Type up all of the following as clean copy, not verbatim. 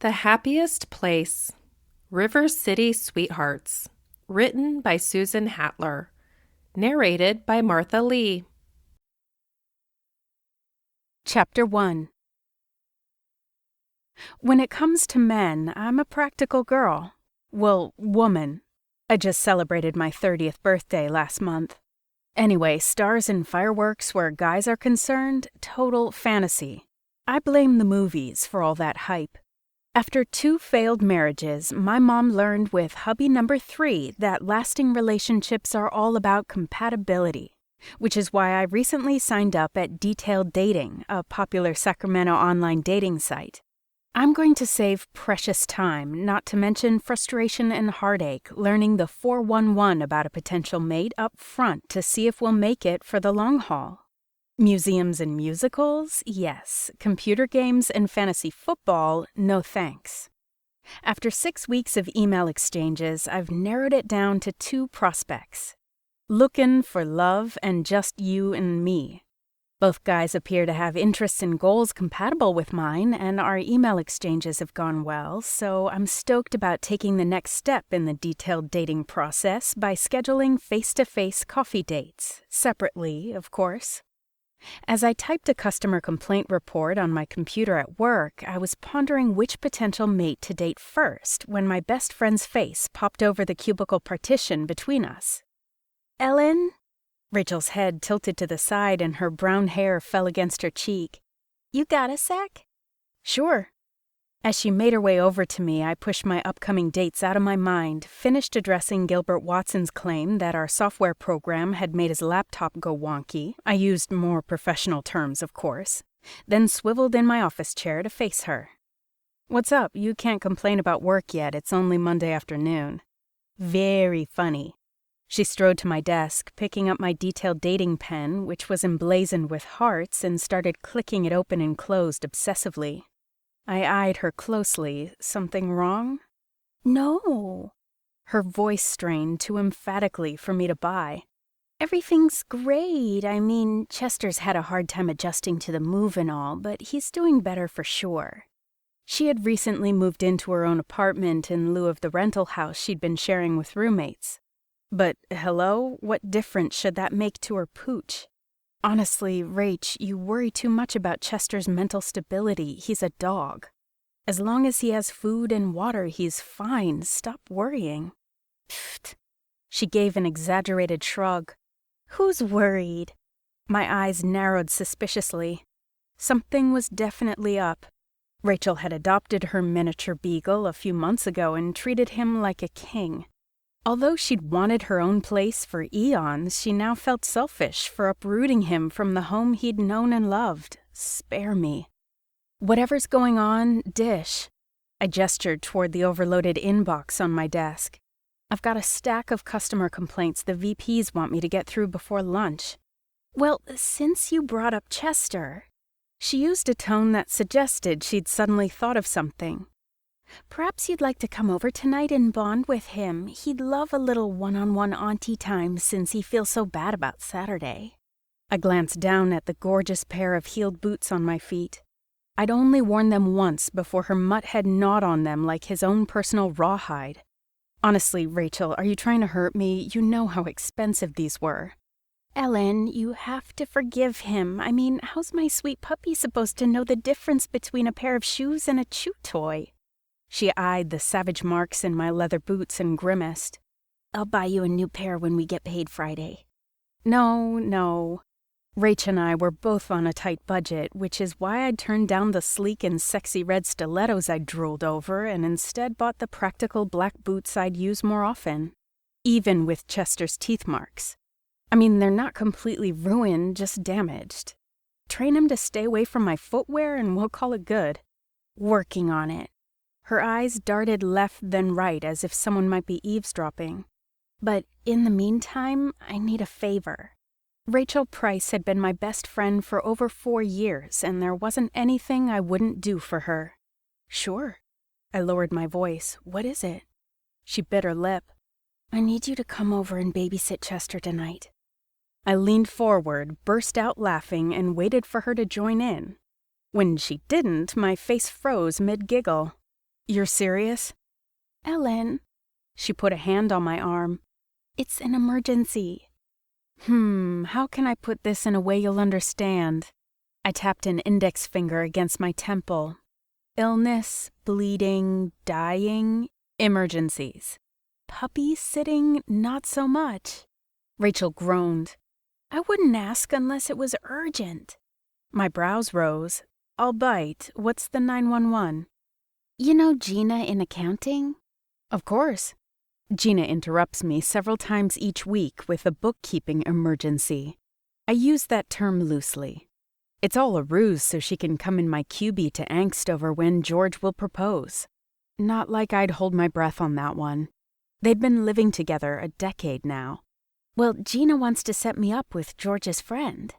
The Happiest Place, River City Sweethearts, written by Susan Hattler, narrated by Martha Lee. Chapter 1. When it comes to men, I'm a practical girl. Well, woman. I just celebrated my 30th birthday last month. Anyway, stars and fireworks where guys are concerned, total fantasy. I blame the movies for all that hype. After 2 failed marriages, my mom learned with hubby number 3 that lasting relationships are all about compatibility, which is why I recently signed up at Detailed Dating, a popular Sacramento online dating site. I'm going to save precious time, not to mention frustration and heartache, learning the 411 about a potential mate up front to see if we'll make it for the long haul. Museums and musicals, yes. Computer games and fantasy football, no thanks. After 6 weeks of email exchanges, I've narrowed it down to 2 prospects. Looking for love and just you and me. Both guys appear to have interests and goals compatible with mine, and our email exchanges have gone well, so I'm stoked about taking the next step in the detailed dating process by scheduling face-to-face coffee dates, separately, of course. As I typed a customer complaint report on my computer at work, I was pondering which potential mate to date first when my best friend's face popped over the cubicle partition between us. "Ellen?" Rachel's head tilted to the side and her brown hair fell against her cheek. "You got a sec?" "Sure." As she made her way over to me, I pushed my upcoming dates out of my mind, finished addressing Gilbert Watson's claim that our software program had made his laptop go wonky. I used more professional terms, of course. Then swiveled in my office chair to face her. "What's up? You can't complain about work yet. It's only Monday afternoon." Very funny. She strode to my desk, picking up my detailed dating pen, which was emblazoned with hearts, and started clicking it open and closed obsessively. I eyed her closely. Something wrong? "No." Her voice strained too emphatically for me to buy. "Everything's great. I mean, Chester's had a hard time adjusting to the move and all, but he's doing better for sure." She had recently moved into her own apartment in lieu of the rental house she'd been sharing with roommates. But, hello, what difference should that make to her pooch? Honestly, Rach, you worry too much about Chester's mental stability. He's a dog. As long as he has food and water, he's fine. Stop worrying. Pfft. She gave an exaggerated shrug. "Who's worried?" My eyes narrowed suspiciously. Something was definitely up. Rachel had adopted her miniature beagle a few months ago and treated him like a king. Although she'd wanted her own place for eons, she now felt selfish for uprooting him from the home he'd known and loved. Spare me. "Whatever's going on, dish." I gestured toward the overloaded inbox on my desk. "I've got a stack of customer complaints the VPs want me to get through before lunch." "Well, since you brought up Chester." She used a tone that suggested she'd suddenly thought of something. "Perhaps you'd like to come over tonight and bond with him. He'd love a little one-on-one auntie time since he feels so bad about Saturday." I glanced down at the gorgeous pair of heeled boots on my feet. I'd only worn them once before her mutt had gnawed on them like his own personal rawhide. "Honestly, Rachel, are you trying to hurt me? You know how expensive these were." "Ellen, you have to forgive him. I mean, how's my sweet puppy supposed to know the difference between a pair of shoes and a chew toy?" She eyed the savage marks in my leather boots and grimaced. "I'll buy you a new pair when we get paid Friday." No. Rach and I were both on a tight budget, which is why I'd turned down the sleek and sexy red stilettos I'd drooled over and instead bought the practical black boots I'd use more often, even with Chester's teeth marks. I mean, they're not completely ruined, just damaged. Train him to stay away from my footwear and we'll call it good. Working on it. Her eyes darted left then right as if someone might be eavesdropping. "But in the meantime, I need a favor." Rachel Price had been my best friend for over 4 years, and there wasn't anything I wouldn't do for her. "Sure." I lowered my voice. "What is it?" She bit her lip. "I need you to come over and babysit Chester tonight." I leaned forward, burst out laughing, and waited for her to join in. When she didn't, my face froze mid-giggle. You're serious? Ellen. She put a hand on my arm. It's an emergency. How can I put this in a way you'll understand? I tapped an index finger against my temple. Illness, bleeding, dying, emergencies. Puppy sitting, not so much. Rachel groaned. I wouldn't ask unless it was urgent. My brows rose. I'll bite. What's the 911? You know Gina in accounting? Of course. Gina interrupts me several times each week with a bookkeeping emergency. I use that term loosely. It's all a ruse so she can come in my QB to angst over when George will propose. Not like I'd hold my breath on that one. They'd been living together a decade now. Well, Gina wants to set me up with George's friend.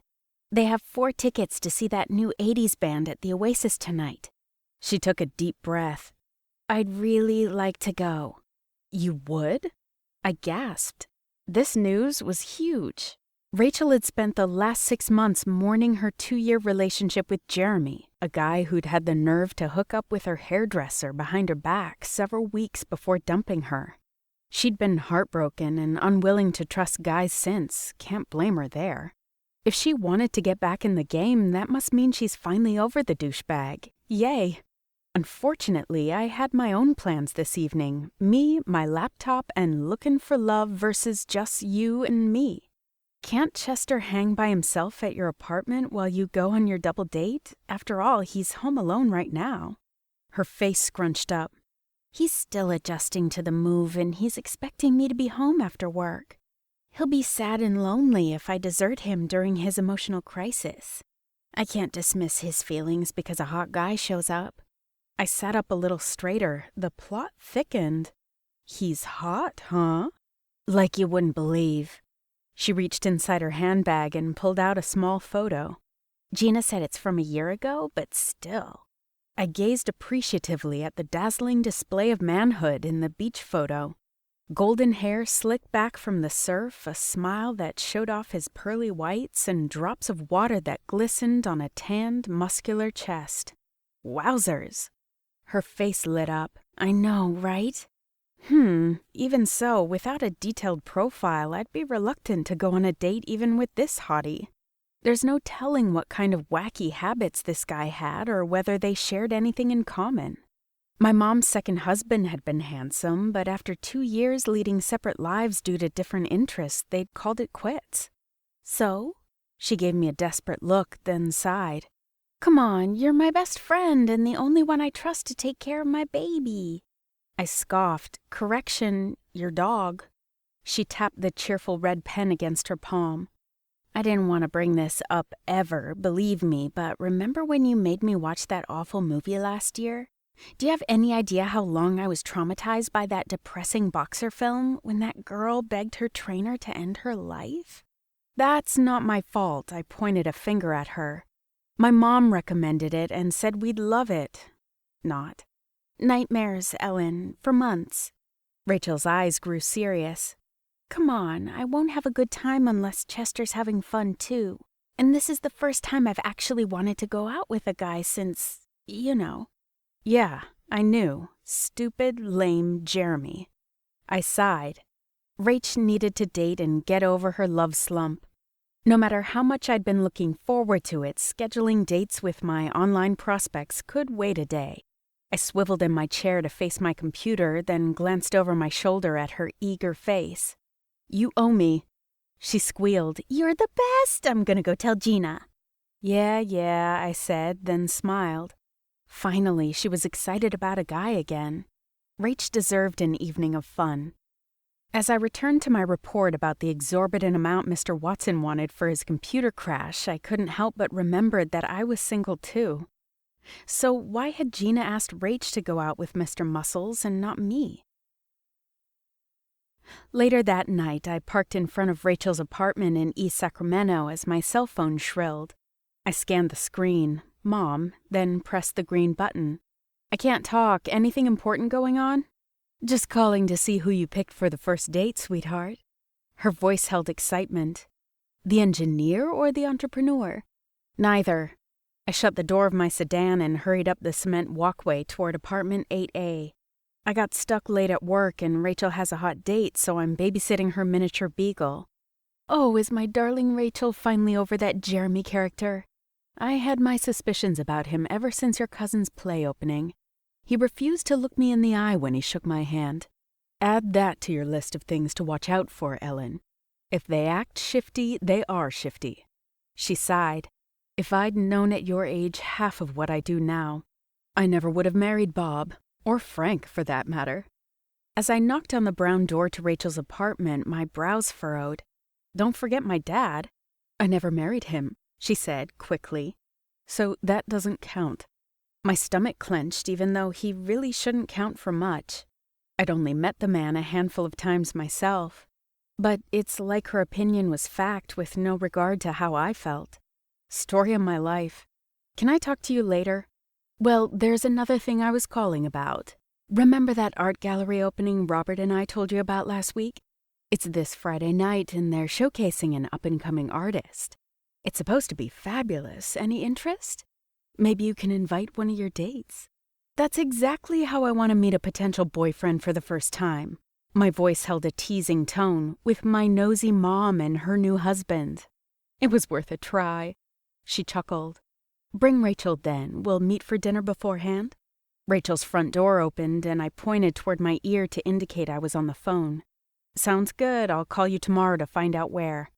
They have 4 tickets to see that new 80s band at the Oasis tonight. She took a deep breath. I'd really like to go. You would? I gasped. This news was huge. Rachel had spent the last 6 months mourning her 2-year relationship with Jeremy, a guy who'd had the nerve to hook up with her hairdresser behind her back several weeks before dumping her. She'd been heartbroken and unwilling to trust guys since. Can't blame her there. If she wanted to get back in the game, that must mean she's finally over the douchebag. Yay! Unfortunately, I had my own plans this evening. Me, my laptop, and looking for love versus just you and me. Can't Chester hang by himself at your apartment while you go on your double date? After all, he's home alone right now. Her face scrunched up. He's still adjusting to the move, and he's expecting me to be home after work. He'll be sad and lonely if I desert him during his emotional crisis. I can't dismiss his feelings because a hot guy shows up. I sat up a little straighter. The plot thickened. He's hot, huh? Like you wouldn't believe. She reached inside her handbag and pulled out a small photo. Gina said it's from a year ago, but still. I gazed appreciatively at the dazzling display of manhood in the beach photo. Golden hair slicked back from the surf, a smile that showed off his pearly whites, and drops of water that glistened on a tanned, muscular chest. Wowzers! Her face lit up. I know, right? Even so, without a detailed profile, I'd be reluctant to go on a date even with this hottie. There's no telling what kind of wacky habits this guy had or whether they shared anything in common. My mom's second husband had been handsome, but after 2 years leading separate lives due to different interests, they'd called it quits. So? She gave me a desperate look, then sighed. Come on, you're my best friend and the only one I trust to take care of my baby. I scoffed. Correction, your dog. She tapped the cheerful red pen against her palm. I didn't want to bring this up ever, believe me, but remember when you made me watch that awful movie last year? Do you have any idea how long I was traumatized by that depressing boxer film when that girl begged her trainer to end her life? That's not my fault, I pointed a finger at her. My mom recommended it and said we'd love it. Not. Nightmares, Ellen, for months. Rachel's eyes grew serious. Come on, I won't have a good time unless Chester's having fun too. And this is the first time I've actually wanted to go out with a guy since, you know. Yeah, I knew. Stupid, lame Jeremy. I sighed. Rach needed to date and get over her love slump. No matter how much I'd been looking forward to it, scheduling dates with my online prospects could wait a day. I swiveled in my chair to face my computer, then glanced over my shoulder at her eager face. You owe me. She squealed. You're the best! I'm gonna go tell Gina. Yeah, I said, then smiled. Finally, she was excited about a guy again. Rach deserved an evening of fun. As I returned to my report about the exorbitant amount Mr. Watson wanted for his computer crash, I couldn't help but remember that I was single too. So why had Gina asked Rach to go out with Mr. Muscles and not me? Later that night, I parked in front of Rachel's apartment in East Sacramento as my cell phone shrilled. I scanned the screen, Mom, then pressed the green button. I can't talk. Anything important going on? Just calling to see who you picked for the first date, sweetheart. Her voice held excitement. The engineer or the entrepreneur? Neither. I shut the door of my sedan and hurried up the cement walkway toward apartment 8A. I got stuck late at work and Rachel has a hot date, so I'm babysitting her miniature beagle. Oh, is my darling Rachel finally over that Jeremy character? I had my suspicions about him ever since your cousin's play opening. He refused to look me in the eye when he shook my hand. Add that to your list of things to watch out for, Ellen. If they act shifty, they are shifty. She sighed. If I'd known at your age half of what I do now, I never would have married Bob, or Frank for that matter. As I knocked on the brown door to Rachel's apartment, my brows furrowed. Don't forget my dad. I never married him, she said quickly. So that doesn't count. My stomach clenched even though he really shouldn't count for much. I'd only met the man a handful of times myself. But it's like her opinion was fact with no regard to how I felt. Story of my life. Can I talk to you later? Well, there's another thing I was calling about. Remember that art gallery opening Robert and I told you about last week? It's this Friday night and they're showcasing an up-and-coming artist. It's supposed to be fabulous. Any interest? Maybe you can invite one of your dates. That's exactly how I want to meet a potential boyfriend for the first time. My voice held a teasing tone with my nosy mom and her new husband. It was worth a try. She chuckled. Bring Rachel then. We'll meet for dinner beforehand. Rachel's front door opened and I pointed toward my ear to indicate I was on the phone. Sounds good. I'll call you tomorrow to find out where.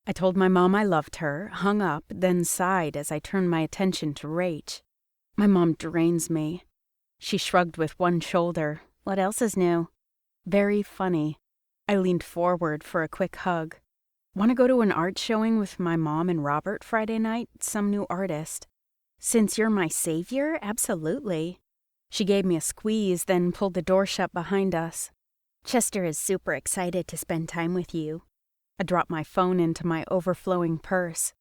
I told my mom I loved her, hung up, then sighed as I turned my attention to Rach. My mom drains me. She shrugged with one shoulder. What else is new? Very funny. I leaned forward for a quick hug. Want to go to an art showing with my mom and Robert Friday night? Some new artist. Since you're my savior, absolutely. She gave me a squeeze, then pulled the door shut behind us. Chester is super excited to spend time with you. I dropped my phone into my overflowing purse.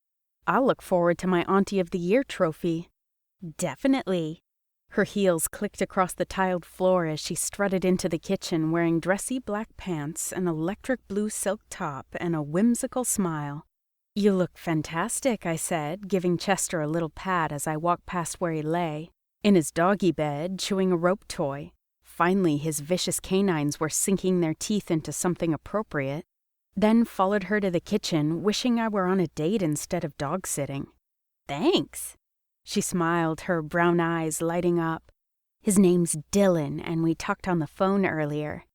I'll look forward to my Auntie of the Year trophy. Definitely. Her heels clicked across the tiled floor as she strutted into the kitchen wearing dressy black pants, an electric blue silk top, and a whimsical smile. You look fantastic, I said, giving Chester a little pat as I walked past where he lay, in his doggy bed, chewing a rope toy. Finally, his vicious canines were sinking their teeth into something appropriate. Then followed her to the kitchen, wishing I were on a date instead of dog-sitting. Thanks. She smiled, her brown eyes lighting up. His name's Dylan, and we talked on the phone earlier.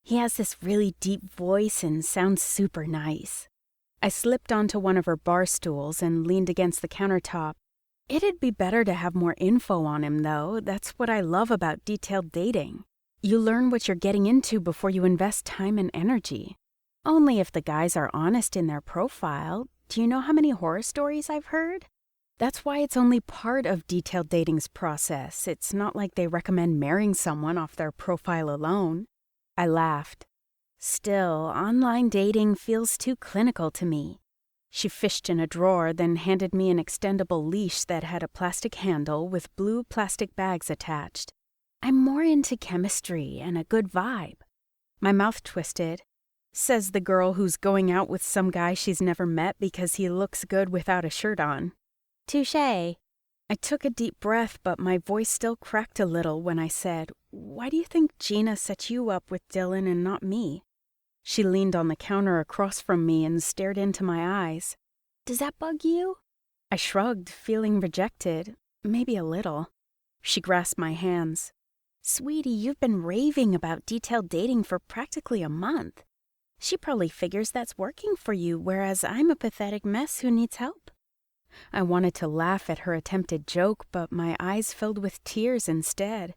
He has this really deep voice and sounds super nice. I slipped onto one of her bar stools and leaned against the countertop. It'd be better to have more info on him, though. That's what I love about detailed dating. You learn what you're getting into before you invest time and energy. Only if the guys are honest in their profile. Do you know how many horror stories I've heard? That's why it's only part of detailed dating's process. It's not like they recommend marrying someone off their profile alone. I laughed. Still, online dating feels too clinical to me. She fished in a drawer, then handed me an extendable leash that had a plastic handle with blue plastic bags attached. I'm more into chemistry and a good vibe. My mouth twisted. Says the girl who's going out with some guy she's never met because he looks good without a shirt on. Touché. I took a deep breath, but my voice still cracked a little when I said, Why do you think Gina set you up with Dylan and not me? She leaned on the counter across from me and stared into my eyes. Does that bug you? I shrugged, feeling rejected, maybe a little. She grasped my hands. Sweetie, you've been raving about detailed dating for practically a month. She probably figures that's working for you, whereas I'm a pathetic mess who needs help. I wanted to laugh at her attempted joke, but my eyes filled with tears instead.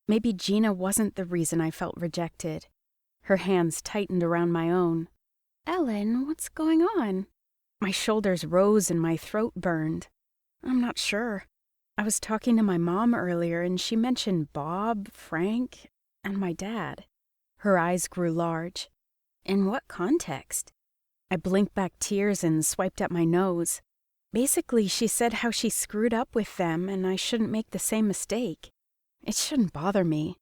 Maybe Gina wasn't the reason I felt rejected. Her hands tightened around my own. Ellen, what's going on? My shoulders rose and my throat burned. I'm not sure. I was talking to my mom earlier and she mentioned Bob, Frank, and my dad. Her eyes grew large. In what context? I blinked back tears and swiped at my nose. Basically, she said how she screwed up with them and I shouldn't make the same mistake. It shouldn't bother me.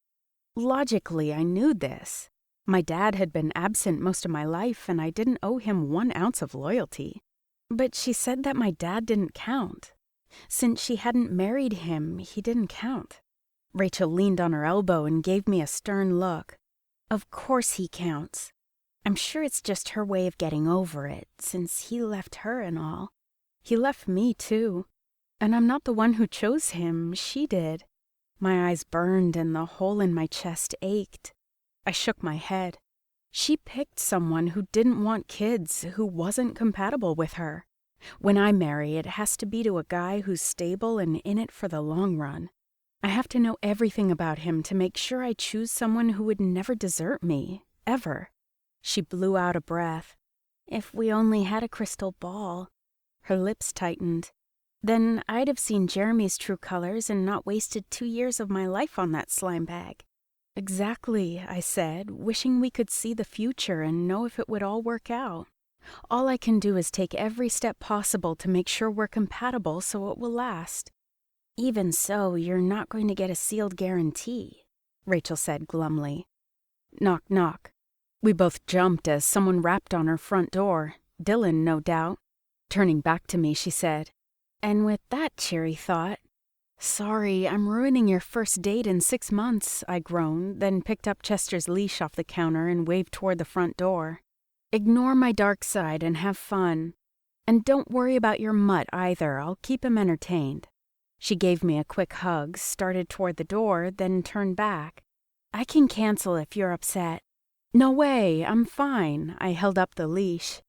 Logically, I knew this. My dad had been absent most of my life and I didn't owe him 1 ounce of loyalty. But she said that my dad didn't count. Since she hadn't married him, he didn't count. Rachel leaned on her elbow and gave me a stern look. Of course he counts. I'm sure it's just her way of getting over it, since he left her and all. He left me, too. And I'm not the one who chose him, she did. My eyes burned and the hole in my chest ached. I shook my head. She picked someone who didn't want kids, who wasn't compatible with her. When I marry, it has to be to a guy who's stable and in it for the long run. I have to know everything about him to make sure I choose someone who would never desert me, ever. She blew out a breath. If we only had a crystal ball. Her lips tightened. Then I'd have seen Jeremy's true colors and not wasted 2 years of my life on that slime bag. Exactly, I said, wishing we could see the future and know if it would all work out. All I can do is take every step possible to make sure we're compatible so it will last. Even so, you're not going to get a sealed guarantee, Rachel said glumly. Knock, knock. We both jumped as someone rapped on her front door. Dylan, no doubt. Turning back to me, she said, "And with that cheery thought—" "Sorry, I'm ruining your first date in 6 months," I groaned, then picked up Chester's leash off the counter and waved toward the front door. "Ignore my dark side and have fun. And don't worry about your mutt either, I'll keep him entertained." She gave me a quick hug, started toward the door, then turned back. "I can cancel if you're upset." "No way, I'm fine." I held up the leash.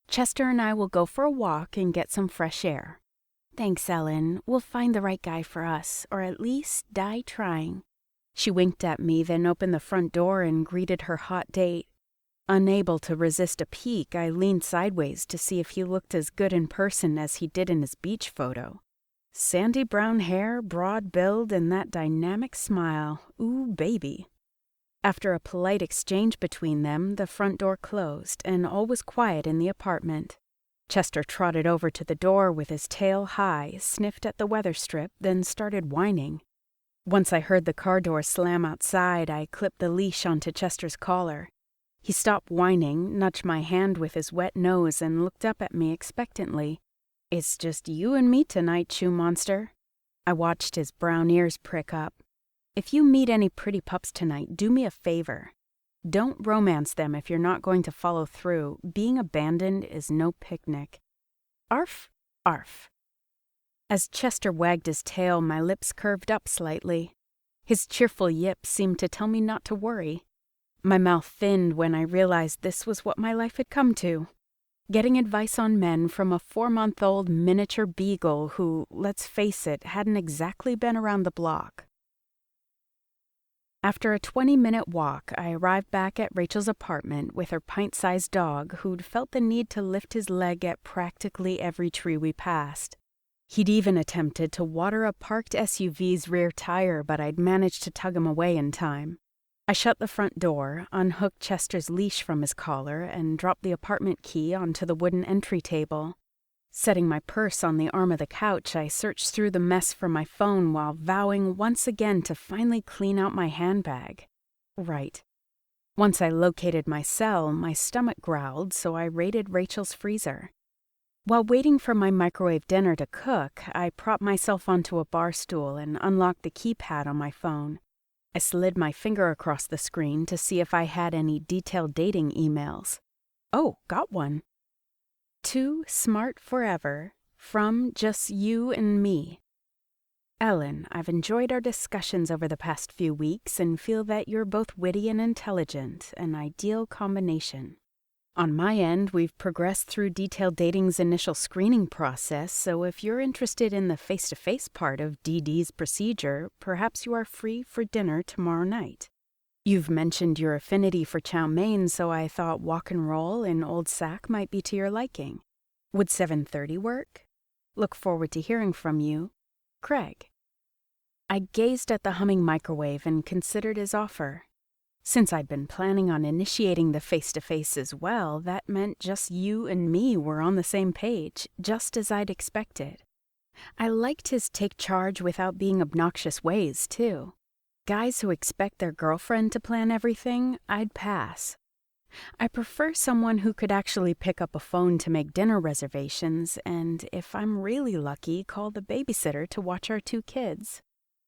"Chester and I will go for a walk and get some fresh air." "Thanks, Ellen. We'll find the right guy for us, or at least die trying." She winked at me, then opened the front door and greeted her hot date. Unable to resist a peek, I leaned sideways to see if he looked as good in person as he did in his beach photo. Sandy brown hair, broad build, and that dynamic smile. Ooh, baby. After a polite exchange between them, the front door closed, and all was quiet in the apartment. Chester trotted over to the door with his tail high, sniffed at the weather strip, then started whining. Once I heard the car door slam outside, I clipped the leash onto Chester's collar. He stopped whining, nudged my hand with his wet nose, and looked up at me expectantly. "It's just you and me tonight, Chew Monster." I watched his brown ears prick up. "If you meet any pretty pups tonight, do me a favor. Don't romance them if you're not going to follow through. Being abandoned is no picnic." "Arf, arf." As Chester wagged his tail, my lips curved up slightly. His cheerful yip seemed to tell me not to worry. My mouth thinned when I realized this was what my life had come to. Getting advice on men from a 4-month-old miniature beagle who, let's face it, hadn't exactly been around the block. After a 20-minute walk, I arrived back at Rachel's apartment with her pint-sized dog who'd felt the need to lift his leg at practically every tree we passed. He'd even attempted to water a parked SUV's rear tire, but I'd managed to tug him away in time. I shut the front door, unhooked Chester's leash from his collar, and dropped the apartment key onto the wooden entry table. Setting my purse on the arm of the couch, I searched through the mess for my phone while vowing once again to finally clean out my handbag. Right. Once I located my cell, my stomach growled, so I raided Rachel's freezer. While waiting for my microwave dinner to cook, I propped myself onto a bar stool and unlocked the keypad on my phone. I slid my finger across the screen to see if I had any detailed dating emails. Oh, got one. "Too smart forever. From just you and me. Ellen, I've enjoyed our discussions over the past few weeks and feel that you're both witty and intelligent, an ideal combination. On my end, we've progressed through detailed dating's initial screening process, so if you're interested in the face-to-face part of DD's procedure, perhaps you are free for dinner tomorrow night. You've mentioned your affinity for chow mein, so I thought walk and roll in Old Sac might be to your liking. Would 7:30 work? Look forward to hearing from you. Craig." I gazed at the humming microwave and considered his offer. Since I'd been planning on initiating the face-to-face as well, that meant just you and me were on the same page, just as I'd expected. I liked his take charge without being obnoxious ways, too. Guys who expect their girlfriend to plan everything, I'd pass. I prefer someone who could actually pick up a phone to make dinner reservations and, if I'm really lucky, call the babysitter to watch our 2 kids.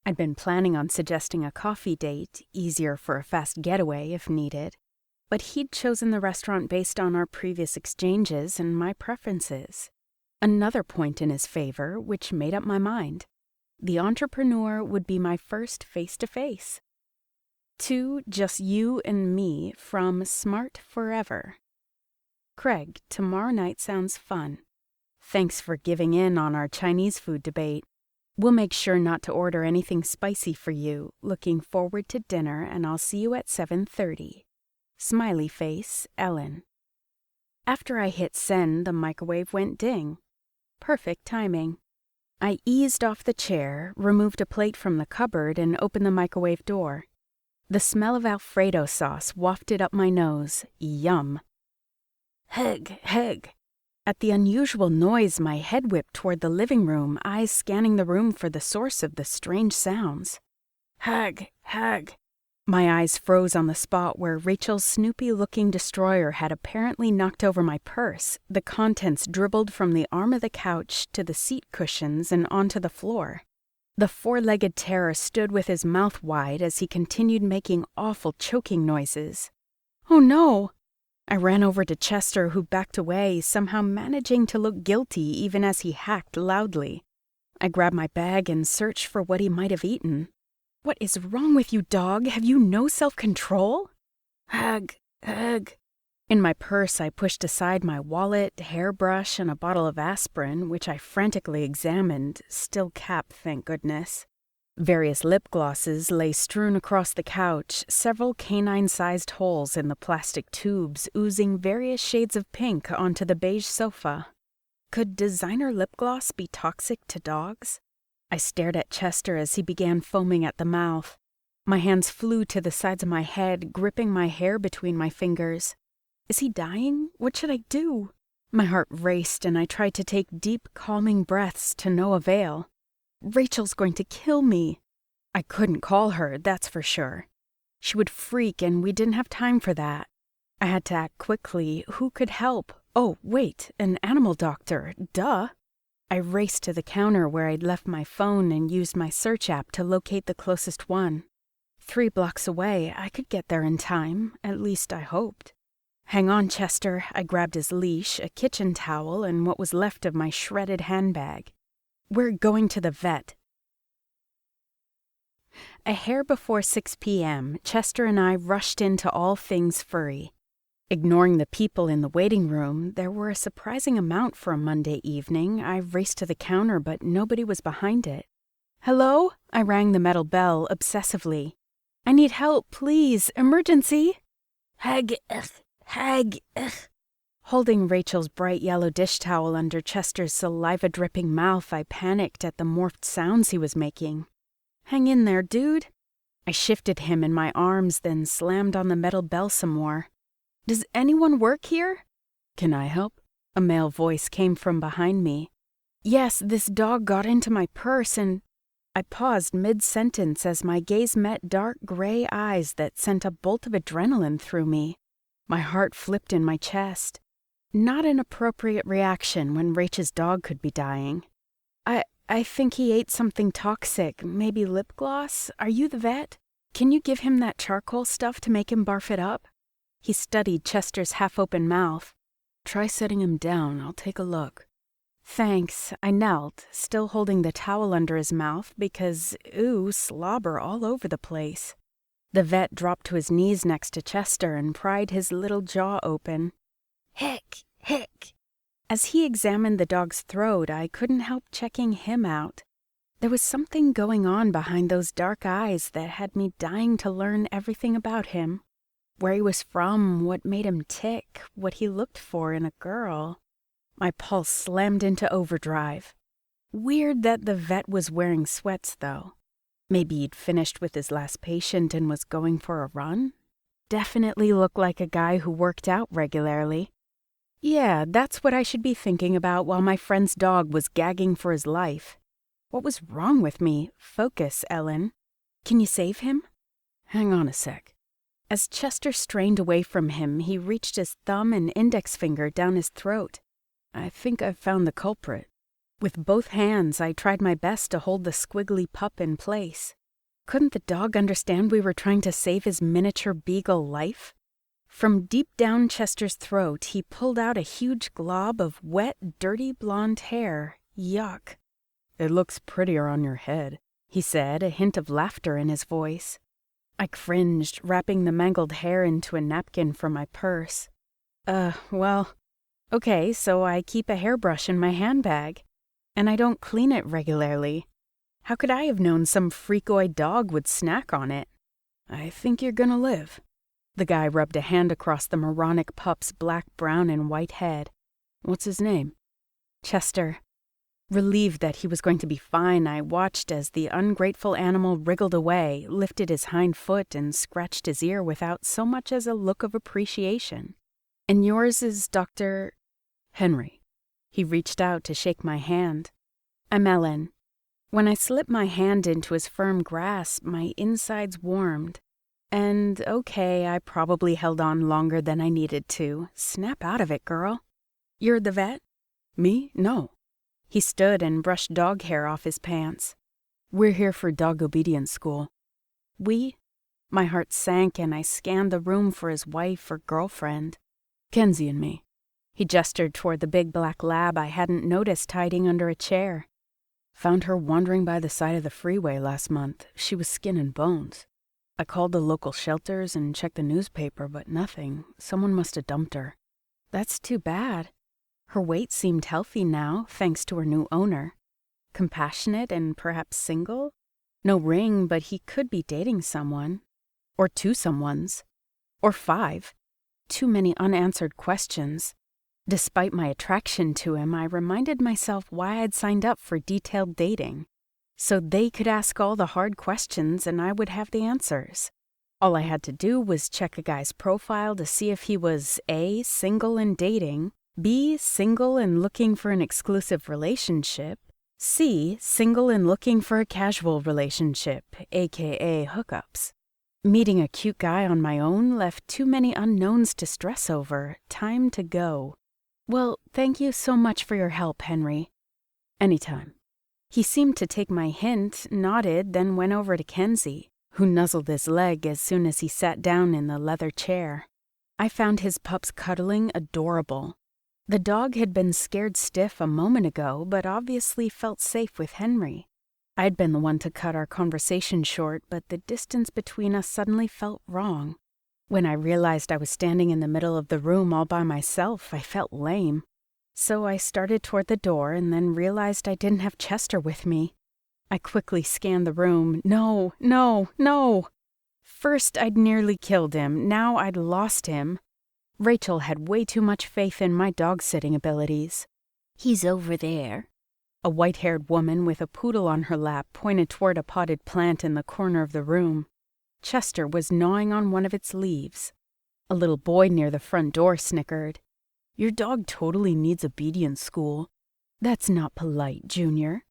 I'd been planning on suggesting a coffee date, easier for a fast getaway if needed. But he'd chosen the restaurant based on our previous exchanges and my preferences. Another point in his favor, which made up my mind. The entrepreneur would be my first face-to-face. 2 just you and me from Smart Forever. Craig, tomorrow night sounds fun. Thanks for giving in on our Chinese food debate. We'll make sure not to order anything spicy for you. Looking forward to dinner, and I'll see you at 7:30. Smiley face, Ellen. After I hit send, the microwave went ding. Perfect timing. I eased off the chair, removed a plate from the cupboard, and opened the microwave door. The smell of Alfredo sauce wafted up my nose. Yum. Heg, heg. At the unusual noise, my head whipped toward the living room, eyes scanning the room for the source of the strange sounds. Hag, hag. My eyes froze on the spot where Rachel's Snoopy-looking destroyer had apparently knocked over my purse. The contents dribbled from the arm of the couch to the seat cushions and onto the floor. The 4-legged terror stood with his mouth wide as he continued making awful choking noises. Oh no! I ran over to Chester, who backed away, somehow managing to look guilty even as he hacked loudly. I grabbed my bag and searched for what he might have eaten. What is wrong with you, dog? Have you no self-control? Hag, hag. In my purse, I pushed aside my wallet, hairbrush, and a bottle of aspirin, which I frantically examined, still capped, thank goodness. Various lip glosses lay strewn across the couch, several canine-sized holes in the plastic tubes oozing various shades of pink onto the beige sofa. Could designer lip gloss be toxic to dogs? I stared at Chester as he began foaming at the mouth. My hands flew to the sides of my head, gripping my hair between my fingers. Is he dying? What should I do? My heart raced, and I tried to take deep, calming breaths to no avail. Rachel's going to kill me. I couldn't call her, that's for sure. She would freak, and we didn't have time for that. I had to act quickly. Who could help? Oh, wait, an animal doctor. Duh. I raced to the counter where I'd left my phone and used my search app to locate the closest one. 3 blocks away, I could get there in time, at least I hoped. Hang on, Chester. I grabbed his leash, a kitchen towel, and what was left of my shredded handbag. We're going to the vet. A hair before 6 p.m., Chester and I rushed into all things furry. Ignoring the people in the waiting room, there were a surprising amount for a Monday evening. I raced to the counter, but nobody was behind it. Hello? I rang the metal bell obsessively. I need help, please. Emergency. Hag, hag. Holding Rachel's bright yellow dish towel under Chester's saliva-dripping mouth, I panicked at the morphed sounds he was making. Hang in there, dude. I shifted him in my arms, then slammed on the metal bell some more. Does anyone work here? Can I help? A male voice came from behind me. Yes, this dog got into my purse and... I paused mid-sentence as my gaze met dark gray eyes that sent a bolt of adrenaline through me. My heart flipped in my chest. Not an appropriate reaction when Rachel's dog could be dying. I think he ate something toxic, maybe lip gloss. Are you the vet? Can you give him that charcoal stuff to make him barf it up? He studied Chester's half-open mouth. Try setting him down. I'll take a look. Thanks. I knelt, still holding the towel under his mouth because, slobber all over the place. The vet dropped to his knees next to Chester and pried his little jaw open. Hick, hick. As he examined the dog's throat, I couldn't help checking him out. There was something going on behind those dark eyes that had me dying to learn everything about him. Where he was from, what made him tick, what he looked for in a girl. My pulse slammed into overdrive. Weird that the vet was wearing sweats, though. Maybe he'd finished with his last patient and was going for a run? Definitely looked like a guy who worked out regularly. Yeah, that's what I should be thinking about while my friend's dog was gagging for his life. What was wrong with me? Focus, Ellen. Can you save him? Hang on a sec. As Chester strained away from him, he reached his thumb and index finger down his throat. I think I've found the culprit. With both hands, I tried my best to hold the squiggly pup in place. Couldn't the dog understand we were trying to save his miniature beagle life? From deep down Chester's throat, he pulled out a huge glob of wet, dirty blonde hair. Yuck. "It looks prettier on your head," he said, a hint of laughter in his voice. I cringed, wrapping the mangled hair into a napkin from my purse. Well, okay, so I keep a hairbrush in my handbag, and I don't clean it regularly. How could I have known some freakoid dog would snack on it? I think you're gonna live. The guy rubbed a hand across the moronic pup's black, brown, and white head. What's his name? Chester. Relieved that he was going to be fine, I watched as the ungrateful animal wriggled away, lifted his hind foot, and scratched his ear without so much as a look of appreciation. "And yours is Dr. Henry." He reached out to shake my hand. "I'm Ellen." When I slipped my hand into his firm grasp, my insides warmed. And okay, I probably held on longer than I needed to. Snap out of it, girl. "You're the vet?" "Me? No." He stood and brushed dog hair off his pants. "We're here for dog obedience school." "We?" My heart sank and I scanned the room for his wife or girlfriend. "Kenzie and me." He gestured toward the big black lab I hadn't noticed hiding under a chair. "Found her wandering by the side of the freeway last month. She was skin and bones. I called the local shelters and checked the newspaper, but nothing. Someone must have dumped her." "That's too bad." Her weight seemed healthy now, thanks to her new owner. Compassionate and perhaps single? No ring, but he could be dating someone. Or two someones. Or 5. Too many unanswered questions. Despite my attraction to him, I reminded myself why I'd signed up for detailed dating. So they could ask all the hard questions and I would have the answers. All I had to do was check a guy's profile to see if he was A, single and dating, B, single and looking for an exclusive relationship, C, single and looking for a casual relationship, aka hookups. Meeting a cute guy on my own left too many unknowns to stress over. Time to go. "Well, thank you so much for your help, Henry." "Anytime." He seemed to take my hint, nodded, then went over to Kenzie, who nuzzled his leg as soon as he sat down in the leather chair. I found his pup's cuddling adorable. The dog had been scared stiff a moment ago, but obviously felt safe with Henry. I'd been the one to cut our conversation short, but the distance between us suddenly felt wrong. When I realized I was standing in the middle of the room all by myself, I felt lame. So I started toward the door and then realized I didn't have Chester with me. I quickly scanned the room. No, no, no! First, I'd nearly killed him. Now I'd lost him. Rachel had way too much faith in my dog-sitting abilities. "He's over there." A white-haired woman with a poodle on her lap pointed toward a potted plant in the corner of the room. Chester was gnawing on one of its leaves. A little boy near the front door snickered. "Your dog totally needs obedience school." "That's not polite, Junior."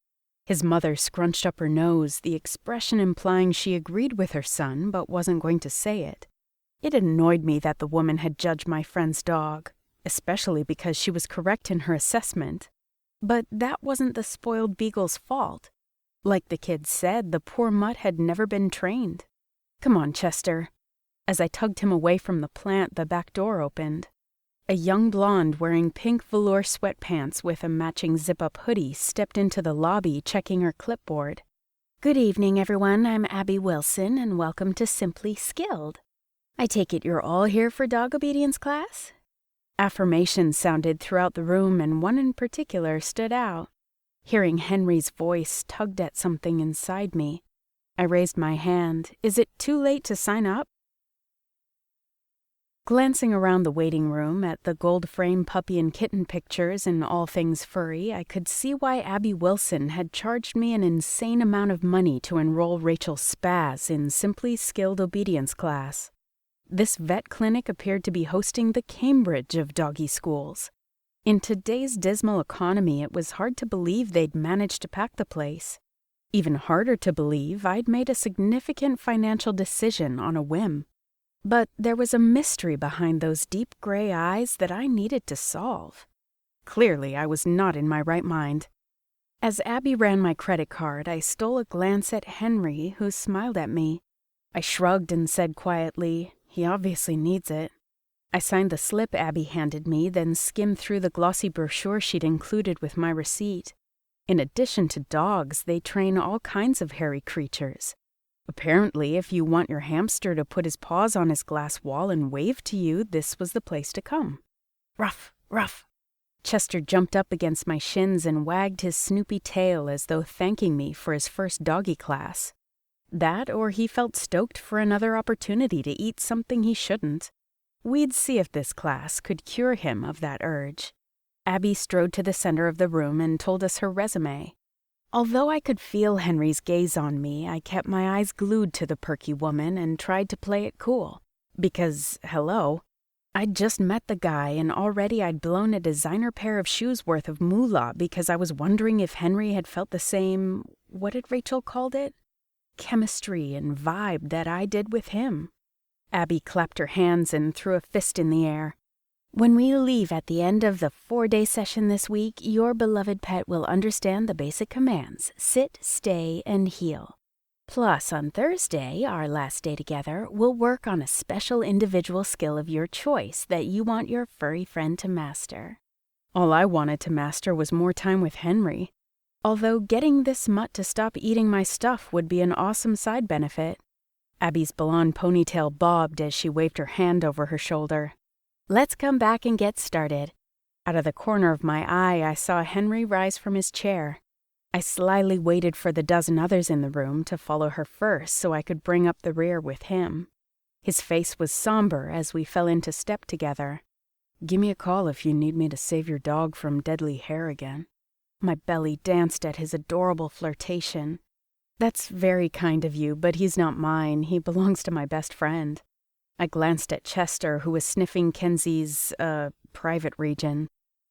His mother scrunched up her nose, the expression implying she agreed with her son but wasn't going to say it. It annoyed me that the woman had judged my friend's dog, especially because she was correct in her assessment. But that wasn't the spoiled beagle's fault. Like the kid said, the poor mutt had never been trained. "Come on, Chester." As I tugged him away from the plant, the back door opened. A young blonde wearing pink velour sweatpants with a matching zip-up hoodie stepped into the lobby checking her clipboard. "Good evening, everyone. I'm Abby Wilson, and welcome to Simply Skilled. I take it you're all here for dog obedience class?" Affirmations sounded throughout the room, and one in particular stood out. Hearing Henry's voice tugged at something inside me. I raised my hand. "Is it too late to sign up?" Glancing around the waiting room at the gold-frame puppy and kitten pictures and all things furry, I could see why Abby Wilson had charged me an insane amount of money to enroll Rachel Spaz in Simply Skilled Obedience class. This vet clinic appeared to be hosting the Cambridge of doggy schools. In today's dismal economy, it was hard to believe they'd managed to pack the place. Even harder to believe I'd made a significant financial decision on a whim. But there was a mystery behind those deep gray eyes that I needed to solve. Clearly, I was not in my right mind. As Abby ran my credit card, I stole a glance at Henry, who smiled at me. I shrugged and said quietly, "He obviously needs it." I signed the slip Abby handed me, then skimmed through the glossy brochure she'd included with my receipt. In addition to dogs, they train all kinds of hairy creatures. Apparently, if you want your hamster to put his paws on his glass wall and wave to you, this was the place to come. Ruff, ruff. Chester jumped up against my shins and wagged his snoopy tail as though thanking me for his first doggy class. That, or he felt stoked for another opportunity to eat something he shouldn't. We'd see if this class could cure him of that urge. Abby strode to the center of the room and told us her resume. Although I could feel Henry's gaze on me, I kept my eyes glued to the perky woman and tried to play it cool. Because, hello, I'd just met the guy and already I'd blown a designer pair of shoes worth of moolah because I was wondering if Henry had felt the same, what did Rachel called it? Chemistry and vibe that I did with him. Abby clapped her hands and threw a fist in the air. When we leave at the end of the 4-day session this week, your beloved pet will understand the basic commands: sit, stay, and heel. Plus, on Thursday, our last day together, we'll work on a special individual skill of your choice that you want your furry friend to master. All I wanted to master was more time with Henry. Although getting this mutt to stop eating my stuff would be an awesome side benefit. Abby's blonde ponytail bobbed as she waved her hand over her shoulder. Let's come back and get started. Out of the corner of my eye, I saw Henry rise from his chair. I slyly waited for the dozen others in the room to follow her first so I could bring up the rear with him. His face was somber as we fell into step together. "Give me a call if you need me to save your dog from deadly hair again." My belly danced at his adorable flirtation. "That's very kind of you, but he's not mine. He belongs to my best friend." I glanced at Chester, who was sniffing Kenzie's, private region.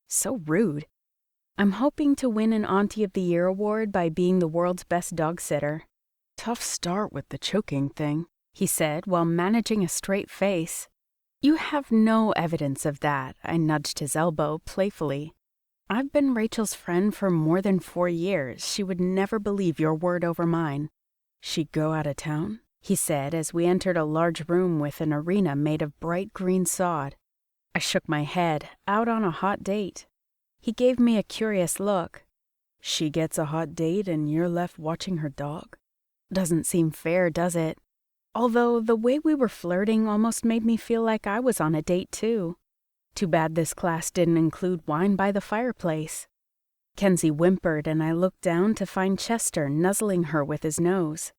So rude. "I'm hoping to win an Auntie of the Year award by being the world's best dog sitter." "Tough start with the choking thing," he said while managing a straight face. "You have no evidence of that," I nudged his elbow playfully. "I've been Rachel's friend for more than 4 years. She would never believe your word over mine." "She'd go out of town?" he said as we entered a large room with an arena made of bright green sod. I shook my head, out on a hot date. He gave me a curious look. "She gets a hot date and you're left watching her dog? Doesn't seem fair, does it? Although the way we were flirting almost made me feel like I was on a date too. Too bad this class didn't include wine by the fireplace." Kenzie whimpered and I looked down to find Chester nuzzling her with his nose.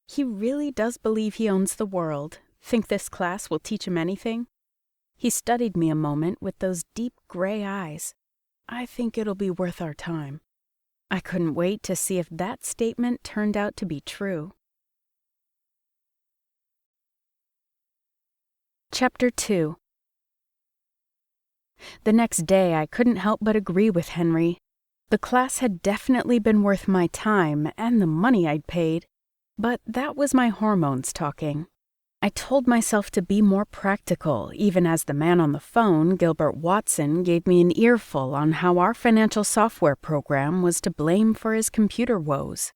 He really does believe he owns the world. Think this class will teach him anything? He studied me a moment with those deep gray eyes. "I think it'll be worth our time." I couldn't wait to see if that statement turned out to be true. Chapter 2. The next day, I couldn't help but agree with Henry. The class had definitely been worth my time and the money I'd paid. But that was my hormones talking. I told myself to be more practical, even as the man on the phone, Gilbert Watson, gave me an earful on how our financial software program was to blame for his computer woes.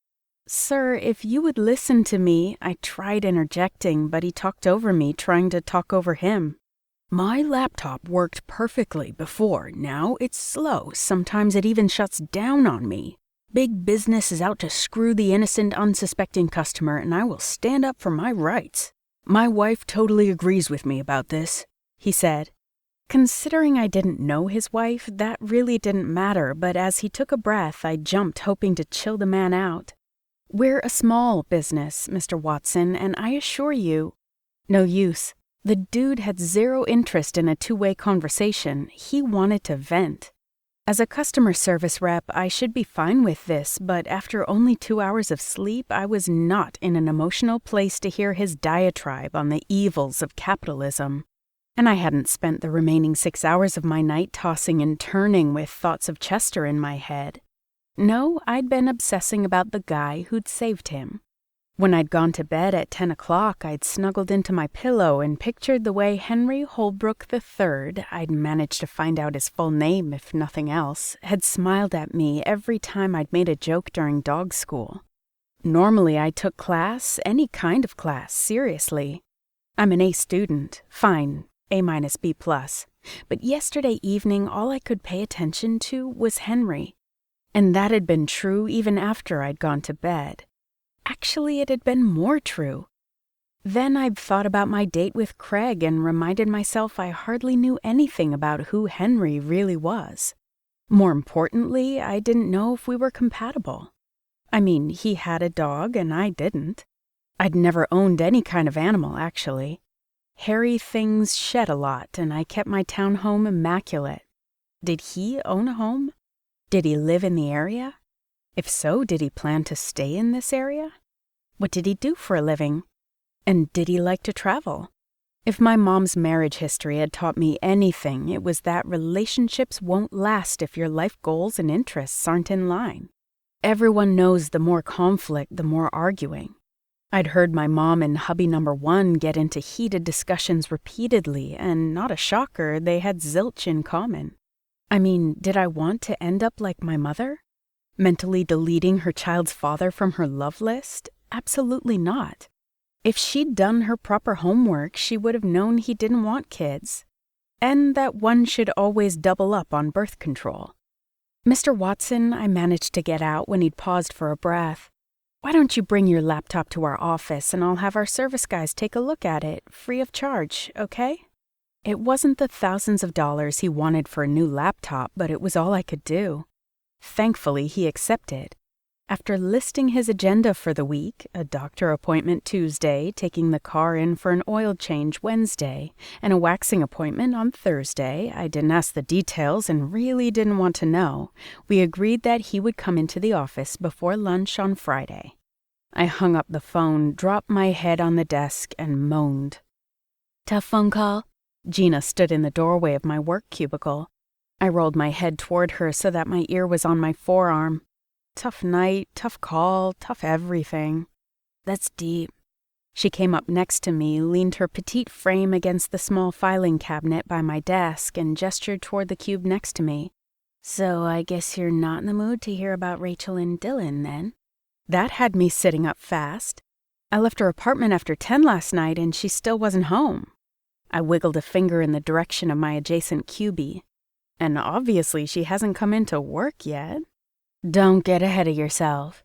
"Sir, if you would listen to me," I tried interjecting, but he talked over me, trying to talk over him. "My laptop worked perfectly before. Now it's slow. Sometimes it even shuts down on me. Big business is out to screw the innocent, unsuspecting customer, and I will stand up for my rights. My wife totally agrees with me about this," he said. Considering I didn't know his wife, that really didn't matter, but as he took a breath, I jumped, hoping to chill the man out. "We're a small business, Mr. Watson, and I assure you—" No use. The dude had zero interest in a two-way conversation. He wanted to vent. As a customer service rep, I should be fine with this, but after only 2 hours of sleep, I was not in an emotional place to hear his diatribe on the evils of capitalism. And I hadn't spent the remaining 6 hours of my night tossing and turning with thoughts of Chester in my head. No, I'd been obsessing about the guy who'd saved him. When I'd gone to bed at 10 o'clock, I'd snuggled into my pillow and pictured the way Henry Holbrook III, I'd managed to find out his full name if nothing else, had smiled at me every time I'd made a joke during dog school. Normally I took class, any kind of class, seriously. I'm an A student, fine, A-B+. But yesterday evening all I could pay attention to was Henry. And that had been true even after I'd gone to bed. Actually, it had been more true. Then I'd thought about my date with Craig and reminded myself I hardly knew anything about who Henry really was. More importantly, I didn't know if we were compatible. I mean, he had a dog and I didn't. I'd never owned any kind of animal, actually. Hairy things shed a lot, and I kept my townhome immaculate. Did he own a home? Did he live in the area? If so, did he plan to stay in this area? What did he do for a living? And did he like to travel? If my mom's marriage history had taught me anything, it was that relationships won't last if your life goals and interests aren't in line. Everyone knows the more conflict, the more arguing. I'd heard my mom and hubby number one get into heated discussions repeatedly, and not a shocker, they had zilch in common. I mean, did I want to end up like my mother? Mentally deleting her child's father from her love list? Absolutely not. If she'd done her proper homework, she would have known he didn't want kids. And that one should always double up on birth control. Mr. Watson, I managed to get out when he'd paused for a breath. Why don't you bring your laptop to our office and I'll have our service guys take a look at it, free of charge, okay? It wasn't the thousands of dollars he wanted for a new laptop, but it was all I could do. Thankfully, he accepted. After listing his agenda for the week, a doctor appointment Tuesday, taking the car in for an oil change Wednesday, and a waxing appointment on Thursday, I didn't ask the details and really didn't want to know, we agreed that he would come into the office before lunch on Friday. I hung up the phone, dropped my head on the desk, and moaned. "Tough phone call?" Gina stood in the doorway of my work cubicle. I rolled my head toward her so that my ear was on my forearm. Tough night, tough call, tough everything. That's deep. She came up next to me, leaned her petite frame against the small filing cabinet by my desk, and gestured toward the cube next to me. So I guess you're not in the mood to hear about Rachel and Dylan, then? That had me sitting up fast. I left her apartment after 10 last night, and she still wasn't home. I wiggled a finger in the direction of my adjacent cubie. And obviously she hasn't come into work yet. Don't get ahead of yourself.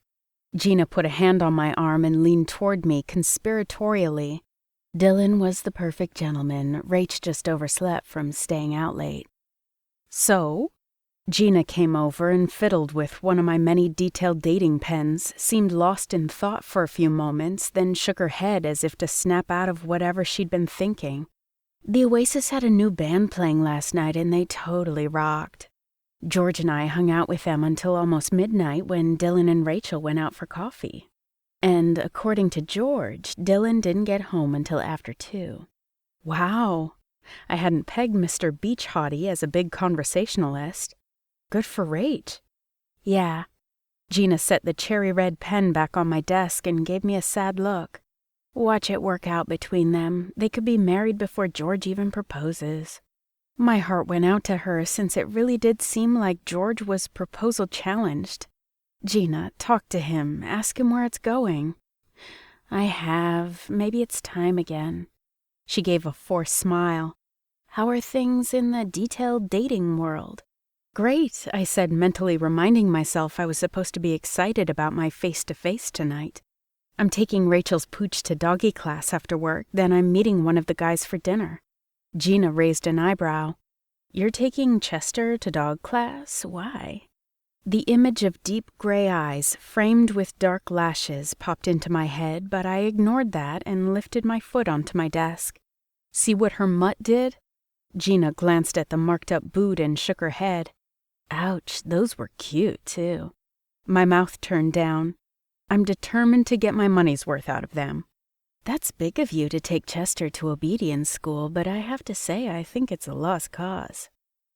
Gina put a hand on my arm and leaned toward me conspiratorially. Dylan was the perfect gentleman. Rach just overslept from staying out late. So? Gina came over and fiddled with one of my many detailed dating pens, seemed lost in thought for a few moments, then shook her head as if to snap out of whatever she'd been thinking. The Oasis had a new band playing last night and they totally rocked. George and I hung out with them until almost midnight when Dylan and Rachel went out for coffee. And according to George, Dylan didn't get home until after 2. Wow. I hadn't pegged Mr. Beach Hottie as a big conversationalist. Good for Rach. Yeah. Gina set the cherry red pen back on my desk and gave me a sad look. Watch it work out between them. They could be married before George even proposes. My heart went out to her since it really did seem like George was proposal challenged. Gina, talk to him. Ask him where it's going. I have. Maybe it's time again. She gave a forced smile. How are things in the detailed dating world? Great, I said, mentally reminding myself I was supposed to be excited about my face-to-face tonight. I'm taking Rachel's pooch to doggy class after work, then I'm meeting one of the guys for dinner. Gina raised an eyebrow. You're taking Chester to dog class? Why? The image of deep gray eyes, framed with dark lashes, popped into my head, but I ignored that and lifted my foot onto my desk. See what her mutt did? Gina glanced at the marked-up boot and shook her head. Ouch, those were cute, too. My mouth turned down. I'm determined to get my money's worth out of them. That's big of you to take Chester to obedience school, but I have to say I think it's a lost cause.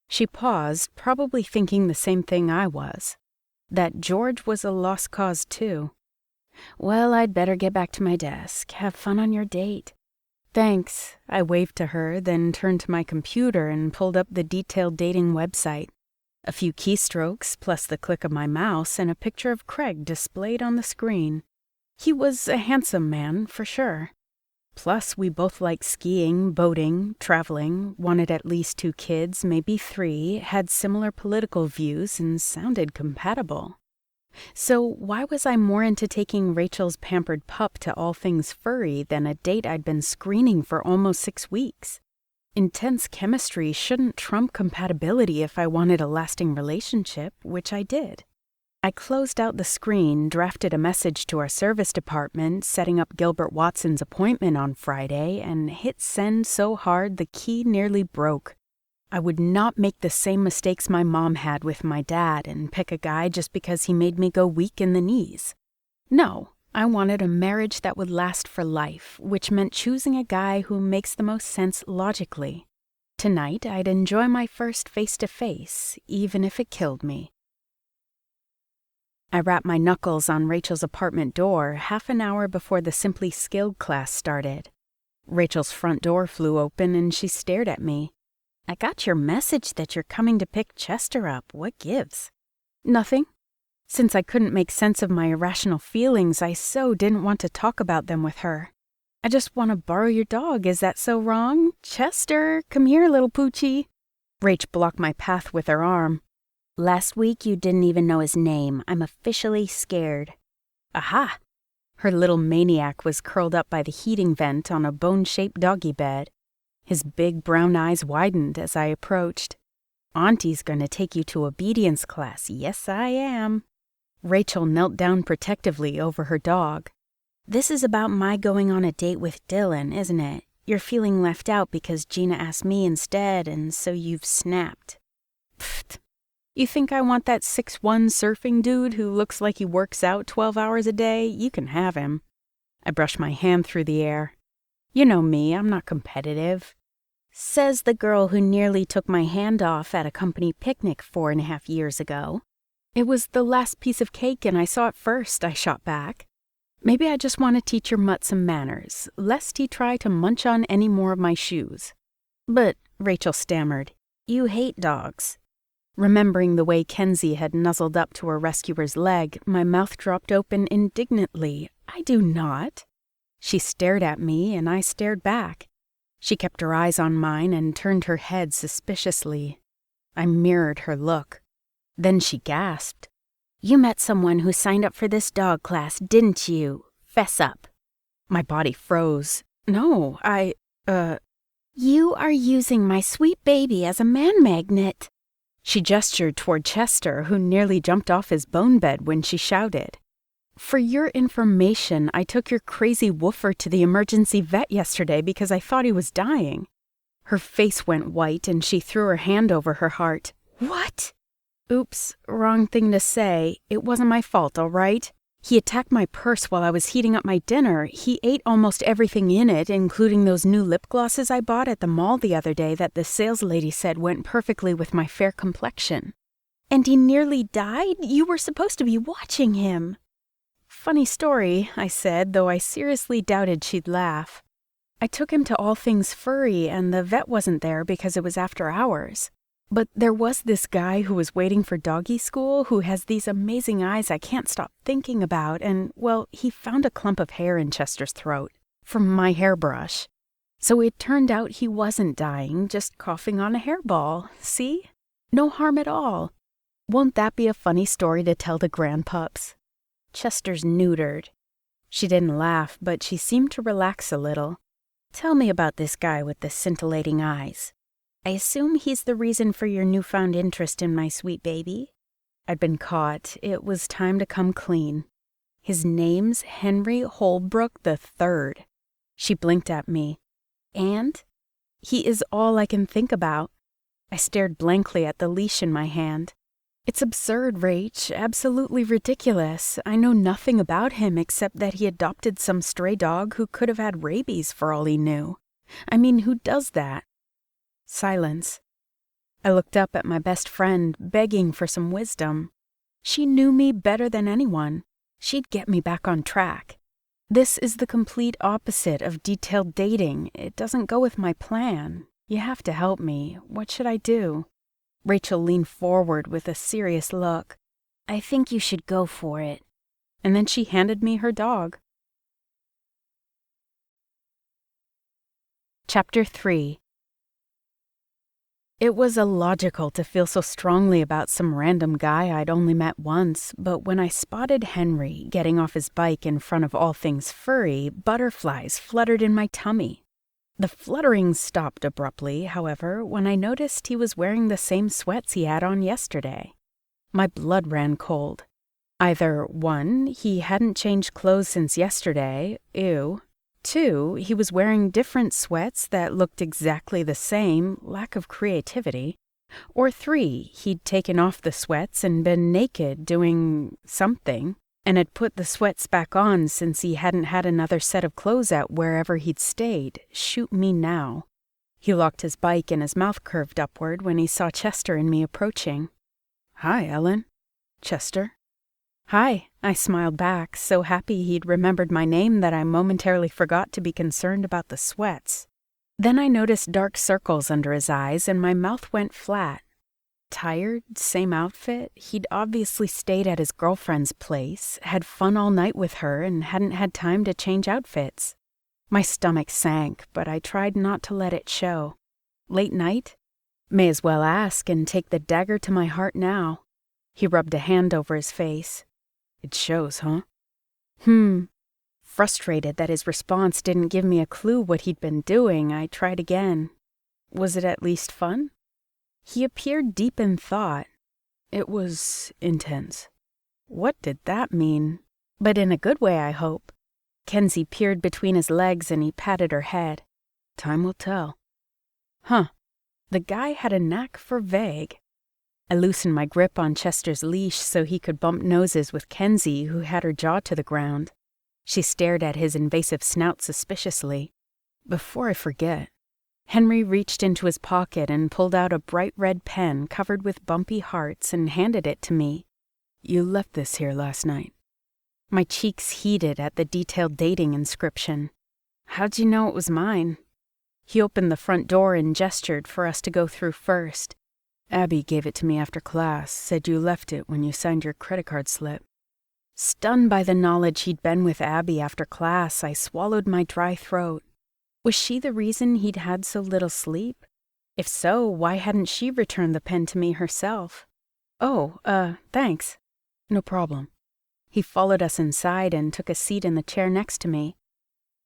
She paused, probably thinking the same thing I was. That George was a lost cause, too. Well, I'd better get back to my desk. Have fun on your date. Thanks. I waved to her, then turned to my computer and pulled up the detailed dating website. A few keystrokes, plus the click of my mouse, and a picture of Craig displayed on the screen. He was a handsome man, for sure. Plus, we both liked skiing, boating, traveling, wanted at least 2 kids, maybe 3, had similar political views, and sounded compatible. So why was I more into taking Rachel's pampered pup to all things furry than a date I'd been screening for almost 6 weeks? Intense chemistry shouldn't trump compatibility if I wanted a lasting relationship, which I did. I closed out the screen, drafted a message to our service department, setting up Gilbert Watson's appointment on Friday, and hit send so hard the key nearly broke. I would not make the same mistakes my mom had with my dad and pick a guy just because he made me go weak in the knees. No, I wanted a marriage that would last for life, which meant choosing a guy who makes the most sense logically. Tonight, I'd enjoy my first face-to-face, even if it killed me. I rapped my knuckles on Rachel's apartment door half an hour before the Simply Skilled class started. Rachel's front door flew open and she stared at me. I got your message that you're coming to pick Chester up. What gives? Nothing. Since I couldn't make sense of my irrational feelings, I so didn't want to talk about them with her. I just want to borrow your dog. Is that so wrong? Chester, come here, little poochie. Rach blocked my path with her arm. Last week you didn't even know his name. I'm officially scared. Aha! Her little maniac was curled up by the heating vent on a bone-shaped doggy bed. His big brown eyes widened as I approached. Auntie's gonna take you to obedience class. Yes, I am. Rachel knelt down protectively over her dog. This is about my going on a date with Dylan, isn't it? You're feeling left out because Gina asked me instead, and so you've snapped. Pfft. You think I want that 6'1" surfing dude who looks like he works out 12 hours a day? You can have him. I brushed my hand through the air. You know me, I'm not competitive. Says the girl who nearly took my hand off at a company picnic 4.5 years ago. It was the last piece of cake and I saw it first, I shot back. Maybe I just want to teach your mutt some manners, lest he try to munch on any more of my shoes. But, Rachel stammered, you hate dogs. Remembering the way Kenzie had nuzzled up to her rescuer's leg, my mouth dropped open indignantly. I do not. She stared at me, and I stared back. She kept her eyes on mine and turned her head suspiciously. I mirrored her look. Then she gasped. You met someone who signed up for this dog class, didn't you? Fess up. My body froze. No, You are using my sweet baby as a man magnet. She gestured toward Chester, who nearly jumped off his bone bed when she shouted. For your information, I took your crazy woofer to the emergency vet yesterday because I thought he was dying. Her face went white and she threw her hand over her heart. What? Oops, wrong thing to say. It wasn't my fault, all right? He attacked my purse while I was heating up my dinner. He ate almost everything in it, including those new lip glosses I bought at the mall the other day that the sales lady said went perfectly with my fair complexion. And he nearly died? You were supposed to be watching him. Funny story, I said, though I seriously doubted she'd laugh. I took him to All Things Furry, and the vet wasn't there because it was after hours. But there was this guy who was waiting for doggy school who has these amazing eyes I can't stop thinking about, and, well, he found a clump of hair in Chester's throat from my hairbrush. So it turned out he wasn't dying, just coughing on a hairball. See? No harm at all. Won't that be a funny story to tell the grandpups? Chester's neutered. She didn't laugh, but she seemed to relax a little. Tell me about this guy with the scintillating eyes. I assume he's the reason for your newfound interest in my sweet baby? I'd been caught. It was time to come clean. His name's Henry Holbrook III. She blinked at me. And? He is all I can think about. I stared blankly at the leash in my hand. It's absurd, Rach, absolutely ridiculous. I know nothing about him except that he adopted some stray dog who could have had rabies for all he knew. I mean, who does that? Silence. I looked up at my best friend, begging for some wisdom. She knew me better than anyone. She'd get me back on track. This is the complete opposite of detailed dating. It doesn't go with my plan. You have to help me. What should I do? Rachel leaned forward with a serious look. I think you should go for it. And then she handed me her dog. Chapter 3. It was illogical to feel so strongly about some random guy I'd only met once, but when I spotted Henry getting off his bike in front of all things furry, butterflies fluttered in my tummy. The fluttering stopped abruptly, however, when I noticed he was wearing the same sweats he had on yesterday. My blood ran cold. Either 1, he hadn't changed clothes since yesterday, ew. 2, he was wearing different sweats that looked exactly the same, lack of creativity. Or 3, he'd taken off the sweats and been naked doing something, and had put the sweats back on since he hadn't had another set of clothes out wherever he'd stayed. Shoot me now. He locked his bike and his mouth curved upward when he saw Chester and me approaching. Hi, Ellen. Chester. Hi, I smiled back, so happy he'd remembered my name that I momentarily forgot to be concerned about the sweats. Then I noticed dark circles under his eyes and my mouth went flat. Tired, same outfit, he'd obviously stayed at his girlfriend's place, had fun all night with her, and hadn't had time to change outfits. My stomach sank, but I tried not to let it show. Late night? May as well ask and take the dagger to my heart now. He rubbed a hand over his face. It shows, huh? Frustrated that his response didn't give me a clue what he'd been doing, I tried again. Was it at least fun? He appeared deep in thought. It was intense. What did that mean? But in a good way, I hope. Kenzie peered between his legs and he patted her head. Time will tell. Huh. The guy had a knack for vague. I loosened my grip on Chester's leash so he could bump noses with Kenzie, who had her jaw to the ground. She stared at his invasive snout suspiciously. Before I forget, Henry reached into his pocket and pulled out a bright red pen covered with bumpy hearts and handed it to me. You left this here last night. My cheeks heated at the detailed dating inscription. How'd you know it was mine? He opened the front door and gestured for us to go through first. Abby gave it to me after class, said you left it when you signed your credit card slip. Stunned by the knowledge he'd been with Abby after class, I swallowed my dry throat. Was she the reason he'd had so little sleep? If so, why hadn't she returned the pen to me herself? Oh, thanks. No problem. He followed us inside and took a seat in the chair next to me.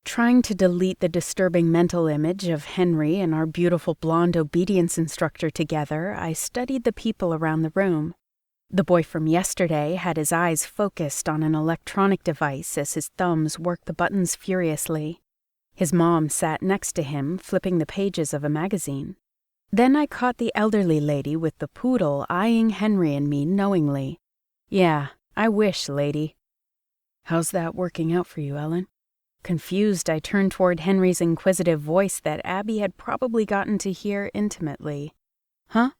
Trying to delete the disturbing mental image of Henry and our beautiful blonde obedience instructor together, I studied the people around the room. The boy from yesterday had his eyes focused on an electronic device as his thumbs worked the buttons furiously. His mom sat next to him, flipping the pages of a magazine. Then I caught the elderly lady with the poodle eyeing Henry and me knowingly. Yeah, I wish, lady. How's that working out for you, Ellen? Confused, I turned toward Henry's inquisitive voice that Abby had probably gotten to hear intimately. Huh?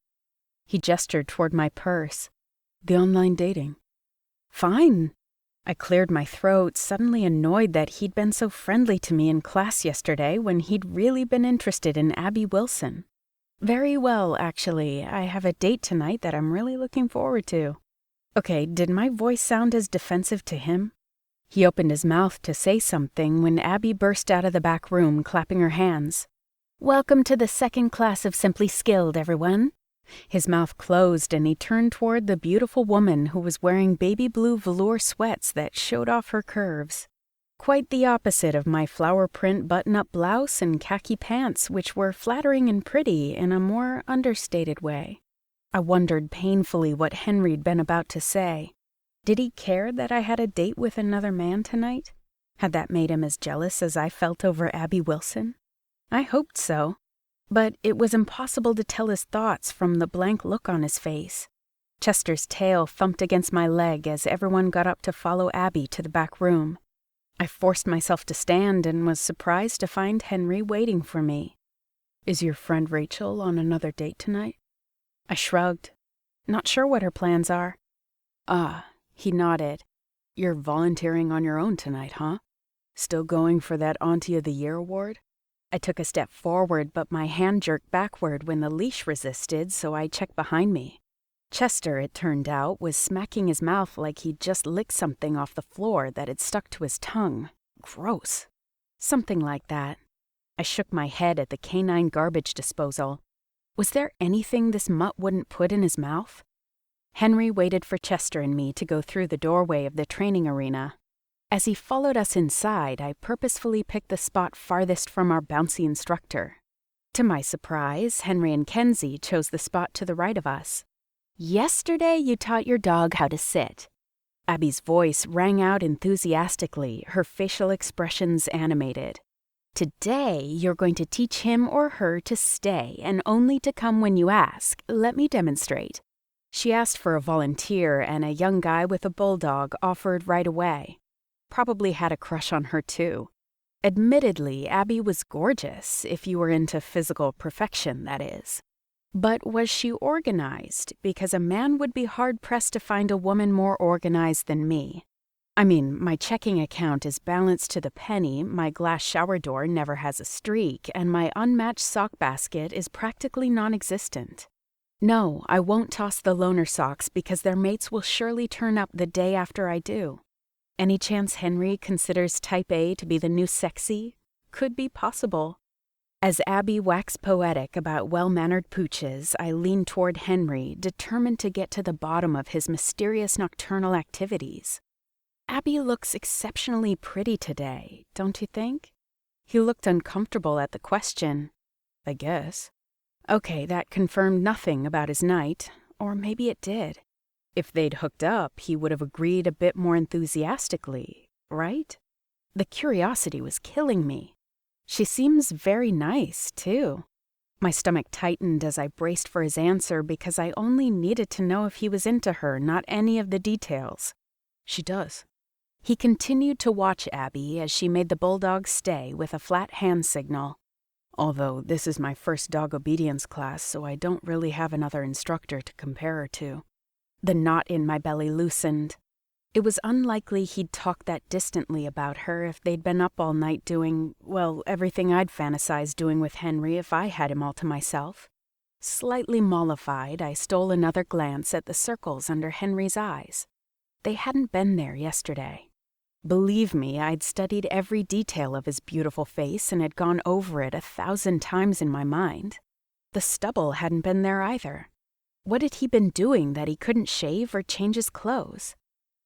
He gestured toward my purse. The online dating. Fine. I cleared my throat, suddenly annoyed that he'd been so friendly to me in class yesterday when he'd really been interested in Abby Wilson. Very well, actually. I have a date tonight that I'm really looking forward to. Okay, did my voice sound as defensive to him? He opened his mouth to say something when Abby burst out of the back room, clapping her hands. Welcome to the second class of Simply Skilled, everyone. His mouth closed and he turned toward the beautiful woman who was wearing baby blue velour sweats that showed off her curves. Quite the opposite of my flower print button-up blouse and khaki pants, which were flattering and pretty in a more understated way. I wondered painfully what Henry'd been about to say. Did he care that I had a date with another man tonight? Had that made him as jealous as I felt over Abby Wilson? I hoped so, but it was impossible to tell his thoughts from the blank look on his face. Chester's tail thumped against my leg as everyone got up to follow Abby to the back room. I forced myself to stand and was surprised to find Henry waiting for me. Is your friend Rachel on another date tonight? I shrugged. Not sure what her plans are. Ah. He nodded. You're volunteering on your own tonight, huh? Still going for that Auntie of the Year award? I took a step forward, but my hand jerked backward when the leash resisted, so I checked behind me. Chester, it turned out, was smacking his mouth like he'd just licked something off the floor that had stuck to his tongue. Gross. Something like that. I shook my head at the canine garbage disposal. Was there anything this mutt wouldn't put in his mouth? Henry waited for Chester and me to go through the doorway of the training arena. As he followed us inside, I purposefully picked the spot farthest from our bouncy instructor. To my surprise, Henry and Kenzie chose the spot to the right of us. "Yesterday you taught your dog how to sit." Abby's voice rang out enthusiastically, her facial expressions animated. "Today you're going to teach him or her to stay and only to come when you ask. Let me demonstrate." She asked for a volunteer, and a young guy with a bulldog offered right away. Probably had a crush on her, too. Admittedly, Abby was gorgeous, if you were into physical perfection, that is. But was she organized? Because a man would be hard-pressed to find a woman more organized than me. I mean, my checking account is balanced to the penny, my glass shower door never has a streak, and my unmatched sock basket is practically non-existent. No, I won't toss the loaner socks because their mates will surely turn up the day after I do. Any chance Henry considers Type A to be the new sexy? Could be possible. As Abby waxed poetic about well-mannered pooches, I leaned toward Henry, determined to get to the bottom of his mysterious nocturnal activities. "Abby looks exceptionally pretty today, don't you think?" He looked uncomfortable at the question. "I guess." Okay, that confirmed nothing about his night, or maybe it did. If they'd hooked up, he would have agreed a bit more enthusiastically, right? The curiosity was killing me. She seems very nice, too. My stomach tightened as I braced for his answer because I only needed to know if he was into her, not any of the details. "She does." He continued to watch Abby as she made the bulldog stay with a flat hand signal. Although this is my first dog obedience class, so I don't really have another instructor to compare her to. The knot in my belly loosened. It was unlikely he'd talk that distantly about her if they'd been up all night doing, well, everything I'd fantasized doing with Henry if I had him all to myself. Slightly mollified, I stole another glance at the circles under Henry's eyes. They hadn't been there yesterday. Believe me, I'd studied every detail of his beautiful face and had gone over it 1,000 times in my mind. The stubble hadn't been there either. What had he been doing that he couldn't shave or change his clothes?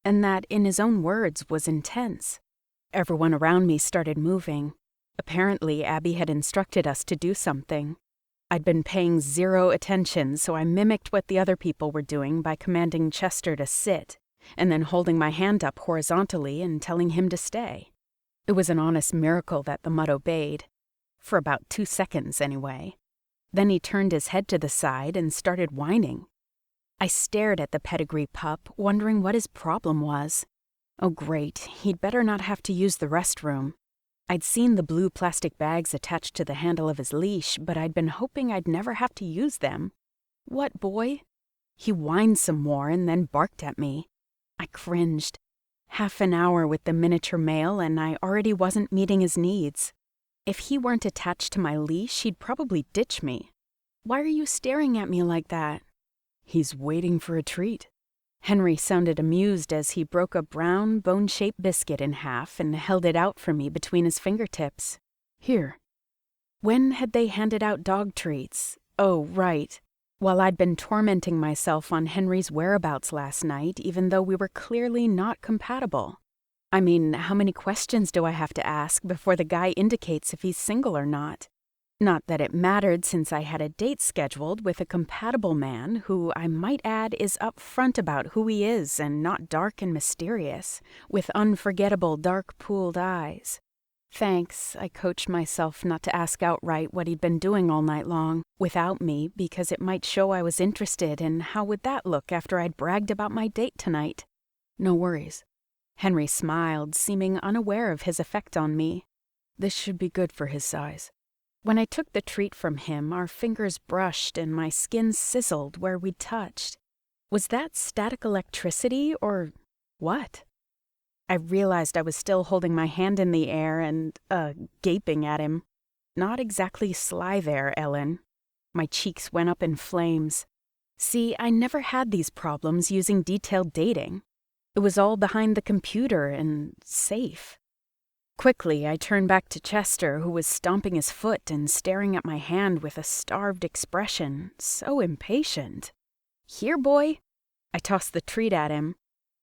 And that, in his own words, was intense. Everyone around me started moving. Apparently, Abby had instructed us to do something. I'd been paying zero attention, so I mimicked what the other people were doing by commanding Chester to sit, and then holding my hand up horizontally and telling him to stay. It was an honest miracle that the mutt obeyed. For about 2 seconds, anyway. Then he turned his head to the side and started whining. I stared at the pedigree pup, wondering what his problem was. Oh great, he'd better not have to use the restroom. I'd seen the blue plastic bags attached to the handle of his leash, but I'd been hoping I'd never have to use them. "What, boy?" He whined some more and then barked at me. I cringed. Half an hour with the miniature male and I already wasn't meeting his needs. If he weren't attached to my leash, he'd probably ditch me. "Why are you staring at me like that?" "He's waiting for a treat." Henry sounded amused as he broke a brown, bone-shaped biscuit in half and held it out for me between his fingertips. "Here." When had they handed out dog treats? Oh, right. While I'd been tormenting myself on Henry's whereabouts last night, even though we were clearly not compatible. I mean, how many questions do I have to ask before the guy indicates if he's single or not? Not that it mattered since I had a date scheduled with a compatible man who, I might add, is upfront about who he is and not dark and mysterious, with unforgettable dark pooled eyes. Thanks, I coached myself not to ask outright what he'd been doing all night long, without me, because it might show I was interested, and how would that look after I'd bragged about my date tonight? "No worries." Henry smiled, seeming unaware of his effect on me. "This should be good for his size." When I took the treat from him, our fingers brushed and my skin sizzled where we'd touched. Was that static electricity or what? I realized I was still holding my hand in the air and, gaping at him. Not exactly sly there, Ellen. My cheeks went up in flames. See, I never had these problems using detailed dating. It was all behind the computer and safe. Quickly, I turned back to Chester, who was stomping his foot and staring at my hand with a starved expression, so impatient. Here, boy. I tossed the treat at him.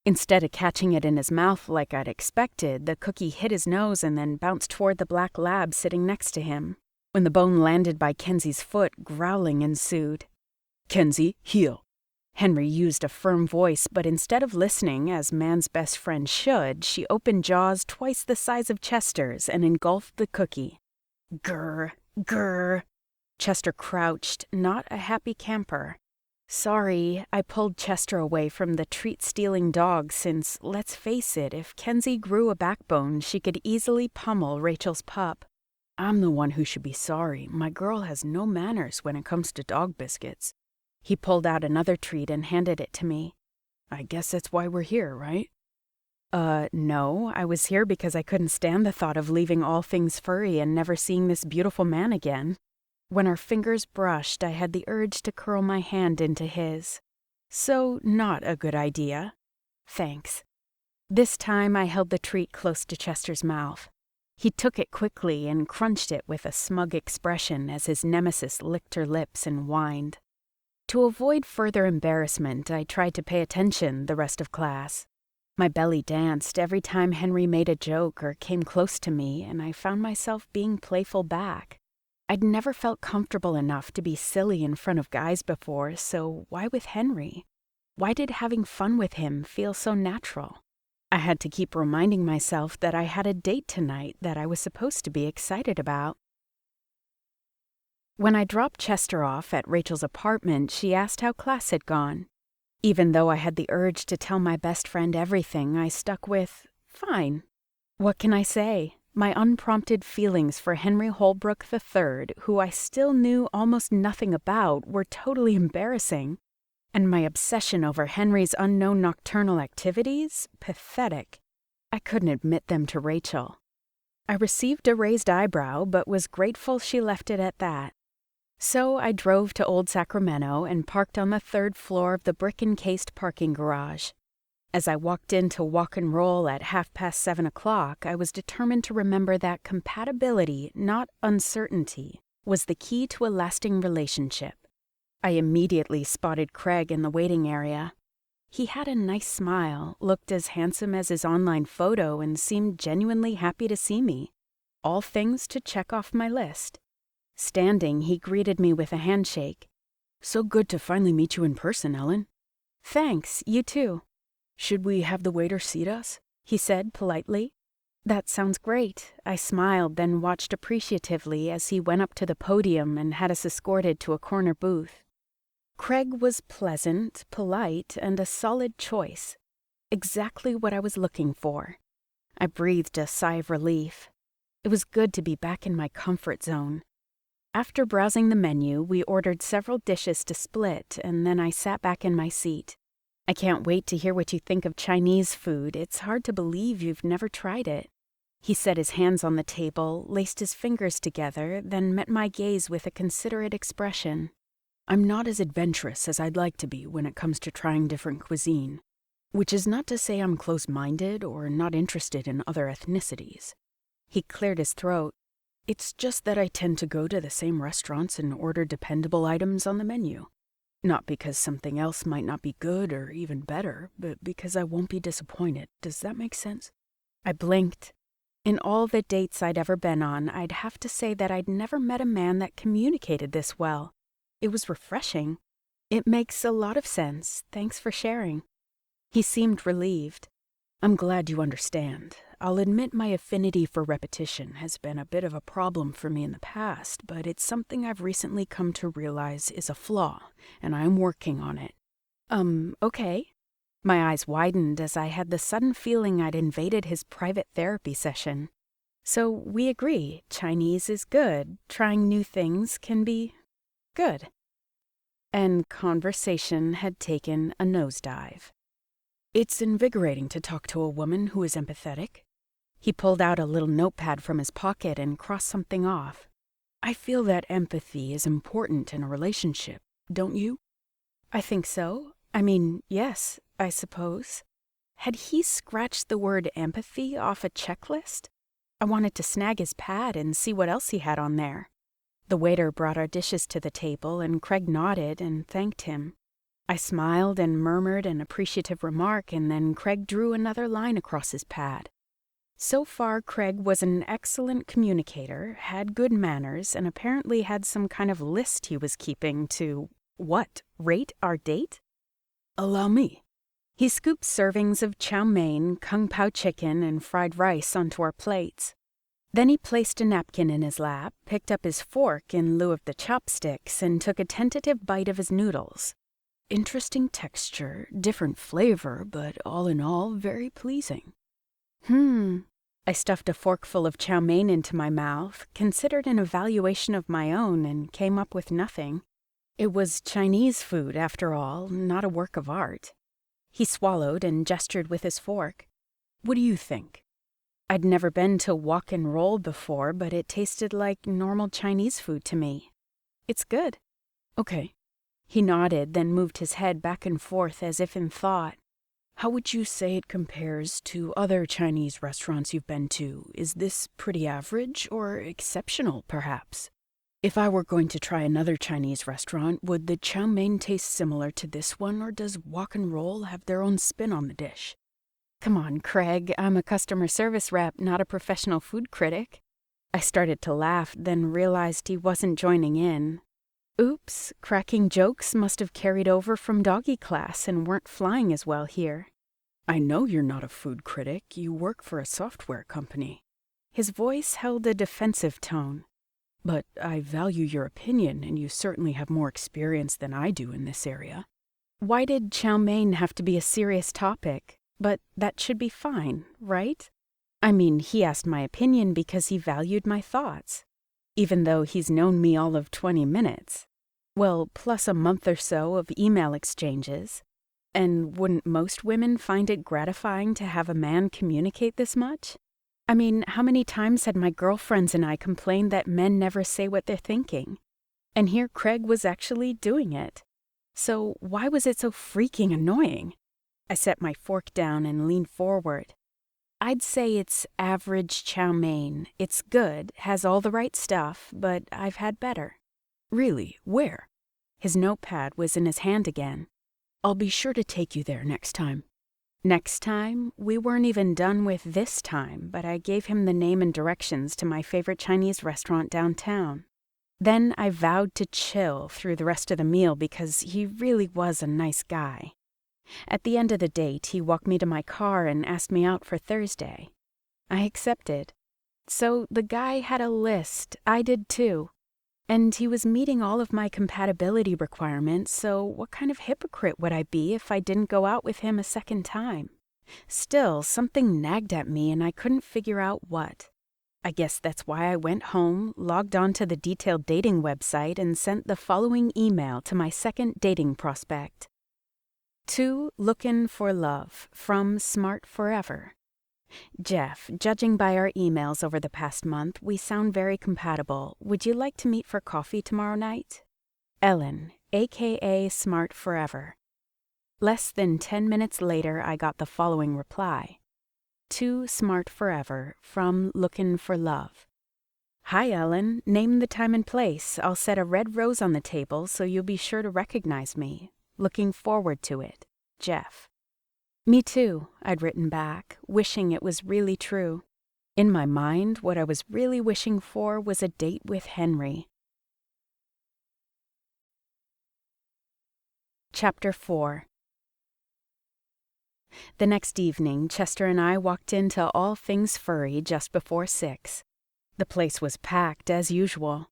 Instead of catching it in his mouth like I'd expected, the cookie hit his nose and then bounced toward the black lab sitting next to him. When the bone landed by Kenzie's foot, growling ensued. "Kenzie, heel." Henry used a firm voice, but instead of listening, as man's best friend should, she opened jaws twice the size of Chester's and engulfed the cookie. Grr, grr. Chester crouched, not a happy camper. Sorry, I pulled Chester away from the treat-stealing dog since, let's face it, if Kenzie grew a backbone, she could easily pummel Rachel's pup. I'm the one who should be sorry. My girl has no manners when it comes to dog biscuits. He pulled out another treat and handed it to me. I guess that's why we're here, right? No. I was here because I couldn't stand the thought of leaving all things furry and never seeing this beautiful man again. When our fingers brushed, I had the urge to curl my hand into his. So, not a good idea. Thanks. This time I held the treat close to Chester's mouth. He took it quickly and crunched it with a smug expression as his nemesis licked her lips and whined. To avoid further embarrassment, I tried to pay attention the rest of class. My belly danced every time Henry made a joke or came close to me, and I found myself being playful back. I'd never felt comfortable enough to be silly in front of guys before, so why with Henry? Why did having fun with him feel so natural? I had to keep reminding myself that I had a date tonight that I was supposed to be excited about. When I dropped Chester off at Rachel's apartment, she asked how class had gone. Even though I had the urge to tell my best friend everything, I stuck with, fine. What can I say? My unprompted feelings for Henry Holbrook III, who I still knew almost nothing about, were totally embarrassing. And my obsession over Henry's unknown nocturnal activities? Pathetic. I couldn't admit them to Rachel. I received a raised eyebrow, but was grateful she left it at that. So I drove to Old Sacramento and parked on the 3rd floor of the brick-encased parking garage. As I walked in to walk and roll at 7:30, I was determined to remember that compatibility, not uncertainty, was the key to a lasting relationship. I immediately spotted Craig in the waiting area. He had a nice smile, looked as handsome as his online photo, and seemed genuinely happy to see me. All things to check off my list. Standing, he greeted me with a handshake. So good to finally meet you in person, Ellen. Thanks, you too. Should we have the waiter seat us? He said politely. That sounds great. I smiled, then watched appreciatively as he went up to the podium and had us escorted to a corner booth. Craig was pleasant, polite, and a solid choice. Exactly what I was looking for. I breathed a sigh of relief. It was good to be back in my comfort zone. After browsing the menu, we ordered several dishes to split, and then I sat back in my seat. I can't wait to hear what you think of Chinese food. It's hard to believe you've never tried it. He set his hands on the table, laced his fingers together, then met my gaze with a considerate expression. I'm not as adventurous as I'd like to be when it comes to trying different cuisine, which is not to say I'm close-minded or not interested in other ethnicities. He cleared his throat. It's just that I tend to go to the same restaurants and order dependable items on the menu. Not because something else might not be good or even better, but because I won't be disappointed. Does that make sense? I blinked. In all the dates I'd ever been on, I'd have to say that I'd never met a man that communicated this well. It was refreshing. It makes a lot of sense. Thanks for sharing. He seemed relieved. I'm glad you understand. I'll admit my affinity for repetition has been a bit of a problem for me in the past, but it's something I've recently come to realize is a flaw, and I'm working on it. Okay. My eyes widened as I had the sudden feeling I'd invaded his private therapy session. So we agree, Chinese is good. Trying new things can be good. And conversation had taken a nosedive. It's invigorating to talk to a woman who is empathetic. He pulled out a little notepad from his pocket and crossed something off. I feel that empathy is important in a relationship, don't you? I think so. I mean, yes, I suppose. Had he scratched the word empathy off a checklist? I wanted to snag his pad and see what else he had on there. The waiter brought our dishes to the table, and Craig nodded and thanked him. I smiled and murmured an appreciative remark, and then Craig drew another line across his pad. So far, Craig was an excellent communicator, had good manners, and apparently had some kind of list he was keeping to, rate our date? Allow me. He scooped servings of chow mein, kung pao chicken, and fried rice onto our plates. Then he placed a napkin in his lap, picked up his fork in lieu of the chopsticks, and took a tentative bite of his noodles. Interesting texture, different flavor, but all in all, very pleasing. I stuffed a forkful of chow mein into my mouth, considered an evaluation of my own, and came up with nothing. It was Chinese food, after all, not a work of art. He swallowed and gestured with his fork. What do you think? I'd never been to Walk and Roll before, but it tasted like normal Chinese food to me. It's good. Okay. He nodded, then moved his head back and forth as if in thought. How would you say it compares to other Chinese restaurants you've been to? Is this pretty average or exceptional, perhaps? If I were going to try another Chinese restaurant, would the chow mein taste similar to this one, or does Walk and Roll have their own spin on the dish? Come on, Craig, I'm a customer service rep, not a professional food critic. I started to laugh, then realized he wasn't joining in. Oops, cracking jokes must have carried over from doggy class and weren't flying as well here. I know you're not a food critic, you work for a software company. His voice held a defensive tone. But I value your opinion, and you certainly have more experience than I do in this area. Why did chow mein have to be a serious topic? But that should be fine, right? I mean, he asked my opinion because he valued my thoughts. Even though he's known me all of 20 minutes. Well, plus a month or so of email exchanges. And wouldn't most women find it gratifying to have a man communicate this much? I mean, how many times had my girlfriends and I complained that men never say what they're thinking? And here Craig was actually doing it. So why was it so freaking annoying? I set my fork down and leaned forward. I'd say it's average chow mein. It's good, has all the right stuff, but I've had better. Really? Where? His notepad was in his hand again. I'll be sure to take you there next time. Next time? We weren't even done with this time, but I gave him the name and directions to my favorite Chinese restaurant downtown. Then I vowed to chill through the rest of the meal because he really was a nice guy. At the end of the date, he walked me to my car and asked me out for Thursday. I accepted. So the guy had a list. I did too. And he was meeting all of my compatibility requirements, so what kind of hypocrite would I be if I didn't go out with him a second time? Still, something nagged at me and I couldn't figure out what. I guess that's why I went home, logged on to the detailed dating website, and sent the following email to my second dating prospect. To Lookin' for Love, from Smart Forever. Jeff, judging by our emails over the past month, we sound very compatible. Would you like to meet for coffee tomorrow night? Ellen, a.k.a. Smart Forever. Less than 10 minutes later, I got the following reply. To Smart Forever, from Lookin' for Love. Hi, Ellen. Name the time and place. I'll set a red rose on the table so you'll be sure to recognize me. Looking forward to it. Jeff. Me too, I'd written back, wishing it was really true. In my mind, what I was really wishing for was a date with Henry. Chapter 4. The next evening, Chester and I walked into All Things Furry just before 6. The place was packed as usual.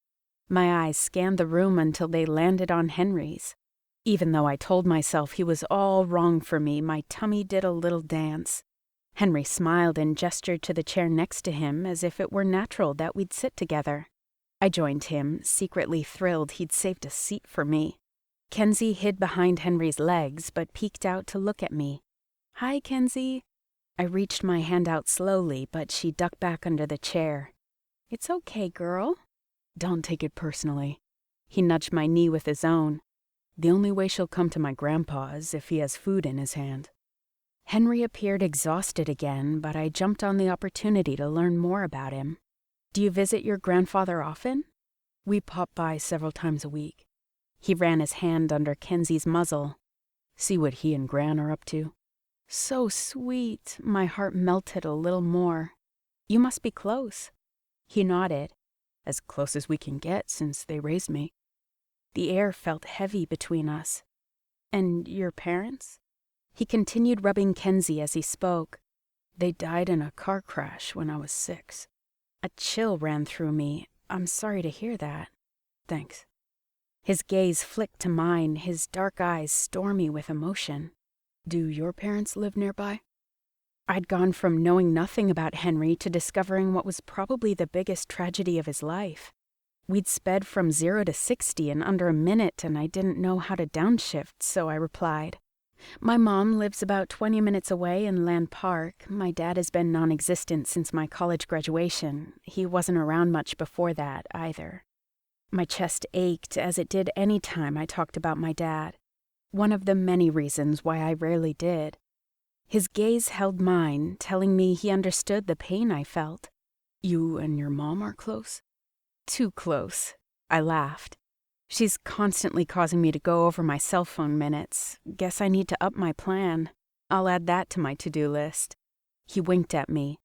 My eyes scanned the room until they landed on Henry's. Even though I told myself he was all wrong for me, my tummy did a little dance. Henry smiled and gestured to the chair next to him as if it were natural that we'd sit together. I joined him, secretly thrilled he'd saved a seat for me. Kenzie hid behind Henry's legs but peeked out to look at me. Hi, Kenzie. I reached my hand out slowly, but she ducked back under the chair. It's okay, girl. Don't take it personally. He nudged my knee with his own. The only way she'll come to my grandpa is if he has food in his hand. Henry appeared exhausted again, but I jumped on the opportunity to learn more about him. Do you visit your grandfather often? We pop by several times a week. He ran his hand under Kenzie's muzzle. See what he and Gran are up to. So sweet. My heart melted a little more. You must be close. He nodded. As close as we can get since they raised me. The air felt heavy between us. And your parents? He continued rubbing Kenzie as he spoke. They died in a car crash when I was 6. A chill ran through me. I'm sorry to hear that. Thanks. His gaze flicked to mine, his dark eyes stormy with emotion. Do your parents live nearby? I'd gone from knowing nothing about Henry to discovering what was probably the biggest tragedy of his life. We'd sped from 0 to 60 in under a minute, and I didn't know how to downshift, so I replied. My mom lives about 20 minutes away in Land Park. My dad has been non-existent since my college graduation. He wasn't around much before that, either. My chest ached, as it did any time I talked about my dad. One of the many reasons why I rarely did. His gaze held mine, telling me he understood the pain I felt. You and your mom are close? Too close. I laughed. She's constantly causing me to go over my cell phone minutes. Guess I need to up my plan. I'll add that to my to-do list. He winked at me,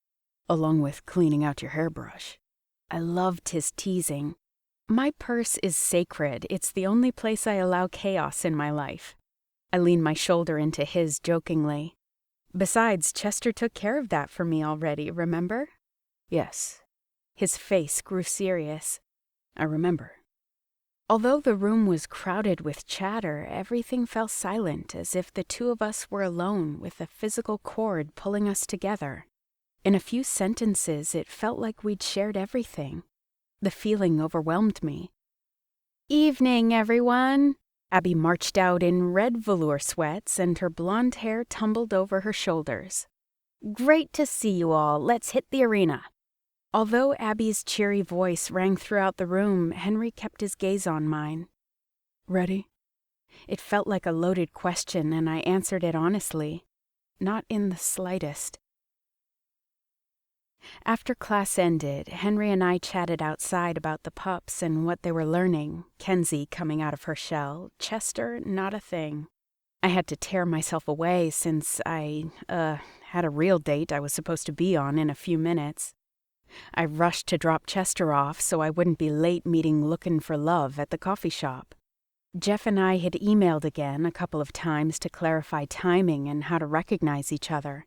along with cleaning out your hairbrush. I loved his teasing. My purse is sacred. It's the only place I allow chaos in my life. I leaned my shoulder into his jokingly. Besides, Chester took care of that for me already, remember? Yes. His face grew serious. I remember. Although the room was crowded with chatter, everything fell silent, as if the two of us were alone with a physical cord pulling us together. In a few sentences, it felt like we'd shared everything. The feeling overwhelmed me. Evening, everyone! Abby marched out in red velour sweats, and her blonde hair tumbled over her shoulders. Great to see you all. Let's hit the arena. Although Abby's cheery voice rang throughout the room, Henry kept his gaze on mine. Ready? It felt like a loaded question, and I answered it honestly. Not in the slightest. After class ended, Henry and I chatted outside about the pups and what they were learning, Kenzie coming out of her shell, Chester not a thing. I had to tear myself away since I, had a real date I was supposed to be on in a few minutes. I rushed to drop Chester off so I wouldn't be late meeting Lookin' for Love at the coffee shop. Jeff and I had emailed again a couple of times to clarify timing and how to recognize each other.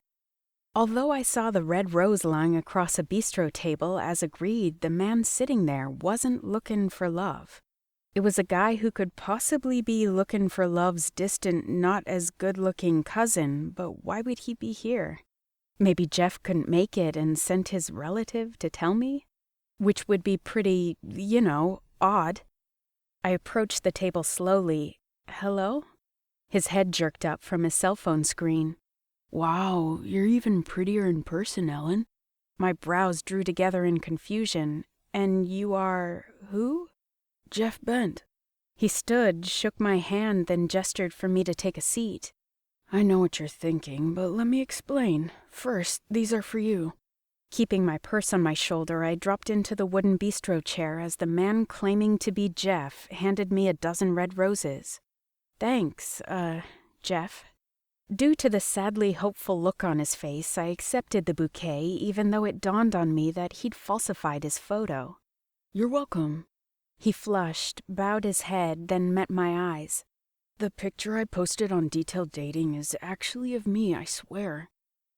Although I saw the red rose lying across a bistro table as agreed, the man sitting there wasn't looking for love. It was a guy who could possibly be looking for love's distant, not-as-good-looking cousin, but why would he be here? Maybe Jeff couldn't make it and sent his relative to tell me? Which would be pretty, odd. I approached the table slowly. Hello? His head jerked up from his cell phone screen. Wow, you're even prettier in person, Ellen. My brows drew together in confusion. And you are who? Jeff Bent. He stood, shook my hand, then gestured for me to take a seat. I know what you're thinking, but let me explain. First, these are for you. Keeping my purse on my shoulder, I dropped into the wooden bistro chair as the man claiming to be Jeff handed me a dozen red roses. Thanks, Jeff. Due to the sadly hopeful look on his face, I accepted the bouquet, even though it dawned on me that he'd falsified his photo. You're welcome. He flushed, bowed his head, then met my eyes. The picture I posted on Detailed Dating is actually of me, I swear.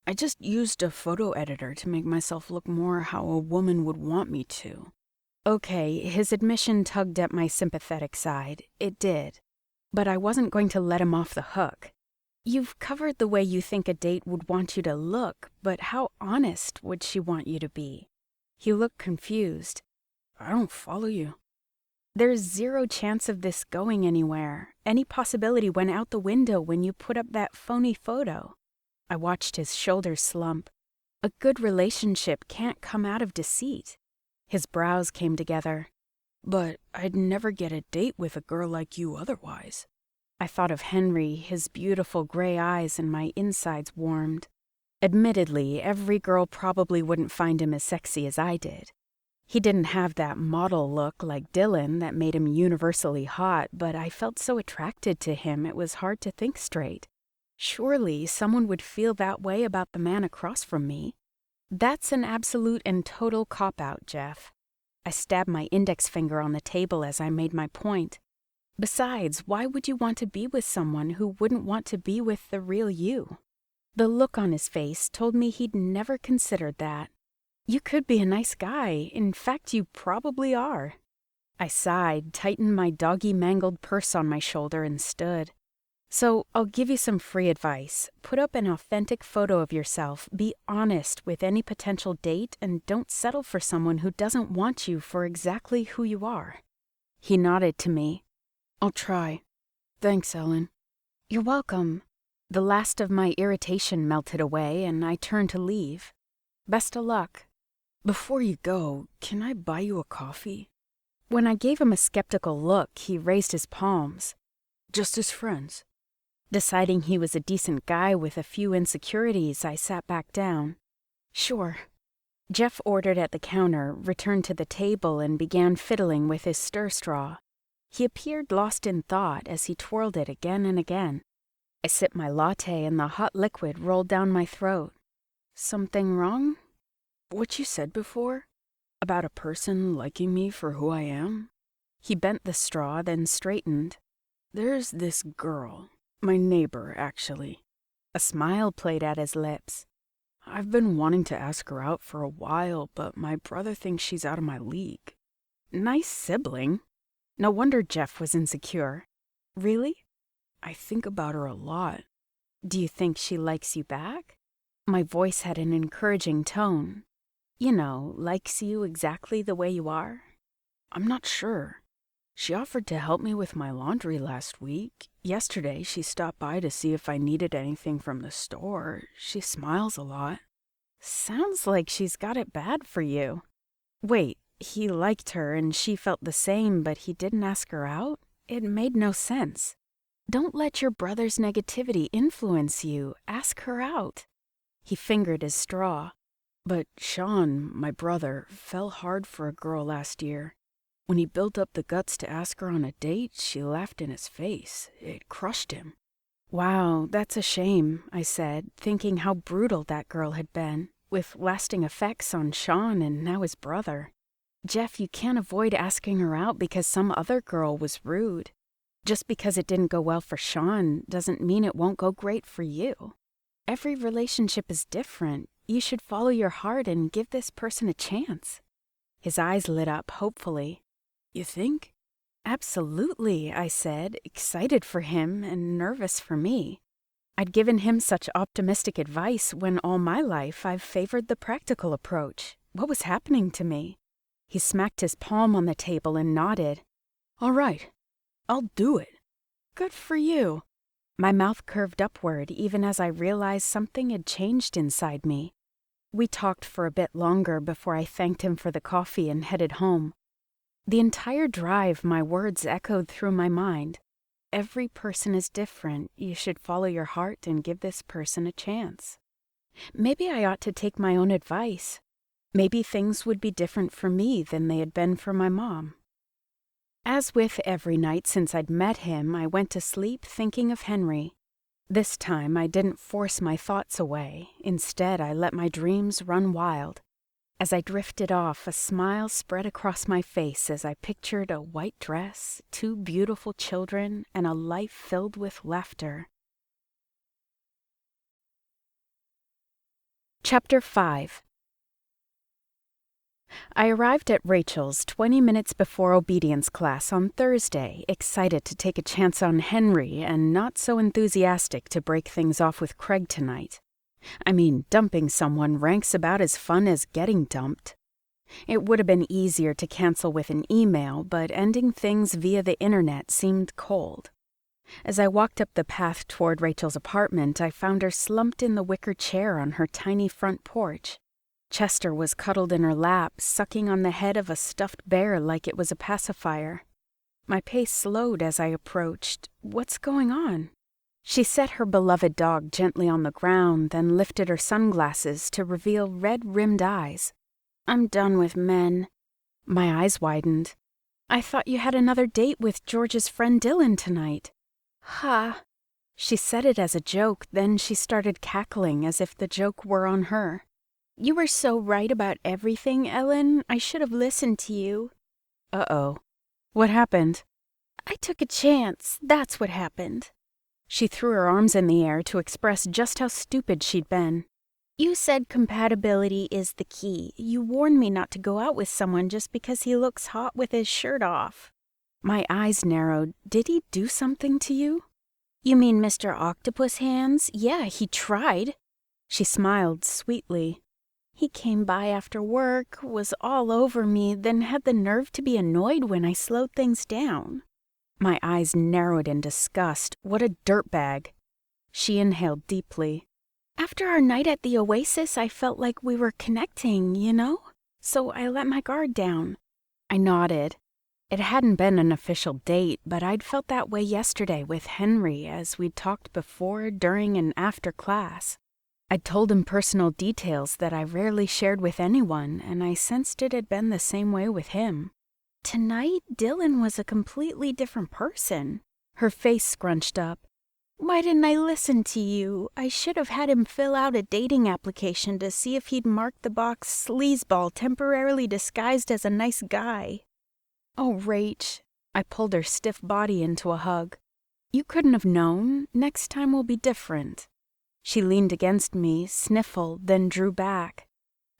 I just used a photo editor to make myself look more how a woman would want me to. Okay, his admission tugged at my sympathetic side. It did. But I wasn't going to let him off the hook. You've covered the way you think a date would want you to look, but how honest would she want you to be? He looked confused. I don't follow you. There's zero chance of this going anywhere. Any possibility went out the window when you put up that phony photo. I watched his shoulders slump. A good relationship can't come out of deceit. His brows came together. But I'd never get a date with a girl like you otherwise. I thought of Henry, his beautiful gray eyes, and my insides warmed. Admittedly, every girl probably wouldn't find him as sexy as I did. He didn't have that model look like Dylan that made him universally hot, but I felt so attracted to him it was hard to think straight. Surely someone would feel that way about the man across from me. That's an absolute and total cop-out, Jeff. I stabbed my index finger on the table as I made my point. Besides, why would you want to be with someone who wouldn't want to be with the real you? The look on his face told me he'd never considered that. You could be a nice guy. In fact, you probably are. I sighed, tightened my doggy-mangled purse on my shoulder, and stood. So I'll give you some free advice. Put up an authentic photo of yourself, be honest with any potential date, and don't settle for someone who doesn't want you for exactly who you are. He nodded to me. I'll try. Thanks, Ellen. You're welcome. The last of my irritation melted away, and I turned to leave. Best of luck. Before you go, can I buy you a coffee? When I gave him a skeptical look, he raised his palms. Just as friends. Deciding he was a decent guy with a few insecurities, I sat back down. Sure. Jeff ordered at the counter, returned to the table, and began fiddling with his stir straw. He appeared lost in thought as he twirled it again and again. I sipped my latte and the hot liquid rolled down my throat. Something wrong? What you said before? About a person liking me for who I am? He bent the straw, then straightened. There's this girl. My neighbor, actually. A smile played at his lips. I've been wanting to ask her out for a while, but my brother thinks she's out of my league. Nice sibling. No wonder Jeff was insecure. Really? I think about her a lot. Do you think she likes you back? My voice had an encouraging tone. You know, likes you exactly the way you are? I'm not sure. She offered to help me with my laundry last week. Yesterday, she stopped by to see if I needed anything from the store. She smiles a lot. Sounds like she's got it bad for you. Wait, he liked her and she felt the same, but he didn't ask her out? It made no sense. Don't let your brother's negativity influence you. Ask her out. He fingered his straw. But Sean, my brother, fell hard for a girl last year. When he built up the guts to ask her on a date, she laughed in his face. It crushed him. Wow, that's a shame, I said, thinking how brutal that girl had been, with lasting effects on Sean and now his brother. Jeff, you can't avoid asking her out because some other girl was rude. Just because it didn't go well for Sean doesn't mean it won't go great for you. Every relationship is different. You should follow your heart and give this person a chance. His eyes lit up hopefully. You think? Absolutely, I said, excited for him and nervous for me. I'd given him such optimistic advice when all my life I've favored the practical approach. What was happening to me? He smacked his palm on the table and nodded. All right, I'll do it. Good for you. My mouth curved upward even as I realized something had changed inside me. We talked for a bit longer before I thanked him for the coffee and headed home. The entire drive, my words echoed through my mind. Every person is different. You should follow your heart and give this person a chance. Maybe I ought to take my own advice. Maybe things would be different for me than they had been for my mom. As with every night since I'd met him, I went to sleep thinking of Henry. This time I didn't force my thoughts away. Instead, I let my dreams run wild. As I drifted off, a smile spread across my face as I pictured a white dress, 2 beautiful children, and a life filled with laughter. Chapter 5. I arrived at Rachel's 20 minutes before obedience class on Thursday, excited to take a chance on Henry and not so enthusiastic to break things off with Craig tonight. I mean, dumping someone ranks about as fun as getting dumped. It would have been easier to cancel with an email, but ending things via the internet seemed cold. As I walked up the path toward Rachel's apartment, I found her slumped in the wicker chair on her tiny front porch. Chester was cuddled in her lap, sucking on the head of a stuffed bear like it was a pacifier. My pace slowed as I approached. What's going on? She set her beloved dog gently on the ground, then lifted her sunglasses to reveal red-rimmed eyes. I'm done with men. My eyes widened. I thought you had another date with George's friend Dylan tonight. Ha! She said it as a joke, then she started cackling as if the joke were on her. You were so right about everything, Ellen. I should have listened to you. Uh-oh. What happened? I took a chance. That's what happened. She threw her arms in the air to express just how stupid she'd been. You said compatibility is the key. You warned me not to go out with someone just because he looks hot with his shirt off. My eyes narrowed. Did he do something to you? You mean Mr. Octopus Hands? Yeah, he tried. She smiled sweetly. He came by after work, was all over me, then had the nerve to be annoyed when I slowed things down. My eyes narrowed in disgust. What a dirtbag. She inhaled deeply. After our night at the Oasis, I felt like we were connecting, you know? So I let my guard down. I nodded. It hadn't been an official date, but I'd felt that way yesterday with Henry as we'd talked before, during, and after class. I'd told him personal details that I rarely shared with anyone, and I sensed it had been the same way with him. Tonight, Dylan was a completely different person. Her face scrunched up. Why didn't I listen to you? I should have had him fill out a dating application to see if he'd mark the box sleazeball temporarily disguised as a nice guy. Oh, Rach. I pulled her stiff body into a hug. You couldn't have known. Next time will be different. She leaned against me, sniffled, then drew back.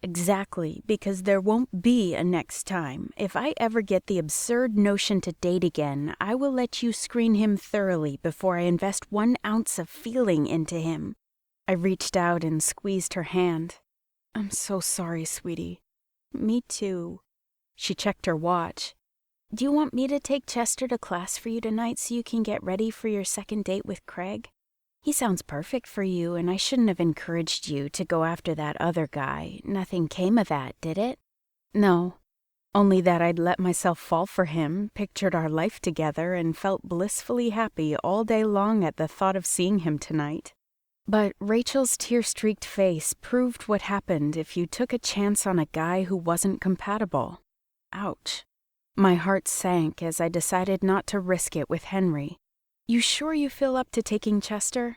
Exactly, because there won't be a next time. If I ever get the absurd notion to date again, I will let you screen him thoroughly before I invest 1 ounce of feeling into him. I reached out and squeezed her hand. I'm so sorry, sweetie. Me too. She checked her watch. Do you want me to take Chester to class for you tonight so you can get ready for your second date with Craig? He sounds perfect for you, and I shouldn't have encouraged you to go after that other guy. Nothing came of that, did it? No. Only that I'd let myself fall for him, pictured our life together, and felt blissfully happy all day long at the thought of seeing him tonight. But Rachel's tear-streaked face proved what happened if you took a chance on a guy who wasn't compatible. Ouch. My heart sank as I decided not to risk it with Henry. You sure you feel up to taking Chester?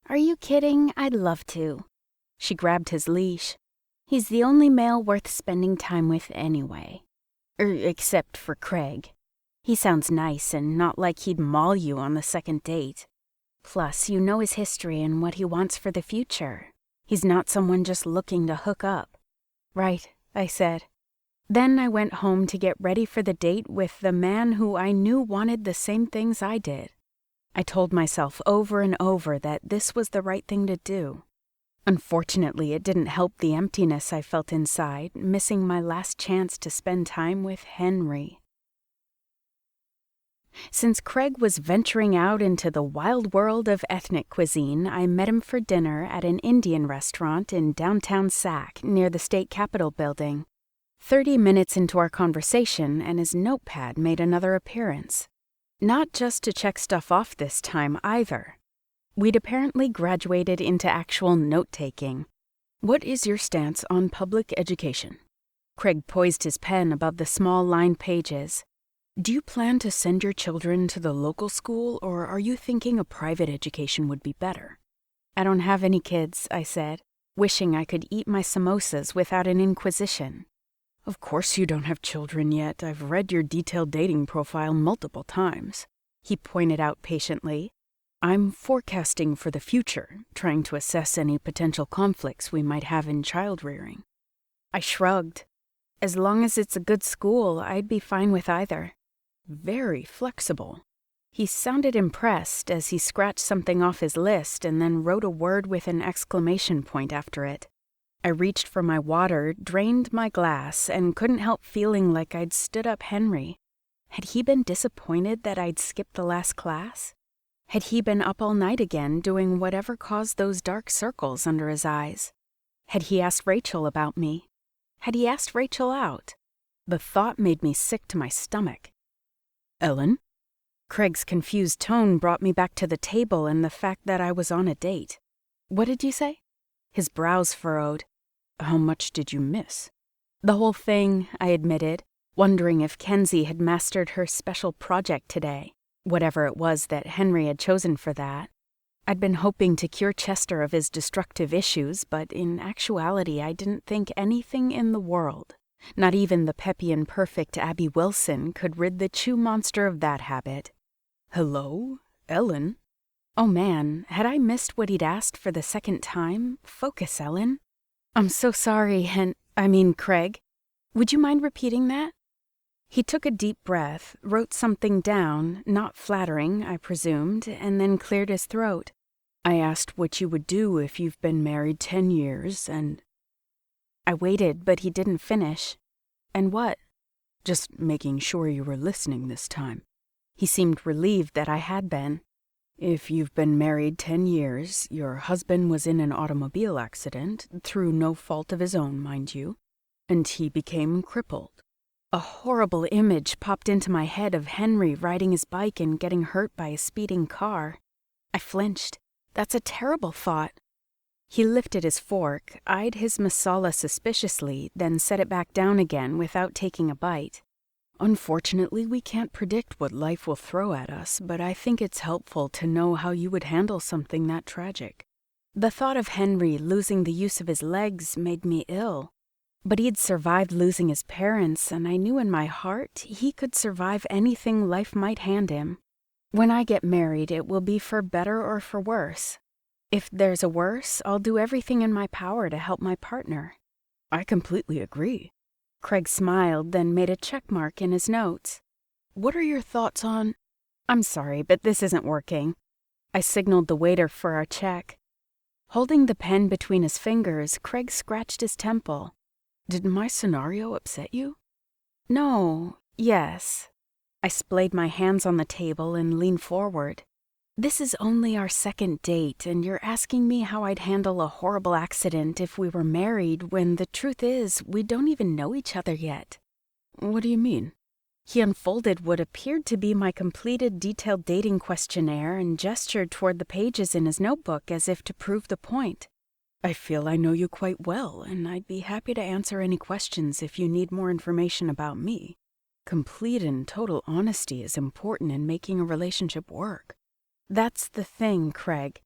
Are you kidding? I'd love to. She grabbed his leash. He's the only male worth spending time with anyway. Except for Craig. He sounds nice and not like he'd maul you on the second date. Plus, you know his history and what he wants for the future. He's not someone just looking to hook up. Right, I said. Then I went home to get ready for the date with the man who I knew wanted the same things I did. I told myself over and over that this was the right thing to do. Unfortunately, it didn't help the emptiness I felt inside, missing my last chance to spend time with Henry. Since Craig was venturing out into the wild world of ethnic cuisine, I met him for dinner at an Indian restaurant in downtown Sac near the state capitol building. 30 minutes into our conversation, and his notepad made another appearance. Not just to check stuff off this time, either. We'd apparently graduated into actual note-taking. What is your stance on public education? Craig poised his pen above the small lined pages. Do you plan to send your children to the local school, or are you thinking a private education would be better? I don't have any kids, I said, wishing I could eat my samosas without an inquisition. Of course you don't have children yet. I've read your detailed dating profile multiple times. He pointed out patiently. I'm forecasting for the future, trying to assess any potential conflicts we might have in child-rearing. I shrugged. As long as it's a good school, I'd be fine with either. Very flexible. He sounded impressed as he scratched something off his list and then wrote a word with an exclamation point after it. I reached for my water, drained my glass, and couldn't help feeling like I'd stood up Henry. Had he been disappointed that I'd skipped the last class? Had he been up all night again doing whatever caused those dark circles under his eyes? Had he asked Rachel about me? Had he asked Rachel out? The thought made me sick to my stomach. Ellen? Craig's confused tone brought me back to the table and the fact that I was on a date. What did you say? His brows furrowed. How much did you miss? The whole thing, I admitted, wondering if Kenzie had mastered her special project today, whatever it was that Henry had chosen for that. I'd been hoping to cure Chester of his destructive issues, but in actuality I didn't think anything in the world, not even the peppy and perfect Abby Wilson, could rid the chew monster of that habit. Hello, Ellen? Oh man, had I missed what he'd asked for the second time? Focus, Ellen. I'm so sorry, Craig. Would you mind repeating that? He took a deep breath, wrote something down, not flattering, I presumed, and then cleared his throat. I asked what you would do if you've been married 10 years and... I waited, but he didn't finish. And what? Just making sure you were listening this time. He seemed relieved that I had been. If you've been married 10 years, your husband was in an automobile accident, through no fault of his own, mind you, and he became crippled. A horrible image popped into my head of Henry riding his bike and getting hurt by a speeding car. I flinched. That's a terrible thought. He lifted his fork, eyed his masala suspiciously, then set it back down again without taking a bite. Unfortunately, we can't predict what life will throw at us, but I think it's helpful to know how you would handle something that tragic. The thought of Henry losing the use of his legs made me ill. But he'd survived losing his parents, and I knew in my heart he could survive anything life might hand him. When I get married, it will be for better or for worse. If there's a worse, I'll do everything in my power to help my partner. I completely agree. Craig smiled, then made a check mark in his notes. What are your thoughts on... I'm sorry, but this isn't working. I signaled the waiter for our check. Holding the pen between his fingers, Craig scratched his temple. Did my scenario upset you? No, yes. I splayed my hands on the table and leaned forward. This is only our second date, and you're asking me how I'd handle a horrible accident if we were married when the truth is we don't even know each other yet. What do you mean? He unfolded what appeared to be my completed detailed dating questionnaire and gestured toward the pages in his notebook as if to prove the point. I feel I know you quite well, and I'd be happy to answer any questions if you need more information about me. Complete and total honesty is important in making a relationship work. That's the thing, Craig.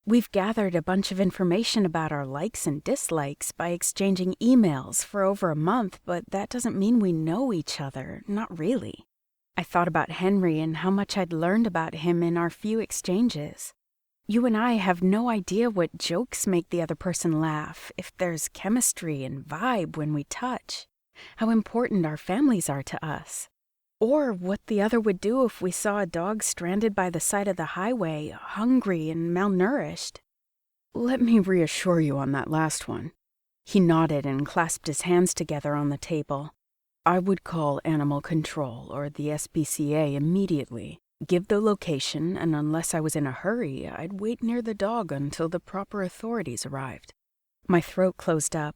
We've gathered a bunch of information about our likes and dislikes by exchanging emails for over a month, but that doesn't mean we know each other, not really. I thought about Henry and how much I'd learned about him in our few exchanges. You and I have no idea what jokes make the other person laugh, if there's chemistry and vibe when we touch, how important our families are to us, or what the other would do if we saw a dog stranded by the side of the highway, hungry and malnourished. Let me reassure you on that last one. He nodded and clasped his hands together on the table. I would call Animal Control or the SPCA immediately. Give the location, and unless I was in a hurry, I'd wait near the dog until the proper authorities arrived. My throat closed up.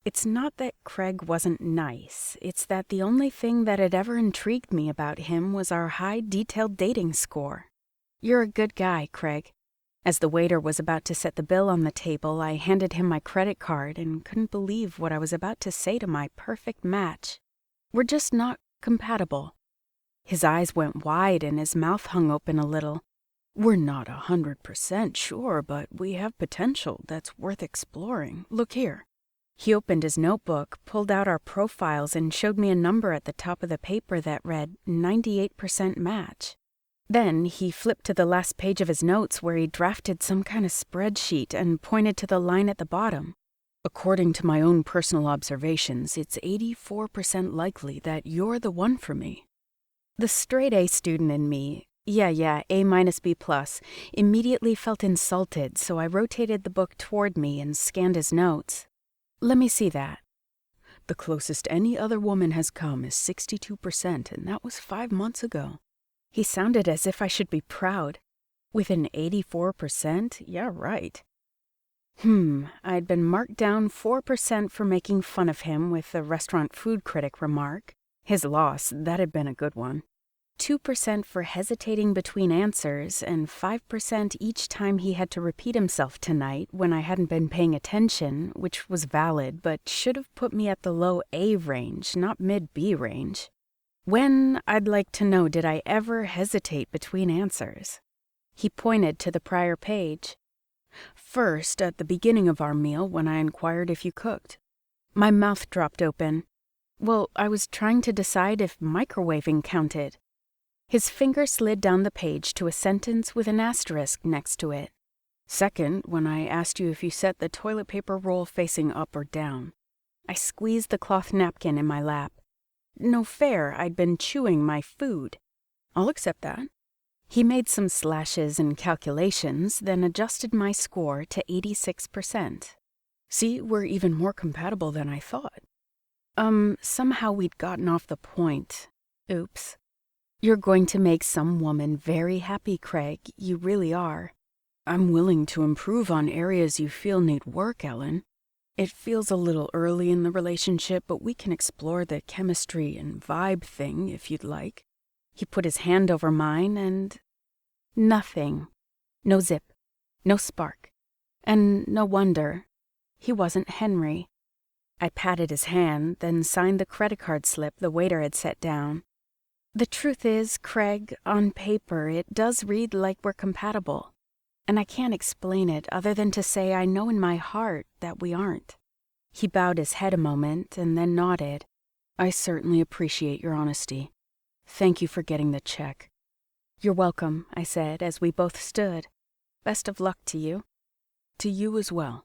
It's not that Craig wasn't nice. It's that the only thing that had ever intrigued me about him was our high detailed dating score. You're a good guy, Craig. As the waiter was about to set the bill on the table, I handed him my credit card and couldn't believe what I was about to say to my perfect match. We're just not compatible. His eyes went wide and his mouth hung open a little. We're not 100% sure, but we have potential that's worth exploring. Look here. He opened his notebook, pulled out our profiles, and showed me a number at the top of the paper that read 98% match. Then he flipped to the last page of his notes where he drafted some kind of spreadsheet and pointed to the line at the bottom. According to my own personal observations, it's 84% likely that you're the one for me. The straight-A student in me, A-B+, immediately felt insulted, so I rotated the book toward me and scanned his notes. Let me see that. The closest any other woman has come is 62%, and that was 5 months ago. He sounded as if I should be proud. With an 84%? Yeah, right. I'd been marked down 4% for making fun of him with the restaurant food critic remark. His loss, that had been a good one. 2% for hesitating between answers, and 5% each time he had to repeat himself tonight when I hadn't been paying attention, which was valid but should have put me at the low A range, not mid-B range. When, I'd like to know, did I ever hesitate between answers? He pointed to the prior page. First, at the beginning of our meal when I inquired if you cooked. My mouth dropped open. Well, I was trying to decide if microwaving counted. His finger slid down the page to a sentence with an asterisk next to it. Second, when I asked you if you set the toilet paper roll facing up or down. I squeezed the cloth napkin in my lap. No fair, I'd been chewing my food. I'll accept that. He made some slashes and calculations, then adjusted my score to 86%. See, we're even more compatible than I thought. Somehow we'd gotten off the point. Oops. You're going to make some woman very happy, Craig. You really are. I'm willing to improve on areas you feel need work, Ellen. It feels a little early in the relationship, but we can explore the chemistry and vibe thing if you'd like. He put his hand over mine and... Nothing. No zip. No spark. And no wonder. He wasn't Henry. I patted his hand, then signed the credit card slip the waiter had set down. The truth is, Craig, on paper, it does read like we're compatible. And I can't explain it other than to say I know in my heart that we aren't. He bowed his head a moment and then nodded. I certainly appreciate your honesty. Thank you for getting the check. You're welcome, I said as we both stood. Best of luck to you. To you as well.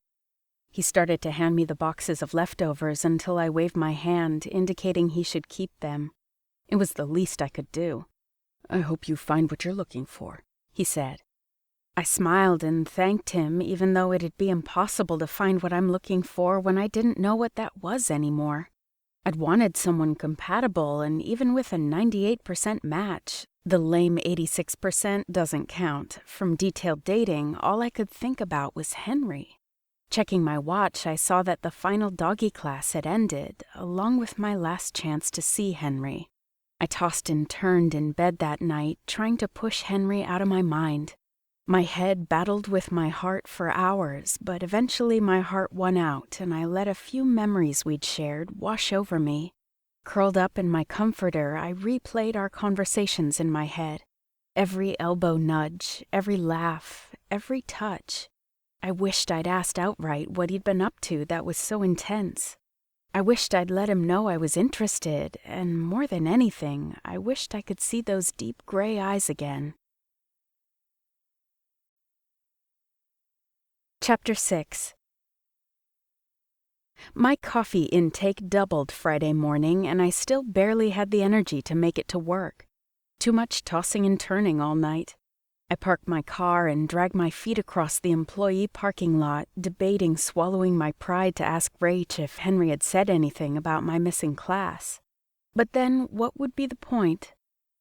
He started to hand me the boxes of leftovers until I waved my hand, indicating he should keep them. It was the least I could do. I hope you find what you're looking for, he said. I smiled and thanked him, even though it'd be impossible to find what I'm looking for when I didn't know what that was anymore. I'd wanted someone compatible, and even with a 98% match, the lame 86% doesn't count. From detailed dating, all I could think about was Henry. Checking my watch, I saw that the final doggy class had ended, along with my last chance to see Henry. I tossed and turned in bed that night, trying to push Henry out of my mind. My head battled with my heart for hours, but eventually my heart won out, and I let a few memories we'd shared wash over me. Curled up in my comforter, I replayed our conversations in my head. Every elbow nudge, every laugh, every touch. I wished I'd asked outright what he'd been up to that was so intense. I wished I'd let him know I was interested, and more than anything, I wished I could see those deep gray eyes again. Chapter 6. My coffee intake doubled Friday morning, and I still barely had the energy to make it to work. Too much tossing and turning all night. I parked my car and dragged my feet across the employee parking lot, debating swallowing my pride to ask Rach if Henry had said anything about my missing class. But then, what would be the point?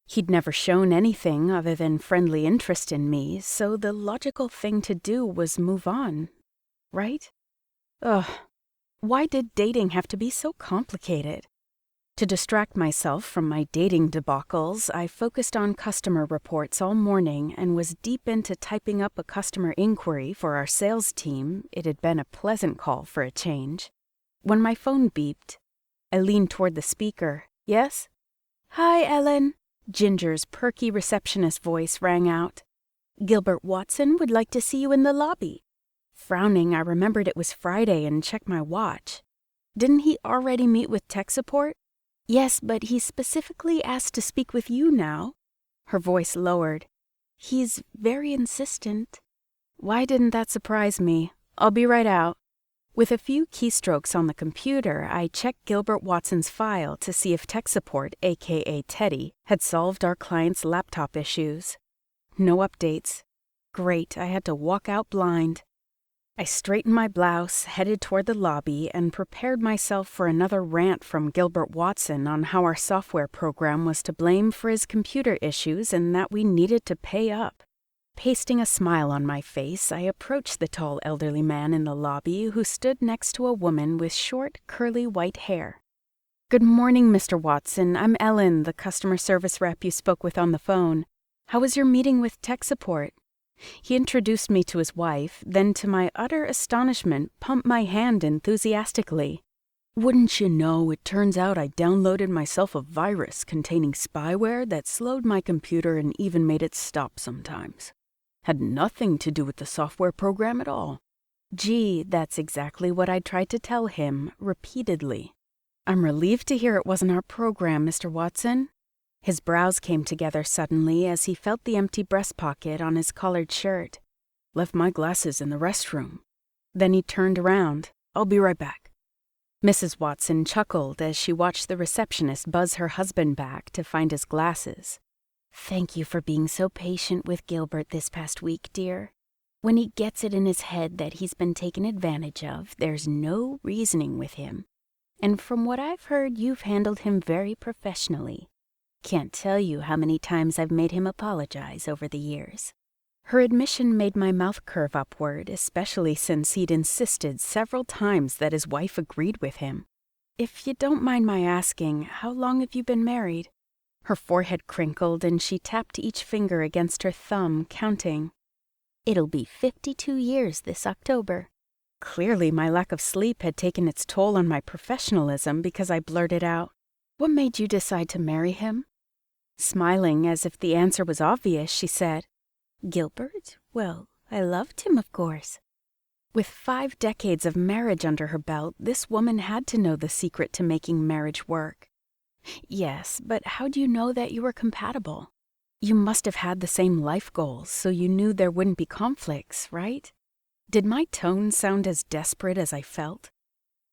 He'd never shown anything other than friendly interest in me, so the logical thing to do was move on, right? Ugh, why did dating have to be so complicated? To distract myself from my dating debacles, I focused on customer reports all morning and was deep into typing up a customer inquiry for our sales team. It had been a pleasant call for a change. When my phone beeped, I leaned toward the speaker. Yes? Hi, Ellen. Ginger's perky receptionist voice rang out. Gilbert Watson would like to see you in the lobby. Frowning, I remembered it was Friday and checked my watch. Didn't he already meet with tech support? Yes, but he specifically asked to speak with you now. Her voice lowered. He's very insistent. Why didn't that surprise me? I'll be right out. With a few keystrokes on the computer, I checked Gilbert Watson's file to see if tech support, aka Teddy, had solved our client's laptop issues. No updates. Great, I had to walk out blind. I straightened my blouse, headed toward the lobby, and prepared myself for another rant from Gilbert Watson on how our software program was to blame for his computer issues and that we needed to pay up. pasting a smile on my face, I approached the tall elderly man in the lobby who stood next to a woman with short, curly white hair. "Good morning, Mr. Watson. I'm Ellen, the customer service rep you spoke with on the phone. How was your meeting with tech support?" He introduced me to his wife, then to my utter astonishment pumped my hand enthusiastically. "Wouldn't you know, it turns out I downloaded myself a virus containing spyware that slowed my computer and even made it stop sometimes. Had nothing to do with the software program at all." Gee, that's exactly what I tried to tell him, repeatedly. "I'm relieved to hear it wasn't our program, Mr. Watson." His brows came together suddenly as he felt the empty breast pocket on his collared shirt. "Left my glasses in the restroom." Then he turned around. "I'll be right back." Mrs. Watson chuckled as she watched the receptionist buzz her husband back to find his glasses. "Thank you for being so patient with Gilbert this past week, dear. When he gets it in his head that he's been taken advantage of, there's no reasoning with him. And from what I've heard, you've handled him very professionally. Can't tell you how many times I've made him apologize over the years." Her admission made my mouth curve upward, especially since he'd insisted several times that his wife agreed with him. "If you don't mind my asking, how long have you been married?" Her forehead crinkled and she tapped each finger against her thumb, counting. "It'll be 52 years this October." Clearly, my lack of sleep had taken its toll on my professionalism because I blurted out, "What made you decide to marry him?" Smiling as if the answer was obvious, she said, "Gilbert? Well, I loved him, of course." With 5 decades of marriage under her belt, this woman had to know the secret to making marriage work. "Yes, but how do you know that you were compatible? You must have had the same life goals, so you knew there wouldn't be conflicts, right?" Did my tone sound as desperate as I felt?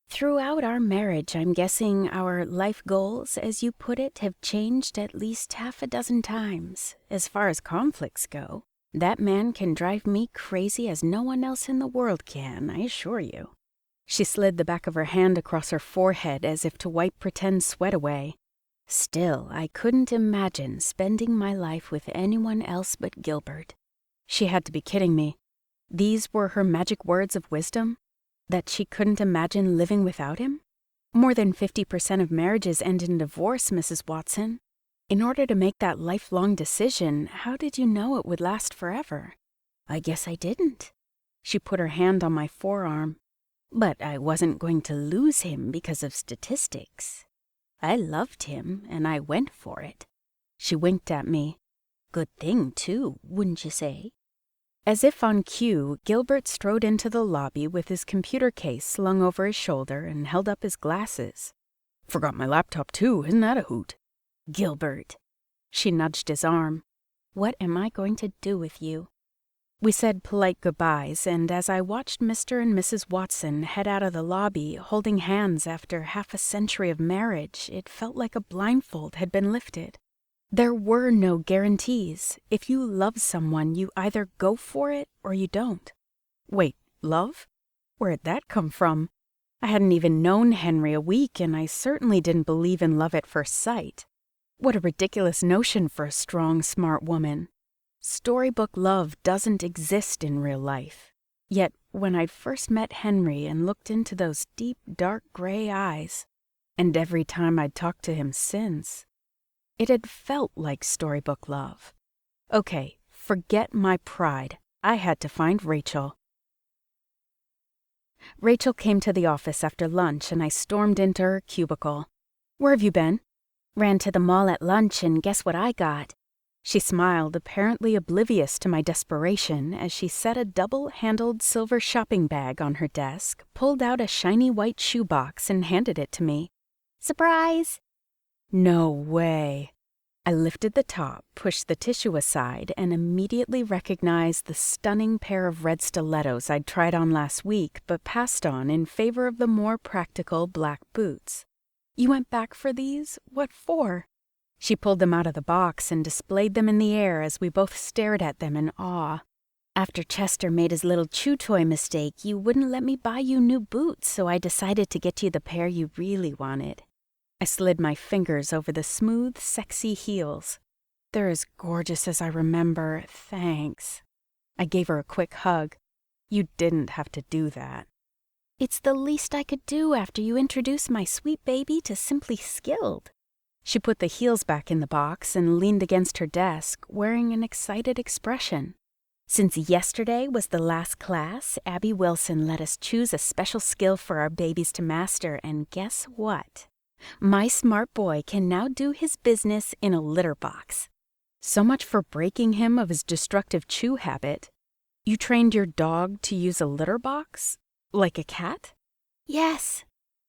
"Throughout our marriage, I'm guessing our life goals, as you put it, have changed at least half a dozen times. As far as conflicts go, that man can drive me crazy as no one else in the world can, I assure you." She slid the back of her hand across her forehead as if to wipe pretend sweat away. "Still, I couldn't imagine spending my life with anyone else but Gilbert." She had to be kidding me. These were her magic words of wisdom? That she couldn't imagine living without him? More than 50% of marriages end in divorce, Mrs. Watson. In order to make that lifelong decision, how did you know it would last forever? "I guess I didn't." She put her hand on my forearm. "But I wasn't going to lose him because of statistics. I loved him, and I went for it." She winked at me. "Good thing, too, wouldn't you say?" As if on cue, Gilbert strode into the lobby with his computer case slung over his shoulder and held up his glasses. "Forgot my laptop, too. Isn't that a hoot?" "Gilbert." She nudged his arm. "What am I going to do with you?" We said polite goodbyes, and as I watched Mr. and Mrs. Watson head out of the lobby, holding hands after half a century of marriage, it felt like a blindfold had been lifted. There were no guarantees. If you love someone, you either go for it or you don't. Wait, love? Where'd that come from? I hadn't even known Henry a week, and I certainly didn't believe in love at first sight. What a ridiculous notion for a strong, smart woman. Storybook love doesn't exist in real life. Yet, when I'd first met Henry and looked into those deep, dark gray eyes, and every time I'd talked to him since, it had felt like storybook love. Okay, forget my pride. I had to find Rachel. Rachel came to the office after lunch, and I stormed into her cubicle. "Where have you been?" "Ran to the mall at lunch, and guess what I got?" She smiled, apparently oblivious to my desperation, as she set a double-handled silver shopping bag on her desk, pulled out a shiny white shoebox, and handed it to me. "Surprise!" No way. I lifted the top, pushed the tissue aside, and immediately recognized the stunning pair of red stilettos I'd tried on last week but passed on in favor of the more practical black boots. "You went back for these? What for?" She pulled them out of the box and displayed them in the air as we both stared at them in awe. "After Chester made his little chew toy mistake, you wouldn't let me buy you new boots, so I decided to get you the pair you really wanted." I slid my fingers over the smooth, sexy heels. "They're as gorgeous as I remember, thanks." I gave her a quick hug. You didn't have to do that. It's the least I could do after you introduced my sweet baby to Simply Skilled. She put the heels back in the box and leaned against her desk, wearing an excited expression. Since yesterday was the last class, Abby Wilson let us choose a special skill for our babies to master, and guess what? My smart boy can now do his business in a litter box. So much for breaking him of his destructive chew habit. You trained your dog to use a litter box? Like a cat? Yes.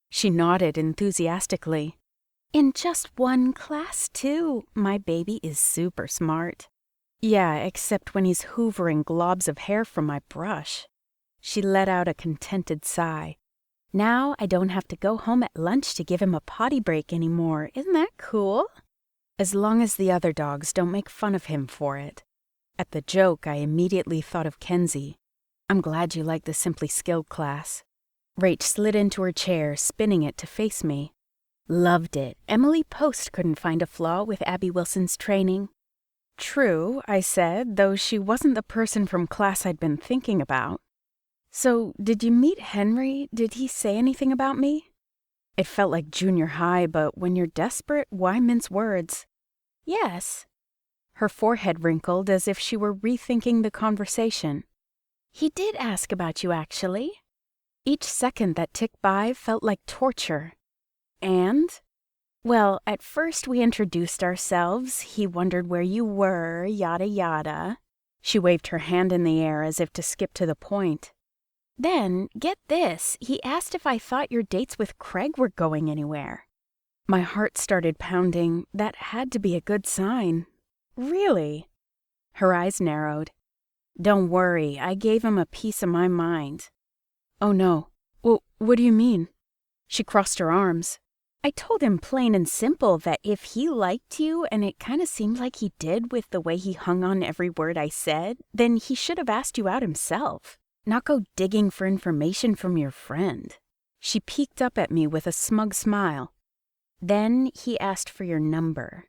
She nodded enthusiastically. In just one class, too. My baby is super smart. Yeah, except when he's hoovering globs of hair from my brush. She let out a contented sigh. Now I don't have to go home at lunch to give him a potty break anymore. Isn't that cool? As long as the other dogs don't make fun of him for it. At the joke, I immediately thought of Kenzie. I'm glad you like the Simply Skilled class. Rach slid into her chair, spinning it to face me. Loved it. Emily Post couldn't find a flaw with Abby Wilson's training. True, I said, though she wasn't the person from class I'd been thinking about. So, did you meet Henry? Did he say anything about me? It felt like junior high, but when you're desperate, why mince words? Yes. Her forehead wrinkled as if she were rethinking the conversation. He did ask about you, actually. Each second that ticked by felt like torture. And? Well, at first we introduced ourselves. He wondered where you were, yada yada. She waved her hand in the air as if to skip to the point. Then, get this, he asked if I thought your dates with Craig were going anywhere. My heart started pounding. That had to be a good sign. Really? Her eyes narrowed. Don't worry, I gave him a piece of my mind. Oh no. Well, what do you mean? She crossed her arms. I told him plain and simple that if he liked you, and it kind of seemed like he did with the way he hung on every word I said, then he should have asked you out himself, not go digging for information from your friend. She peeked up at me with a smug smile. Then he asked for your number.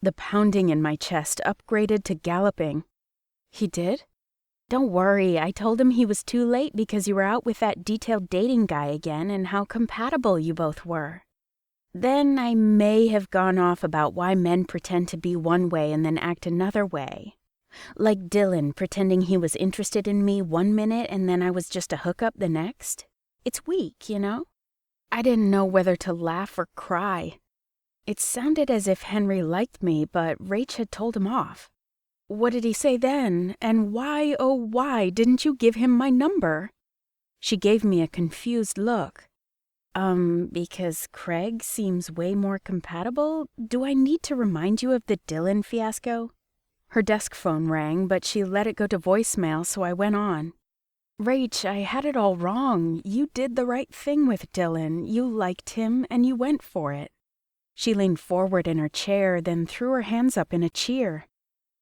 The pounding in my chest upgraded to galloping. He did? Don't worry, I told him he was too late because you were out with that detailed dating guy again and how compatible you both were. Then I may have gone off about why men pretend to be one way and then act another way. Like Dylan pretending he was interested in me one minute and then I was just a hookup the next. It's weak, you know? I didn't know whether to laugh or cry. It sounded as if Henry liked me, but Rach had told him off. What did he say then? And why, oh why, didn't you give him my number? She gave me a confused look. Because Craig seems way more compatible? Do I need to remind you of the Dylan fiasco? Her desk phone rang, but she let it go to voicemail, so I went on. Rach, I had it all wrong. You did the right thing with Dylan. You liked him, and you went for it. She leaned forward in her chair, then threw her hands up in a cheer.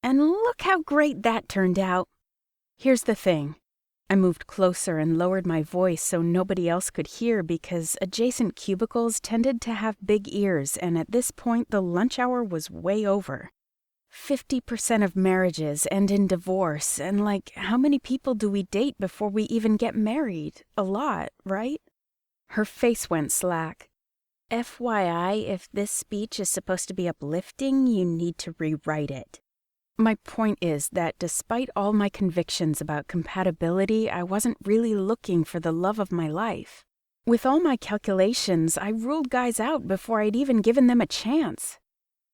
And look how great that turned out. Here's the thing. I moved closer and lowered my voice so nobody else could hear because adjacent cubicles tended to have big ears, and at this point the lunch hour was way over. 50% of marriages end in divorce, and how many people do we date before we even get married? A lot, right? Her face went slack. FYI, if this speech is supposed to be uplifting, you need to rewrite it. My point is that despite all my convictions about compatibility, I wasn't really looking for the love of my life. With all my calculations, I ruled guys out before I'd even given them a chance.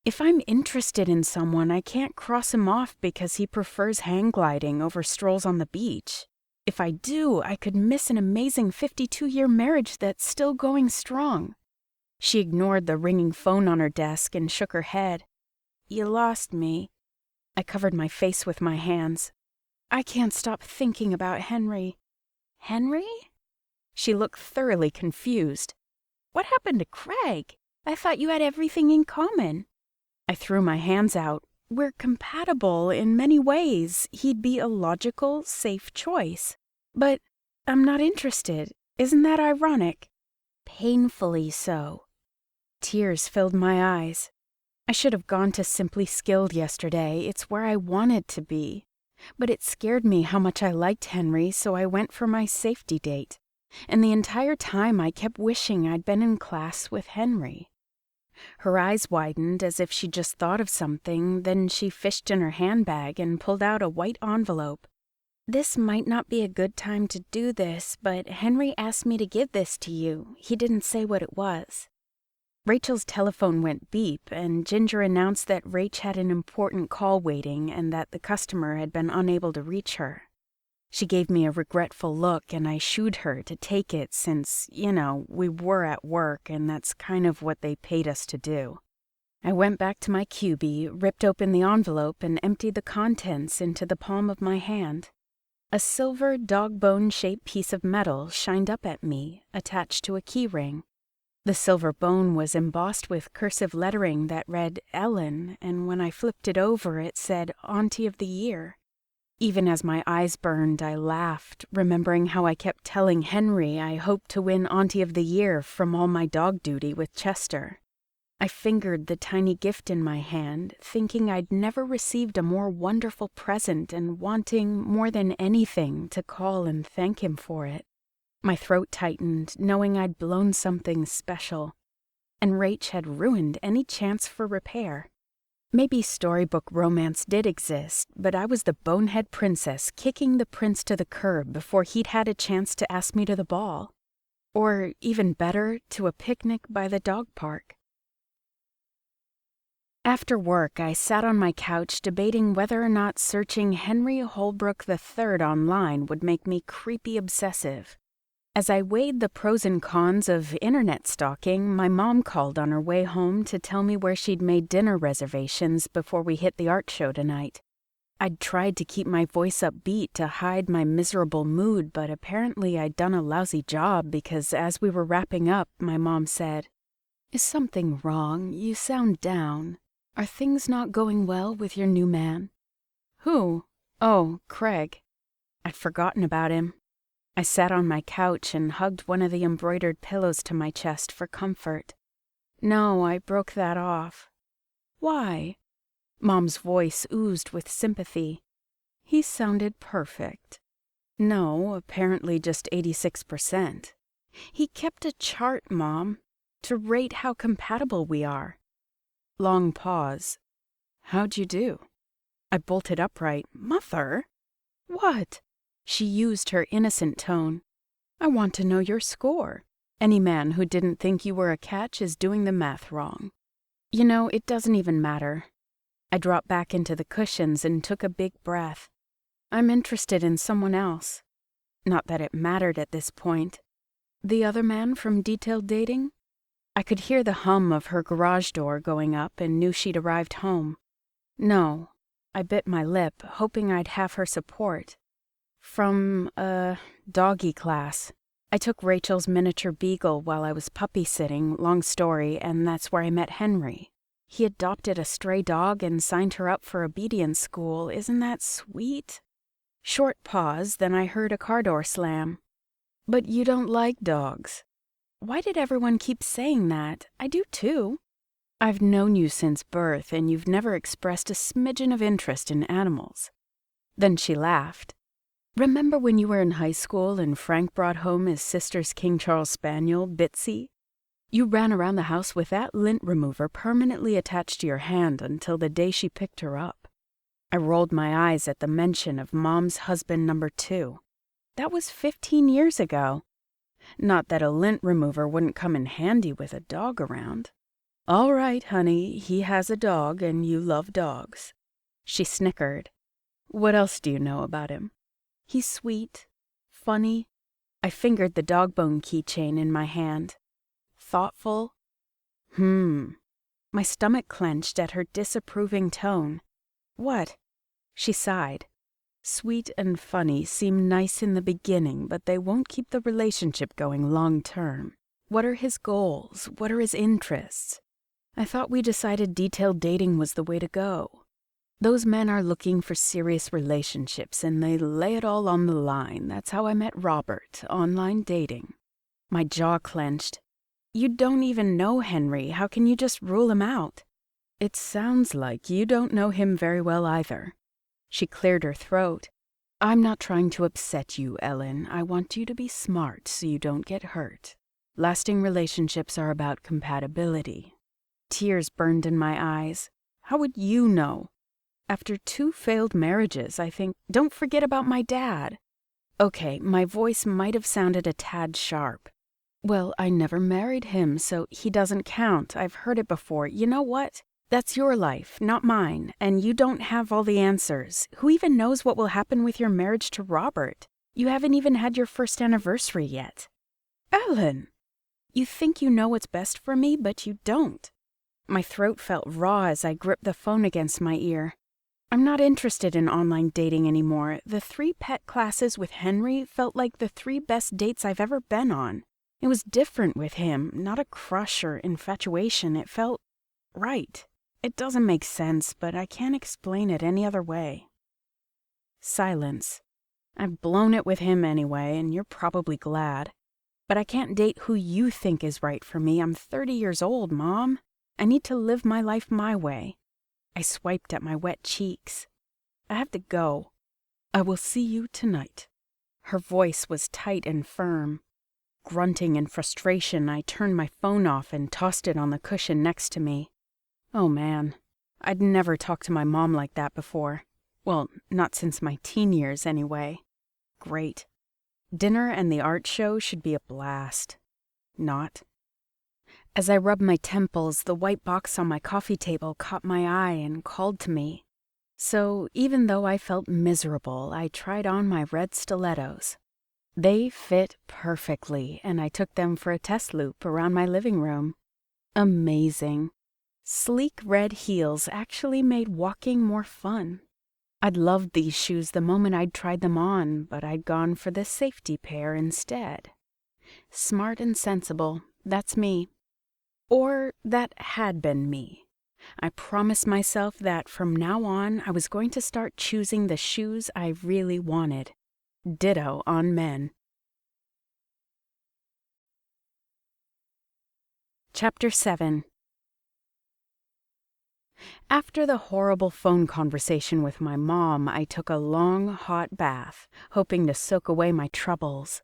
If I'm interested in someone, I can't cross him off because he prefers hang gliding over strolls on the beach. If I do, I could miss an amazing 52-year marriage that's still going strong. She ignored the ringing phone on her desk and shook her head. You lost me. I covered my face with my hands. I can't stop thinking about Henry. Henry? She looked thoroughly confused. What happened to Craig? I thought you had everything in common. I threw my hands out. We're compatible in many ways. He'd be a logical, safe choice. But I'm not interested. Isn't that ironic? Painfully so. Tears filled my eyes. I should have gone to Simply Skilled yesterday. It's where I wanted to be. But it scared me how much I liked Henry, so I went for my safety date. And the entire time I kept wishing I'd been in class with Henry. Her eyes widened as if she just thought of something, then she fished in her handbag and pulled out a white envelope. "This might not be a good time to do this, but Henry asked me to give this to you. He didn't say what it was." Rachel's telephone went beep, and Ginger announced that Rach had an important call waiting and that the customer had been unable to reach her. She gave me a regretful look, and I shooed her to take it since, we were at work, and that's kind of what they paid us to do. I went back to my cubie, ripped open the envelope, and emptied the contents into the palm of my hand. A silver dog-bone-shaped piece of metal shined up at me, attached to a key ring. The silver bone was embossed with cursive lettering that read Ellen, and when I flipped it over, it said Auntie of the Year. Even as my eyes burned, I laughed, remembering how I kept telling Henry I hoped to win Auntie of the Year from all my dog duty with Chester. I fingered the tiny gift in my hand, thinking I'd never received a more wonderful present and wanting, more than anything, to call and thank him for it. My throat tightened, knowing I'd blown something special, and Rach had ruined any chance for repair. Maybe storybook romance did exist, but I was the bonehead princess kicking the prince to the curb before he'd had a chance to ask me to the ball. Or, even better, to a picnic by the dog park. After work, I sat on my couch debating whether or not searching Henry Holbrook III online would make me creepy obsessive. As I weighed the pros and cons of internet stalking, my mom called on her way home to tell me where she'd made dinner reservations before we hit the art show tonight. I'd tried to keep my voice upbeat to hide my miserable mood, but apparently I'd done a lousy job because as we were wrapping up, my mom said, "Is something wrong? You sound down. Are things not going well with your new man?" "Who?" "Oh, Craig." I'd forgotten about him. I sat on my couch and hugged one of the embroidered pillows to my chest for comfort. "No, I broke that off." "Why?" Mom's voice oozed with sympathy. "He sounded perfect." "No, apparently just 86%. He kept a chart, Mom, to rate how compatible we are." Long pause. "How'd you do?" I bolted upright. "Mother?" "What?" She used her innocent tone. "I want to know your score. Any man who didn't think you were a catch is doing the math wrong." It doesn't even matter. I dropped back into the cushions and took a big breath. I'm interested in someone else. Not that it mattered at this point. The other man from detailed dating? I could hear the hum of her garage door going up and knew she'd arrived home. No. I bit my lip, hoping I'd have her support. From, doggy class. I took Rachel's miniature beagle while I was puppy sitting, long story, and that's where I met Henry. He adopted a stray dog and signed her up for obedience school. Isn't that sweet? Short pause, then I heard a car door slam. "But you don't like dogs." Why did everyone keep saying that? I do too. I've known you since birth, and you've never expressed a smidgen of interest in animals. Then she laughed. "Remember when you were in high school and Frank brought home his sister's King Charles Spaniel, Bitsy? You ran around the house with that lint remover permanently attached to your hand until the day she picked her up." I rolled my eyes at the mention of Mom's husband number 2. That was 15 years ago. Not that a lint remover wouldn't come in handy with a dog around. "All right, honey, he has a dog and you love dogs." She snickered. "What else do you know about him?" "He's sweet, funny." I fingered the dog bone keychain in my hand. "Thoughtful." My stomach clenched at her disapproving tone. "What?" She sighed. "Sweet and funny seem nice in the beginning, but they won't keep the relationship going long term. What are his goals? What are his interests? I thought we decided detailed dating was the way to go. Those men are looking for serious relationships, and they lay it all on the line. That's how I met Robert, online dating." My jaw clenched. "You don't even know Henry. How can you just rule him out?" "It sounds like you don't know him very well either." She cleared her throat. I'm not trying to upset you, Ellen. I want you to be smart so you don't get hurt. Lasting relationships are about compatibility. Tears burned in my eyes. How would you know? After 2 failed marriages, I think, don't forget about my dad. Okay, my voice might have sounded a tad sharp. Well, I never married him, so he doesn't count. I've heard it before. You know what? That's your life, not mine, and you don't have all the answers. Who even knows what will happen with your marriage to Robert? You haven't even had your first anniversary yet. Ellen! You think you know what's best for me, but you don't. My throat felt raw as I gripped the phone against my ear. I'm not interested in online dating anymore. The 3 pet classes with Henry felt like the 3 best dates I've ever been on. It was different with him, not a crush or infatuation. It felt right. It doesn't make sense, but I can't explain it any other way. Silence. I've blown it with him anyway, and you're probably glad. But I can't date who you think is right for me. I'm 30 years old, Mom. I need to live my life my way. I swiped at my wet cheeks. I have to go. I will see you tonight. Her voice was tight and firm. Grunting in frustration, I turned my phone off and tossed it on the cushion next to me. Oh man, I'd never talked to my mom like that before. Well, not since my teen years anyway. Great. Dinner and the art show should be a blast. Not. As I rubbed my temples, the white box on my coffee table caught my eye and called to me. So even though I felt miserable, I tried on my red stilettos. They fit perfectly, and I took them for a test loop around my living room. Amazing. Sleek red heels actually made walking more fun. I'd loved these shoes the moment I'd tried them on, but I'd gone for the safety pair instead. Smart and sensible, that's me. Or that had been me. I promised myself that from now on I was going to start choosing the shoes I really wanted. Ditto on men. Chapter 7. After the horrible phone conversation with my mom, I took a long, hot bath, hoping to soak away my troubles.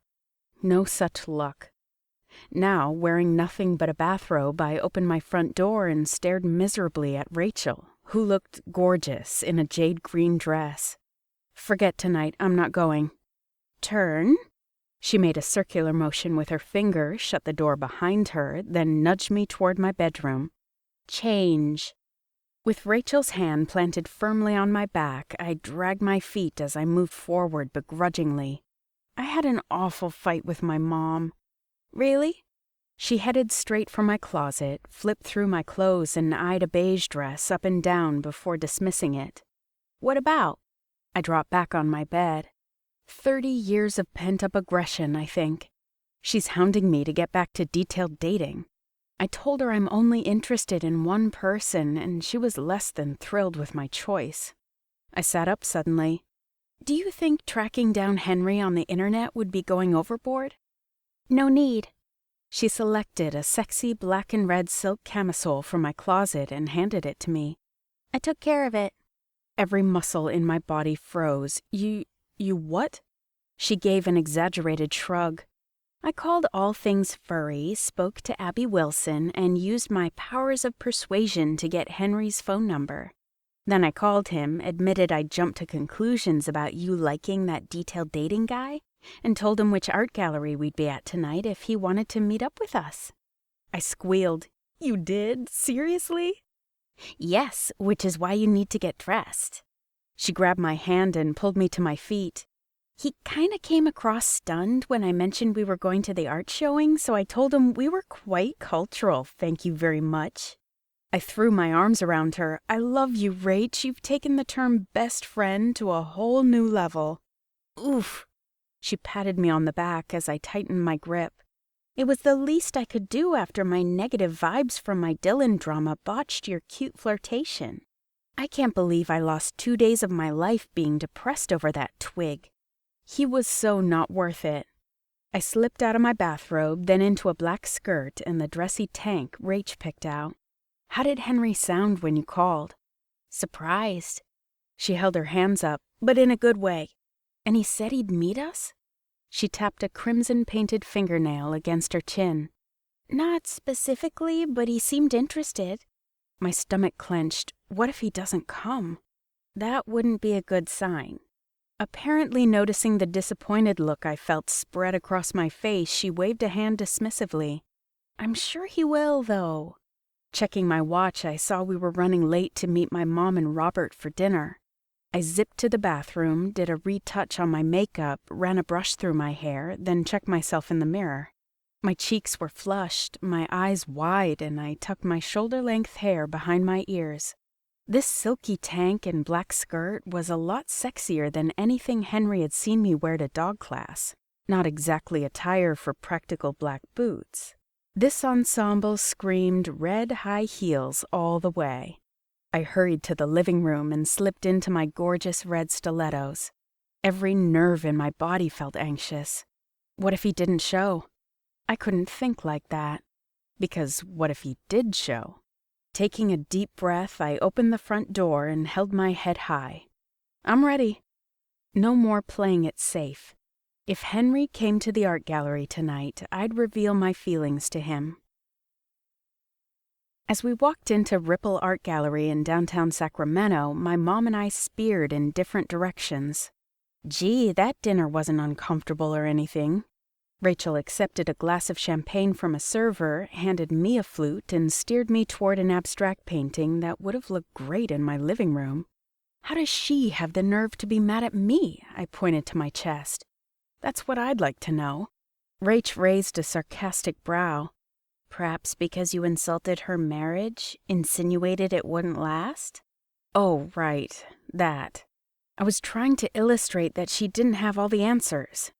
No such luck. Now, wearing nothing but a bathrobe, I opened my front door and stared miserably at Rachel, who looked gorgeous in a jade green dress. Forget tonight, I'm not going. Turn. She made a circular motion with her finger, shut the door behind her, then nudged me toward my bedroom. Change. With Rachel's hand planted firmly on my back, I dragged my feet as I moved forward begrudgingly. I had an awful fight with my mom. Really? She headed straight for my closet, flipped through my clothes, and eyed a beige dress up and down before dismissing it. What about? I dropped back on my bed. 30 years of pent-up aggression, I think. She's hounding me to get back to detailed dating. I told her I'm only interested in one person, and she was less than thrilled with my choice. I sat up suddenly. Do you think tracking down Henry on the internet would be going overboard? No need. She selected a sexy black and red silk camisole from my closet and handed it to me. I took care of it. Every muscle in my body froze. You what? She gave an exaggerated shrug. I called all things furry, spoke to Abby Wilson, and used my powers of persuasion to get Henry's phone number. Then I called him, admitted I'd jumped to conclusions about you liking that detailed dating guy, and told him which art gallery we'd be at tonight if he wanted to meet up with us. I squealed. You did? Seriously? Yes, which is why you need to get dressed. She grabbed my hand and pulled me to my feet. He kinda came across stunned when I mentioned we were going to the art showing, so I told him we were quite cultural, thank you very much. I threw my arms around her. I love you, Rach. You've taken the term best friend to a whole new level. Oof. She patted me on the back as I tightened my grip. It was the least I could do after my negative vibes from my Dylan drama botched your cute flirtation. I can't believe I lost 2 days of my life being depressed over that twig. He was so not worth it. I slipped out of my bathrobe, then into a black skirt and the dressy tank Rach picked out. How did Henry sound when you called? Surprised. She held her hands up, but in a good way. And he said he'd meet us? She tapped a crimson-painted fingernail against her chin. Not specifically, but he seemed interested. My stomach clenched. What if he doesn't come? That wouldn't be a good sign. Apparently noticing the disappointed look I felt spread across my face, she waved a hand dismissively. I'm sure he will, though. Checking my watch, I saw we were running late to meet my mom and Robert for dinner. I zipped to the bathroom, did a retouch on my makeup, ran a brush through my hair, then checked myself in the mirror. My cheeks were flushed, my eyes wide, and I tucked my shoulder-length hair behind my ears. This silky tank and black skirt was a lot sexier than anything Henry had seen me wear to dog class. Not exactly attire for practical black boots. This ensemble screamed red high heels all the way. I hurried to the living room and slipped into my gorgeous red stilettos. Every nerve in my body felt anxious. What if he didn't show? I couldn't think like that. Because what if he did show? Taking a deep breath, I opened the front door and held my head high. I'm ready. No more playing it safe. If Henry came to the art gallery tonight, I'd reveal my feelings to him. As we walked into Ripple Art Gallery in downtown Sacramento, my mom and I speared in different directions. Gee, that dinner wasn't uncomfortable or anything. Rachel accepted a glass of champagne from a server, handed me a flute, and steered me toward an abstract painting that would have looked great in my living room. How does she have the nerve to be mad at me? I pointed to my chest. That's what I'd like to know. Rach raised a sarcastic brow. Perhaps because you insulted her marriage, insinuated it wouldn't last? Oh, right, that. I was trying to illustrate that she didn't have all the answers.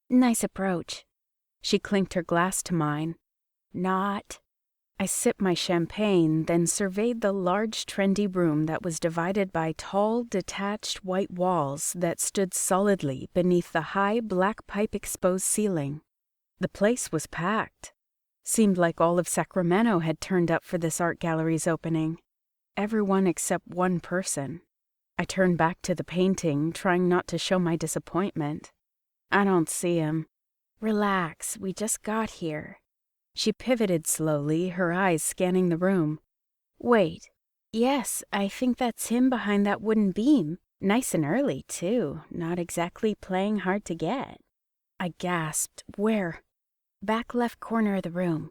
Nice approach. She clinked her glass to mine. Not. I sipped my champagne, then surveyed the large, trendy room that was divided by tall, detached white walls that stood solidly beneath the high, black pipe-exposed ceiling. The place was packed. Seemed like all of Sacramento had turned up for this art gallery's opening. Everyone except one person. I turned back to the painting, trying not to show my disappointment. I don't see him. Relax, we just got here. She pivoted slowly, her eyes scanning the room. Wait. Yes, I think that's him behind that wooden beam. Nice and early, too. Not exactly playing hard to get. I gasped. Where? Back left corner of the room.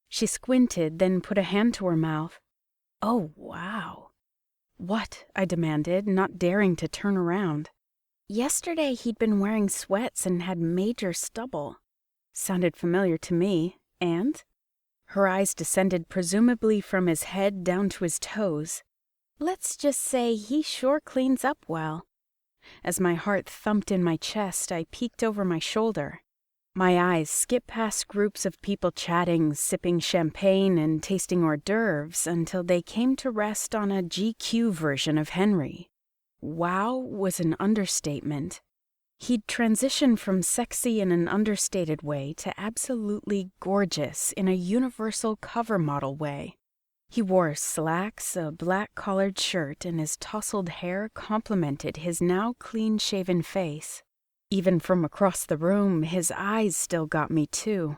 She squinted, then put a hand to her mouth. Oh, wow. What? I demanded, not daring to turn around. Yesterday he'd been wearing sweats and had major stubble. Sounded familiar to me. And? Her eyes descended presumably from his head down to his toes. Let's just say he sure cleans up well. As my heart thumped in my chest, I peeked over my shoulder. My eyes skipped past groups of people chatting, sipping champagne, and tasting hors d'oeuvres until they came to rest on a GQ version of Henry. Wow was an understatement. He'd transitioned from sexy in an understated way to absolutely gorgeous in a universal cover model way. He wore slacks, a black collared shirt, and his tousled hair complemented his now clean-shaven face. Even from across the room, his eyes still got me too.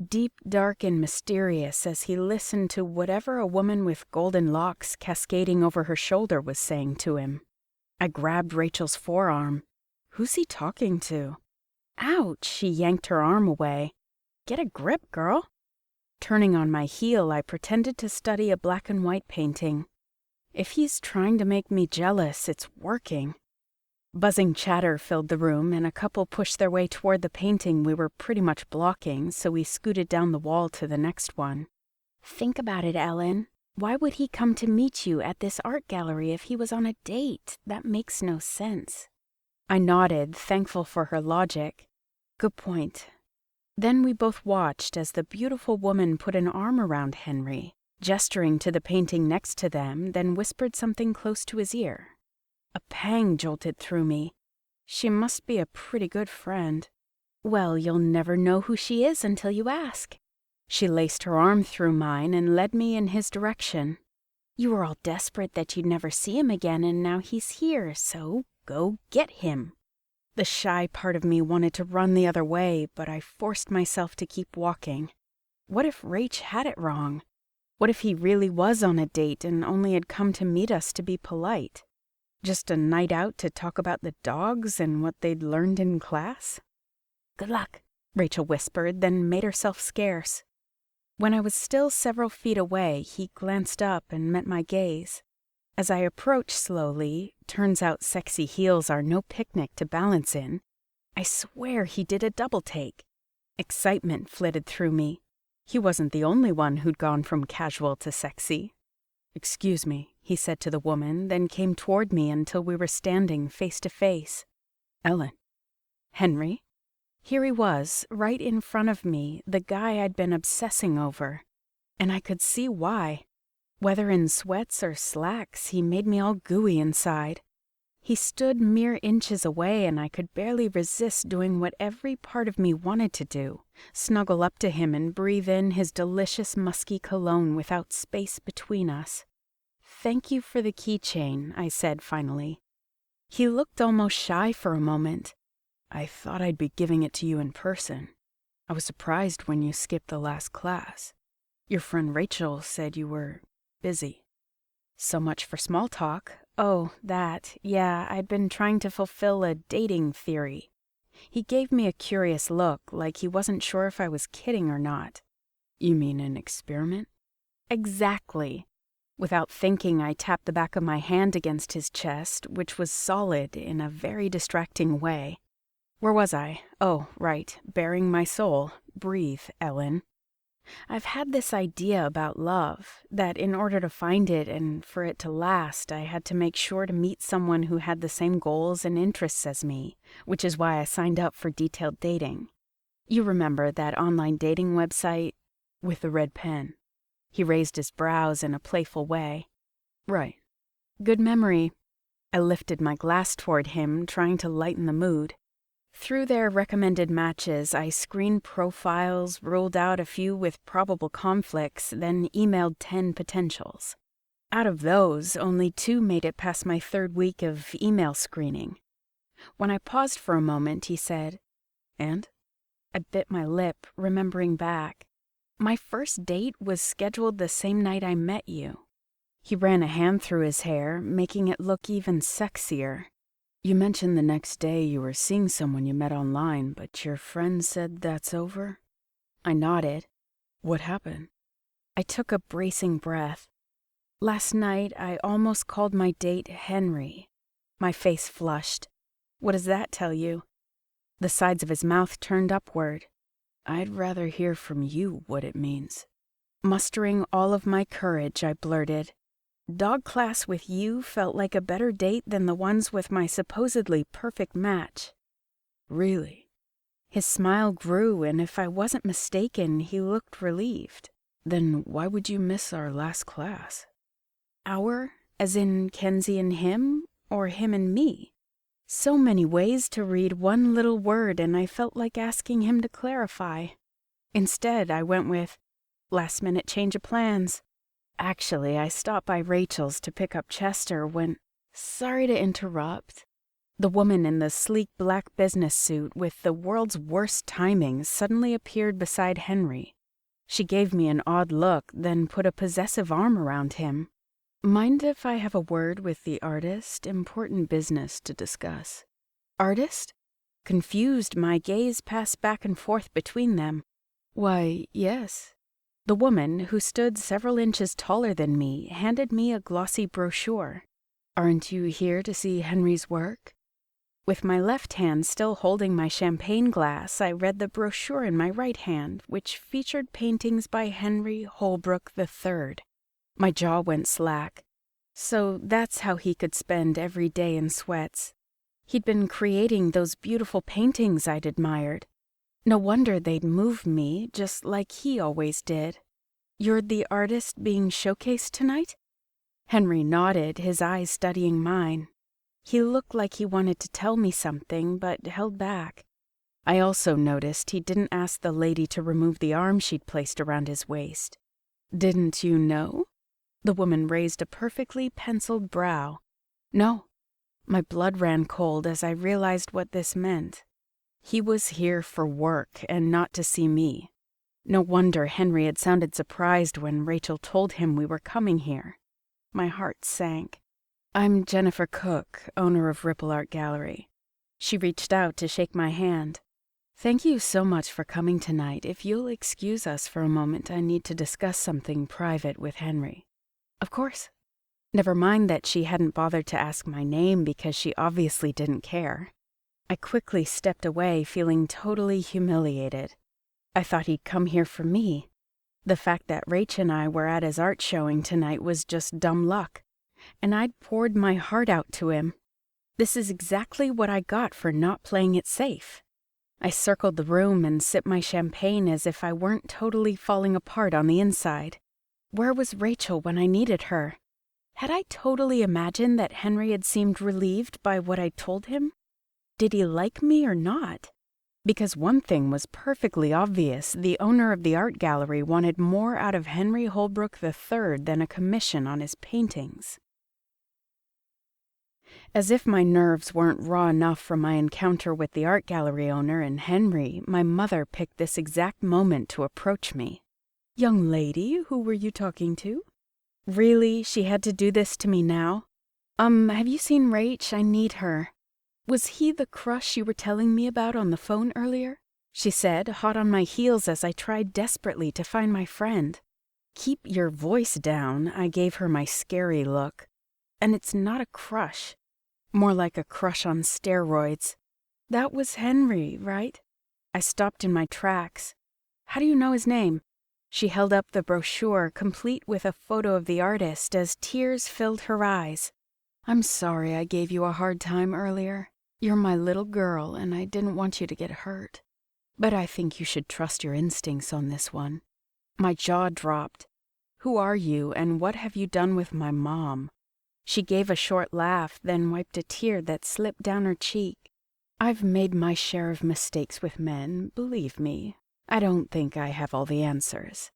Deep, dark, and mysterious as he listened to whatever a woman with golden locks cascading over her shoulder was saying to him. I grabbed Rachel's forearm. Who's he talking to? Ouch! She yanked her arm away. Get a grip, girl. Turning on my heel, I pretended to study a black and white painting. If he's trying to make me jealous, it's working. Buzzing chatter filled the room, and a couple pushed their way toward the painting we were pretty much blocking, so we scooted down the wall to the next one. Think about it, Ellen. Why would he come to meet you at this art gallery if he was on a date? That makes no sense. I nodded, thankful for her logic. Good point. Then we both watched as the beautiful woman put an arm around Henry, gesturing to the painting next to them, then whispered something close to his ear. A pang jolted through me. She must be a pretty good friend. Well, you'll never know who she is until you ask. She laced her arm through mine and led me in his direction. You were all desperate that you'd never see him again, and now he's here, so go get him." The shy part of me wanted to run the other way, but I forced myself to keep walking. What if Rach had it wrong? What if he really was on a date and only had come to meet us to be polite? Just a night out to talk about the dogs and what they'd learned in class? "Good luck," Rachel whispered, then made herself scarce. When I was still several feet away, he glanced up and met my gaze. As I approached slowly, turns out sexy heels are no picnic to balance in, I swear he did a double take. Excitement flitted through me. He wasn't the only one who'd gone from casual to sexy. "Excuse me," he said to the woman, then came toward me until we were standing face to face. "Ellen." "Henry?" Here he was, right in front of me, the guy I'd been obsessing over. And I could see why. Whether in sweats or slacks, he made me all gooey inside. He stood mere inches away, and I could barely resist doing what every part of me wanted to do, snuggle up to him and breathe in his delicious musky cologne without space between us. "Thank you for the keychain," I said finally. He looked almost shy for a moment. "I thought I'd be giving it to you in person. I was surprised when you skipped the last class. Your friend Rachel said you were busy." "So much for small talk. Oh, that. Yeah, I'd been trying to fulfill a dating theory." He gave me a curious look, like he wasn't sure if I was kidding or not. "You mean an experiment?" "Exactly." Without thinking, I tapped the back of my hand against his chest, which was solid in a very distracting way. Where was I? Oh, right, bearing my soul. Breathe, Ellen. I've had this idea about love, that in order to find it and for it to last, I had to make sure to meet someone who had the same goals and interests as me, which is why I signed up for detailed dating. You remember that online dating website with the red pen? He raised his brows in a playful way. Right. Good memory. I lifted my glass toward him, trying to lighten the mood. Through their recommended matches, I screened profiles, ruled out a few with probable conflicts, then emailed 10 potentials. Out of those, only 2 made it past my 3rd week of email screening. When I paused for a moment, he said, "And?" I bit my lip, remembering back. "My first date was scheduled the same night I met you." He ran a hand through his hair, making it look even sexier. "You mentioned the next day you were seeing someone you met online, but your friend said that's over?" I nodded. "What happened?" I took a bracing breath. "Last night, I almost called my date Henry." My face flushed. "What does that tell you?" The sides of his mouth turned upward. "I'd rather hear from you what it means." Mustering all of my courage, I blurted, "Dog class with you felt like a better date than the ones with my supposedly perfect match." "Really?" His smile grew, and if I wasn't mistaken, he looked relieved. "Then why would you miss our last class?" "Our? As in Kenzie and him? Or him and me?" So many ways to read one little word, and I felt like asking him to clarify. Instead, I went with, "Last-minute change of plans." Actually, I stopped by Rachel's to pick up Chester when... Sorry to interrupt. The woman in the sleek black business suit with the world's worst timing suddenly appeared beside Henry. She gave me an odd look, then put a possessive arm around him. "Mind if I have a word with the artist? Important business to discuss." "Artist?" Confused, my gaze passed back and forth between them. "Why, yes." The woman, who stood several inches taller than me, handed me a glossy brochure. "Aren't you here to see Henry's work?" With my left hand still holding my champagne glass, I read the brochure in my right hand, which featured paintings by Henry Holbrook III. My jaw went slack. So that's how he could spend every day in sweats. He'd been creating those beautiful paintings I'd admired. No wonder they'd move me, just like he always did. "You're the artist being showcased tonight?" Henry nodded, his eyes studying mine. He looked like he wanted to tell me something, but held back. I also noticed he didn't ask the lady to remove the arm she'd placed around his waist. "Didn't you know?" The woman raised a perfectly penciled brow. No. My blood ran cold as I realized what this meant. He was here for work and not to see me. No wonder Henry had sounded surprised when Rachel told him we were coming here. My heart sank. I'm Jennifer Cook, owner of Ripple Art Gallery. She reached out to shake my hand. Thank you so much for coming tonight. If you'll excuse us for a moment, I need to discuss something private with Henry. Of course. Never mind that she hadn't bothered to ask my name because she obviously didn't care. I quickly stepped away, feeling totally humiliated. I thought he'd come here for me. The fact that Rach and I were at his art showing tonight was just dumb luck, and I'd poured my heart out to him. This is exactly what I got for not playing it safe. I circled the room and sipped my champagne as if I weren't totally falling apart on the inside. Where was Rachel when I needed her? Had I totally imagined that Henry had seemed relieved by what I told him? Did he like me or not? Because one thing was perfectly obvious, the owner of the art gallery wanted more out of Henry Holbrook III than a commission on his paintings. As if my nerves weren't raw enough from my encounter with the art gallery owner and Henry, my mother picked this exact moment to approach me. Young lady, who were you talking to? Really, she had to do this to me now? Have you seen Rach? I need her. Was he the crush you were telling me about on the phone earlier? She said, hot on my heels as I tried desperately to find my friend. Keep your voice down, I gave her my scary look. And it's not a crush. More like a crush on steroids. That was Henry, right? I stopped in my tracks. How do you know his name? She held up the brochure, complete with a photo of the artist, as tears filled her eyes. I'm sorry I gave you a hard time earlier. You're my little girl, and I didn't want you to get hurt. But I think you should trust your instincts on this one. My jaw dropped. Who are you, and what have you done with my mom? She gave a short laugh, then wiped a tear that slipped down her cheek. I've made my share of mistakes with men, believe me. I don't think I have all the answers.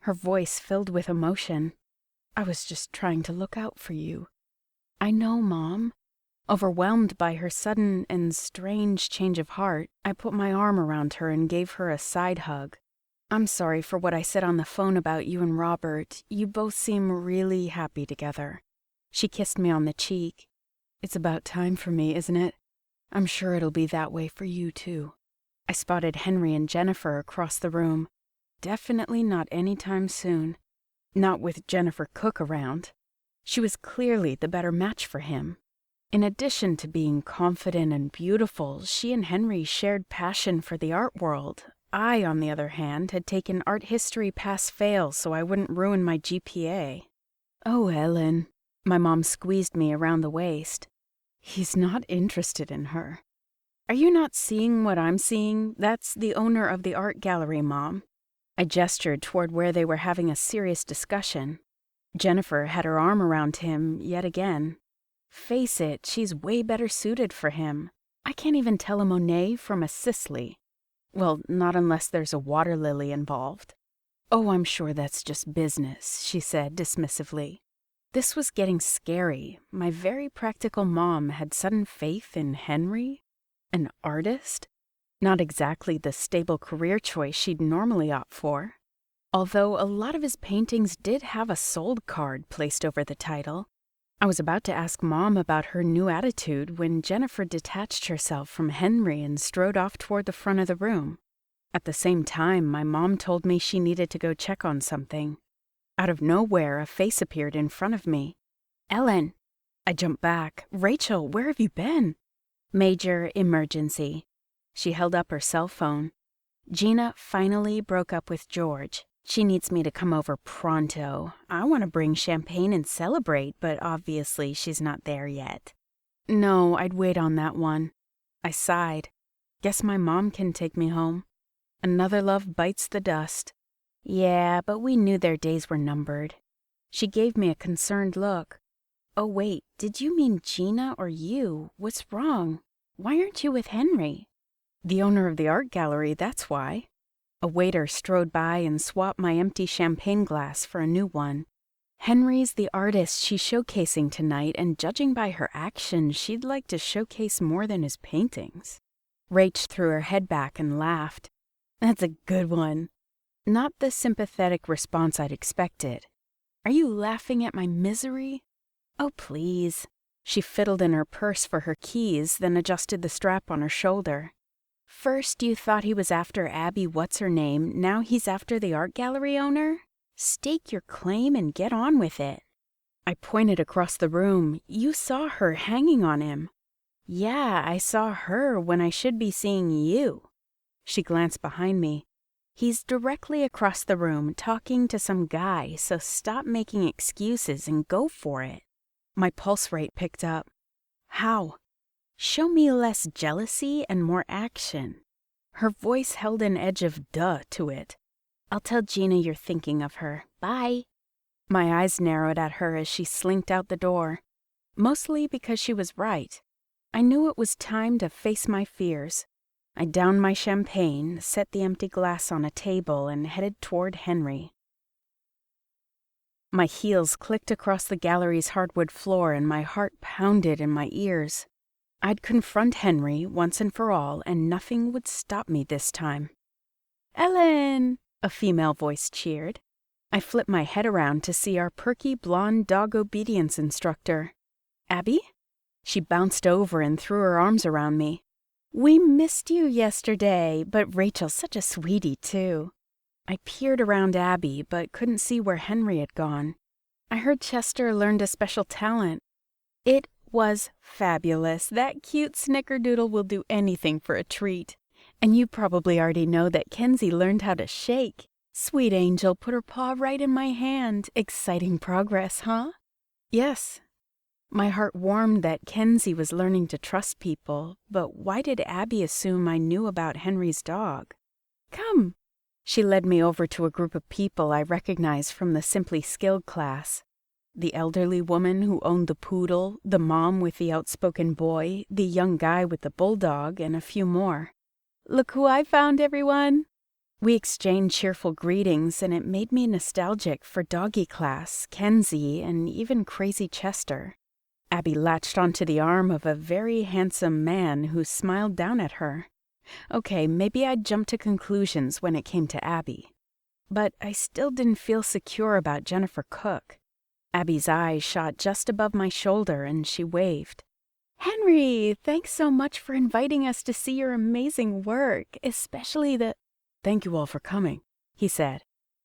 Her voice filled with emotion. I was just trying to look out for you. I know, Mom. Overwhelmed by her sudden and strange change of heart, I put my arm around her and gave her a side hug. I'm sorry for what I said on the phone about you and Robert. You both seem really happy together. She kissed me on the cheek. It's about time for me, isn't it? I'm sure it'll be that way for you, too. I spotted Henry and Jennifer across the room. Definitely not anytime soon. Not with Jennifer Cook around. She was clearly the better match for him. In addition to being confident and beautiful, she and Henry shared passion for the art world. I, on the other hand, had taken art history pass-fail so I wouldn't ruin my GPA. Oh, Ellen. My mom squeezed me around the waist. He's not interested in her. Are you not seeing what I'm seeing? That's the owner of the art gallery, Mom. I gestured toward where they were having a serious discussion. Jennifer had her arm around him yet again. Face it, she's way better suited for him. I can't even tell a Monet from a Sisley. Well, not unless there's a water lily involved. Oh, I'm sure that's just business, she said dismissively. This was getting scary. My very practical mom had sudden faith in Henry? An artist? Not exactly the stable career choice she'd normally opt for. Although a lot of his paintings did have a sold card placed over the title. I was about to ask Mom about her new attitude when Jennifer detached herself from Henry and strode off toward the front of the room. At the same time, my mom told me she needed to go check on something. Out of nowhere, a face appeared in front of me. Ellen! I jumped back. Rachel, where have you been? Major emergency. She held up her cell phone. Gina finally broke up with George. She needs me to come over pronto. I want to bring champagne and celebrate, but obviously she's not there yet. No, I'd wait on that one. I sighed. Guess my mom can take me home. Another love bites the dust. Yeah, but we knew their days were numbered. She gave me a concerned look. Oh wait, did you mean Gina or you? What's wrong? Why aren't you with Henry? The owner of the art gallery, that's why. A waiter strode by and swapped my empty champagne glass for a new one. Henry's the artist she's showcasing tonight, and judging by her actions, she'd like to showcase more than his paintings. Rach threw her head back and laughed. That's a good one. Not the sympathetic response I'd expected. Are you laughing at my misery? Oh, please. She fiddled in her purse for her keys, then adjusted the strap on her shoulder. First you thought he was after Abby What's-Her-Name, now he's after the art gallery owner? Stake your claim and get on with it. I pointed across the room. You saw her hanging on him. Yeah, I saw her when I should be seeing you. She glanced behind me. He's directly across the room talking to some guy, so stop making excuses and go for it. My pulse rate picked up. How? Show me less jealousy and more action. Her voice held an edge of duh to it. I'll tell Gina you're thinking of her. Bye. My eyes narrowed at her as she slinked out the door. Mostly because she was right. I knew it was time to face my fears. I downed my champagne, set the empty glass on a table, and headed toward Henry. My heels clicked across the gallery's hardwood floor and my heart pounded in my ears. I'd confront Henry once and for all, and nothing would stop me this time. Ellen! A female voice cheered. I flipped my head around to see our perky blonde dog obedience instructor. Abby? She bounced over and threw her arms around me. We missed you yesterday, but Rachel's such a sweetie, too. I peered around Abby, but couldn't see where Henry had gone. I heard Chester learned a special talent. It was fabulous. That cute snickerdoodle will do anything for a treat. And you probably already know that Kenzie learned how to shake. Sweet angel put her paw right in my hand. Exciting progress, huh? Yes. My heart warmed that Kenzie was learning to trust people, but why did Abby assume I knew about Henry's dog? Come. She led me over to a group of people I recognized from the Simply Skilled class. The elderly woman who owned the poodle, the mom with the outspoken boy, the young guy with the bulldog, and a few more. Look who I found, everyone! We exchanged cheerful greetings, and it made me nostalgic for doggy class, Kenzie, and even crazy Chester. Abby latched onto the arm of a very handsome man who smiled down at her. Okay, maybe I'd jump to conclusions when it came to Abby. But I still didn't feel secure about Jennifer Cook. Abby's eyes shot just above my shoulder, and she waved. Henry, thanks so much for inviting us to see your amazing work, especially the... Thank you all for coming, he said.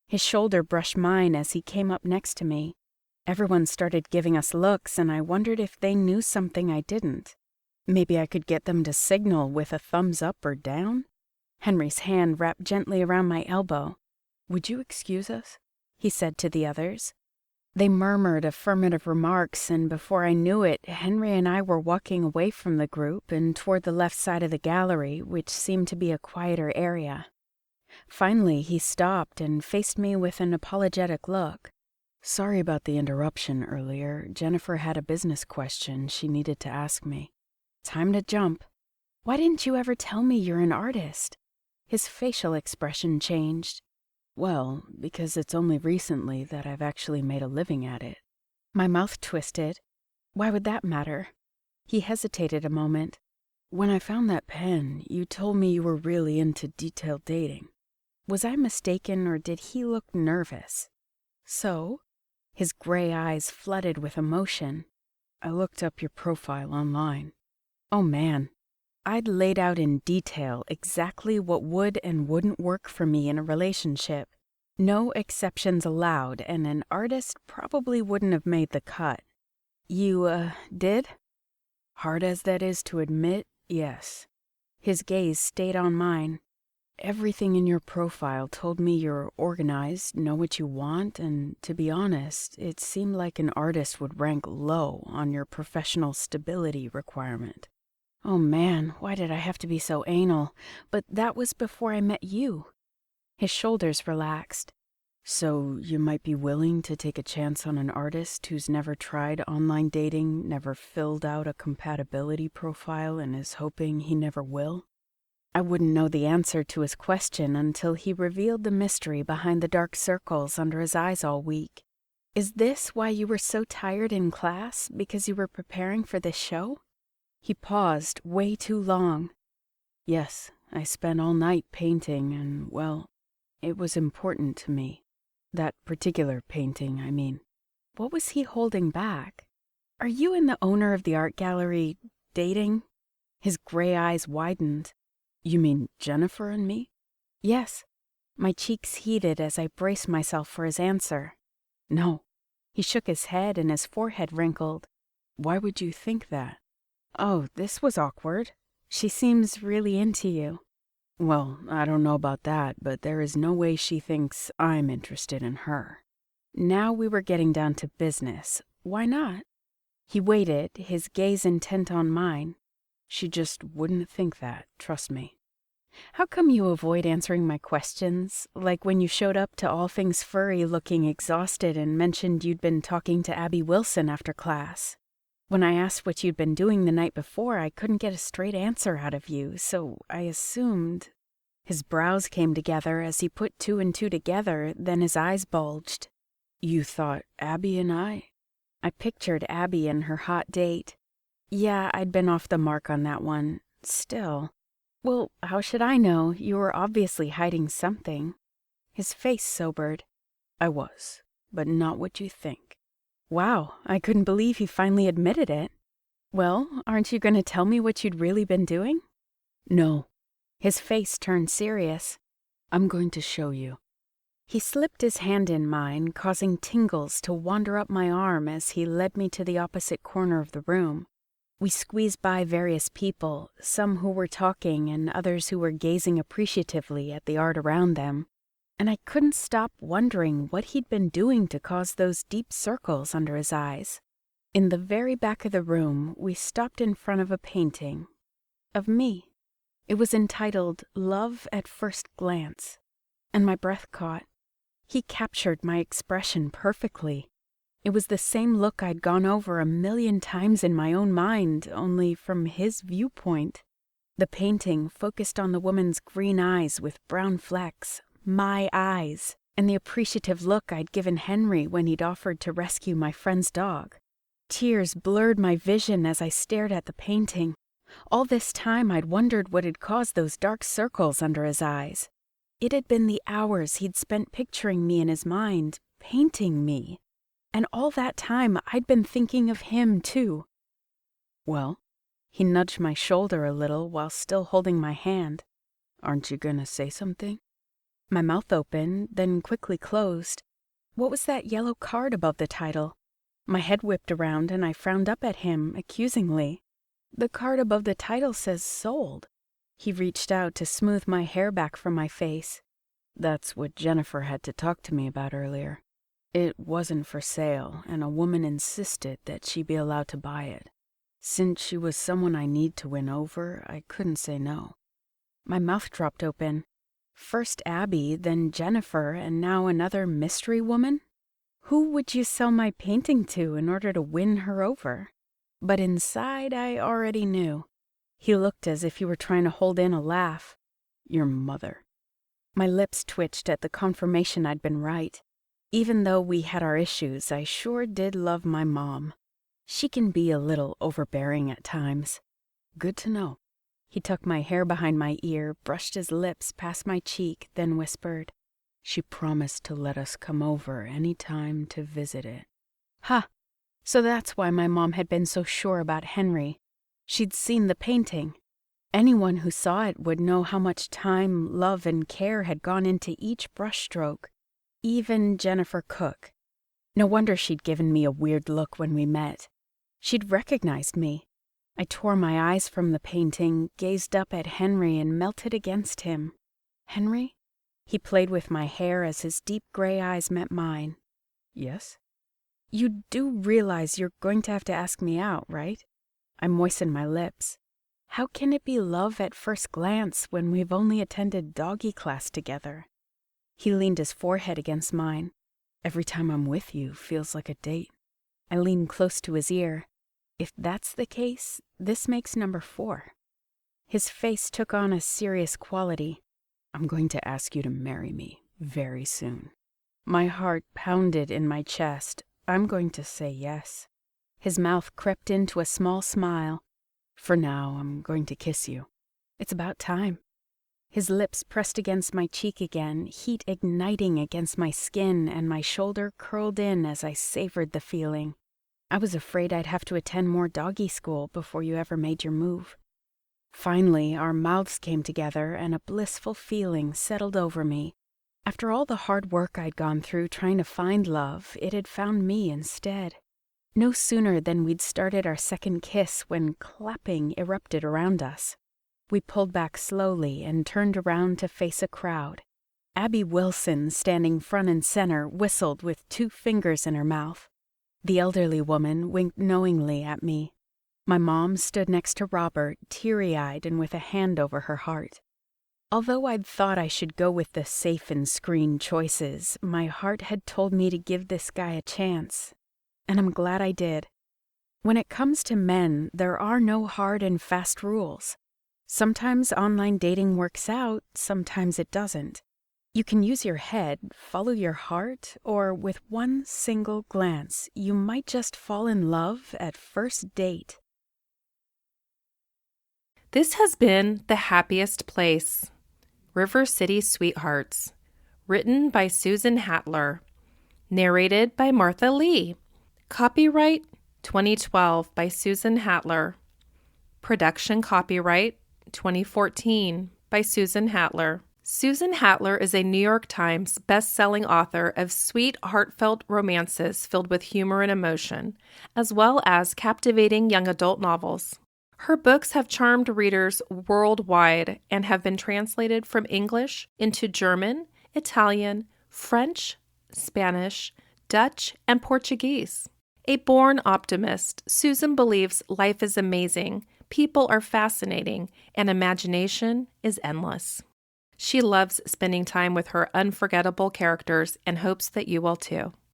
His shoulder brushed mine as he came up next to me. Everyone started giving us looks, and I wondered if they knew something I didn't. Maybe I could get them to signal with a thumbs up or down? Henry's hand wrapped gently around my elbow. Would you excuse us? He said to the others. They murmured affirmative remarks, and before I knew it, Henry and I were walking away from the group and toward the left side of the gallery, which seemed to be a quieter area. Finally, he stopped and faced me with an apologetic look. Sorry about the interruption earlier. Jennifer had a business question she needed to ask me. Time to jump. Why didn't you ever tell me you're an artist? His facial expression changed. Well, because it's only recently that I've actually made a living at it. My mouth twisted. Why would that matter? He hesitated a moment. When I found that pen, you told me you were really into detailed dating. Was I mistaken, or did he look nervous? So? His gray eyes flooded with emotion. I looked up your profile online. Oh man. I'd laid out in detail exactly what would and wouldn't work for me in a relationship. No exceptions allowed, and an artist probably wouldn't have made the cut. You, did? Hard as that is to admit, yes. His gaze stayed on mine. Everything in your profile told me you're organized, know what you want, and to be honest, it seemed like an artist would rank low on your professional stability requirement. Oh man, why did I have to be so anal? But that was before I met you. His shoulders relaxed. So you might be willing to take a chance on an artist who's never tried online dating, never filled out a compatibility profile, and is hoping he never will? I wouldn't know the answer to his question until he revealed the mystery behind the dark circles under his eyes all week. Is this why you were so tired in class, because you were preparing for this show? He paused way too long. Yes, I spent all night painting and, well, it was important to me. That particular painting, I mean. What was he holding back? Are you and the owner of the art gallery dating? His gray eyes widened. You mean Jennifer and me? Yes. My cheeks heated as I braced myself for his answer. No. He shook his head and his forehead wrinkled. Why would you think that? Oh, this was awkward. She seems really into you. Well, I don't know about that, but there is no way she thinks I'm interested in her. Now we were getting down to business. Why not? He waited, his gaze intent on mine. She just wouldn't think that, trust me. How come you avoid answering my questions, like when you showed up to All Things Furry looking exhausted and mentioned you'd been talking to Abby Wilson after class? When I asked what you'd been doing the night before, I couldn't get a straight answer out of you, so I assumed... His brows came together as he put two and two together, then his eyes bulged. You thought Abby and I pictured Abby and her hot date. Yeah, I'd been off the mark on that one. Still... Well, how should I know? You were obviously hiding something. His face sobered. I was, but not what you think. Wow, I couldn't believe he finally admitted it. Well, aren't you going to tell me what you'd really been doing? No. His face turned serious. I'm going to show you. He slipped his hand in mine, causing tingles to wander up my arm as he led me to the opposite corner of the room. We squeezed by various people, some who were talking and others who were gazing appreciatively at the art around them, and I couldn't stop wondering what he'd been doing to cause those deep circles under his eyes. In the very back of the room, we stopped in front of a painting. Of me. It was entitled Love at First Glance, and my breath caught. He captured my expression perfectly. It was the same look I'd gone over 1,000,000 times in my own mind, only from his viewpoint. The painting focused on the woman's green eyes with brown flecks, my eyes, and the appreciative look I'd given Henry when he'd offered to rescue my friend's dog. Tears blurred my vision as I stared at the painting. All this time I'd wondered what had caused those dark circles under his eyes. It had been the hours he'd spent picturing me in his mind, painting me. And all that time, I'd been thinking of him, too. Well, he nudged my shoulder a little while still holding my hand. Aren't you gonna say something? My mouth opened, then quickly closed. What was that yellow card above the title? My head whipped around and I frowned up at him, accusingly. The card above the title says sold. He reached out to smooth my hair back from my face. That's what Jennifer had to talk to me about earlier. It wasn't for sale, and a woman insisted that she be allowed to buy it. Since she was someone I need to win over, I couldn't say no. My mouth dropped open. First Abby, then Jennifer, and now another mystery woman? Who would you sell my painting to in order to win her over? But inside, I already knew. He looked as if he were trying to hold in a laugh. Your mother. My lips twitched at the confirmation I'd been right. Even though we had our issues, I sure did love my mom. She can be a little overbearing at times. Good to know. He tucked my hair behind my ear, brushed his lips past my cheek, then whispered, She promised to let us come over any time to visit it. Ha! So that's why my mom had been so sure about Henry. She'd seen the painting. Anyone who saw it would know how much time, love, and care had gone into each brushstroke. Even Jennifer Cook. No wonder she'd given me a weird look when we met. She'd recognized me. I tore my eyes from the painting, gazed up at Henry, and melted against him. Henry? He played with my hair as his deep gray eyes met mine. Yes? You do realize you're going to have to ask me out, right? I moistened my lips. How can it be love at first glance when we've only attended doggy class together? He leaned his forehead against mine. Every time I'm with you feels like a date. I leaned close to his ear. If that's the case, this makes number 4. His face took on a serious quality. I'm going to ask you to marry me very soon. My heart pounded in my chest. I'm going to say yes. His mouth crept into a small smile. For now, I'm going to kiss you. It's about time. His lips pressed against my cheek again, heat igniting against my skin, and my shoulder curled in as I savored the feeling. I was afraid I'd have to attend more doggy school before you ever made your move. Finally, our mouths came together and a blissful feeling settled over me. After all the hard work I'd gone through trying to find love, it had found me instead. No sooner than we'd started our second kiss when clapping erupted around us. We pulled back slowly and turned around to face a crowd. Abby Wilson, standing front and center, whistled with 2 fingers in her mouth. The elderly woman winked knowingly at me. My mom stood next to Robert, teary-eyed and with a hand over her heart. Although I'd thought I should go with the safe and screened choices, my heart had told me to give this guy a chance. And I'm glad I did. When it comes to men, there are no hard and fast rules. Sometimes online dating works out, sometimes it doesn't. You can use your head, follow your heart, or with one single glance, you might just fall in love at first date. This has been The Happiest Place, River City Sweethearts, written by Susan Hattler, narrated by Martha Lee. Copyright 2012 by Susan Hattler. Production copyright 2014 by Susan Hattler. Susan Hattler is a New York Times best-selling author of sweet, heartfelt romances filled with humor and emotion, as well as captivating young adult novels. Her books have charmed readers worldwide and have been translated from English into German, Italian, French, Spanish, Dutch, and Portuguese. A born optimist, Susan believes life is amazing, people are fascinating, and imagination is endless. She loves spending time with her unforgettable characters and hopes that you will too.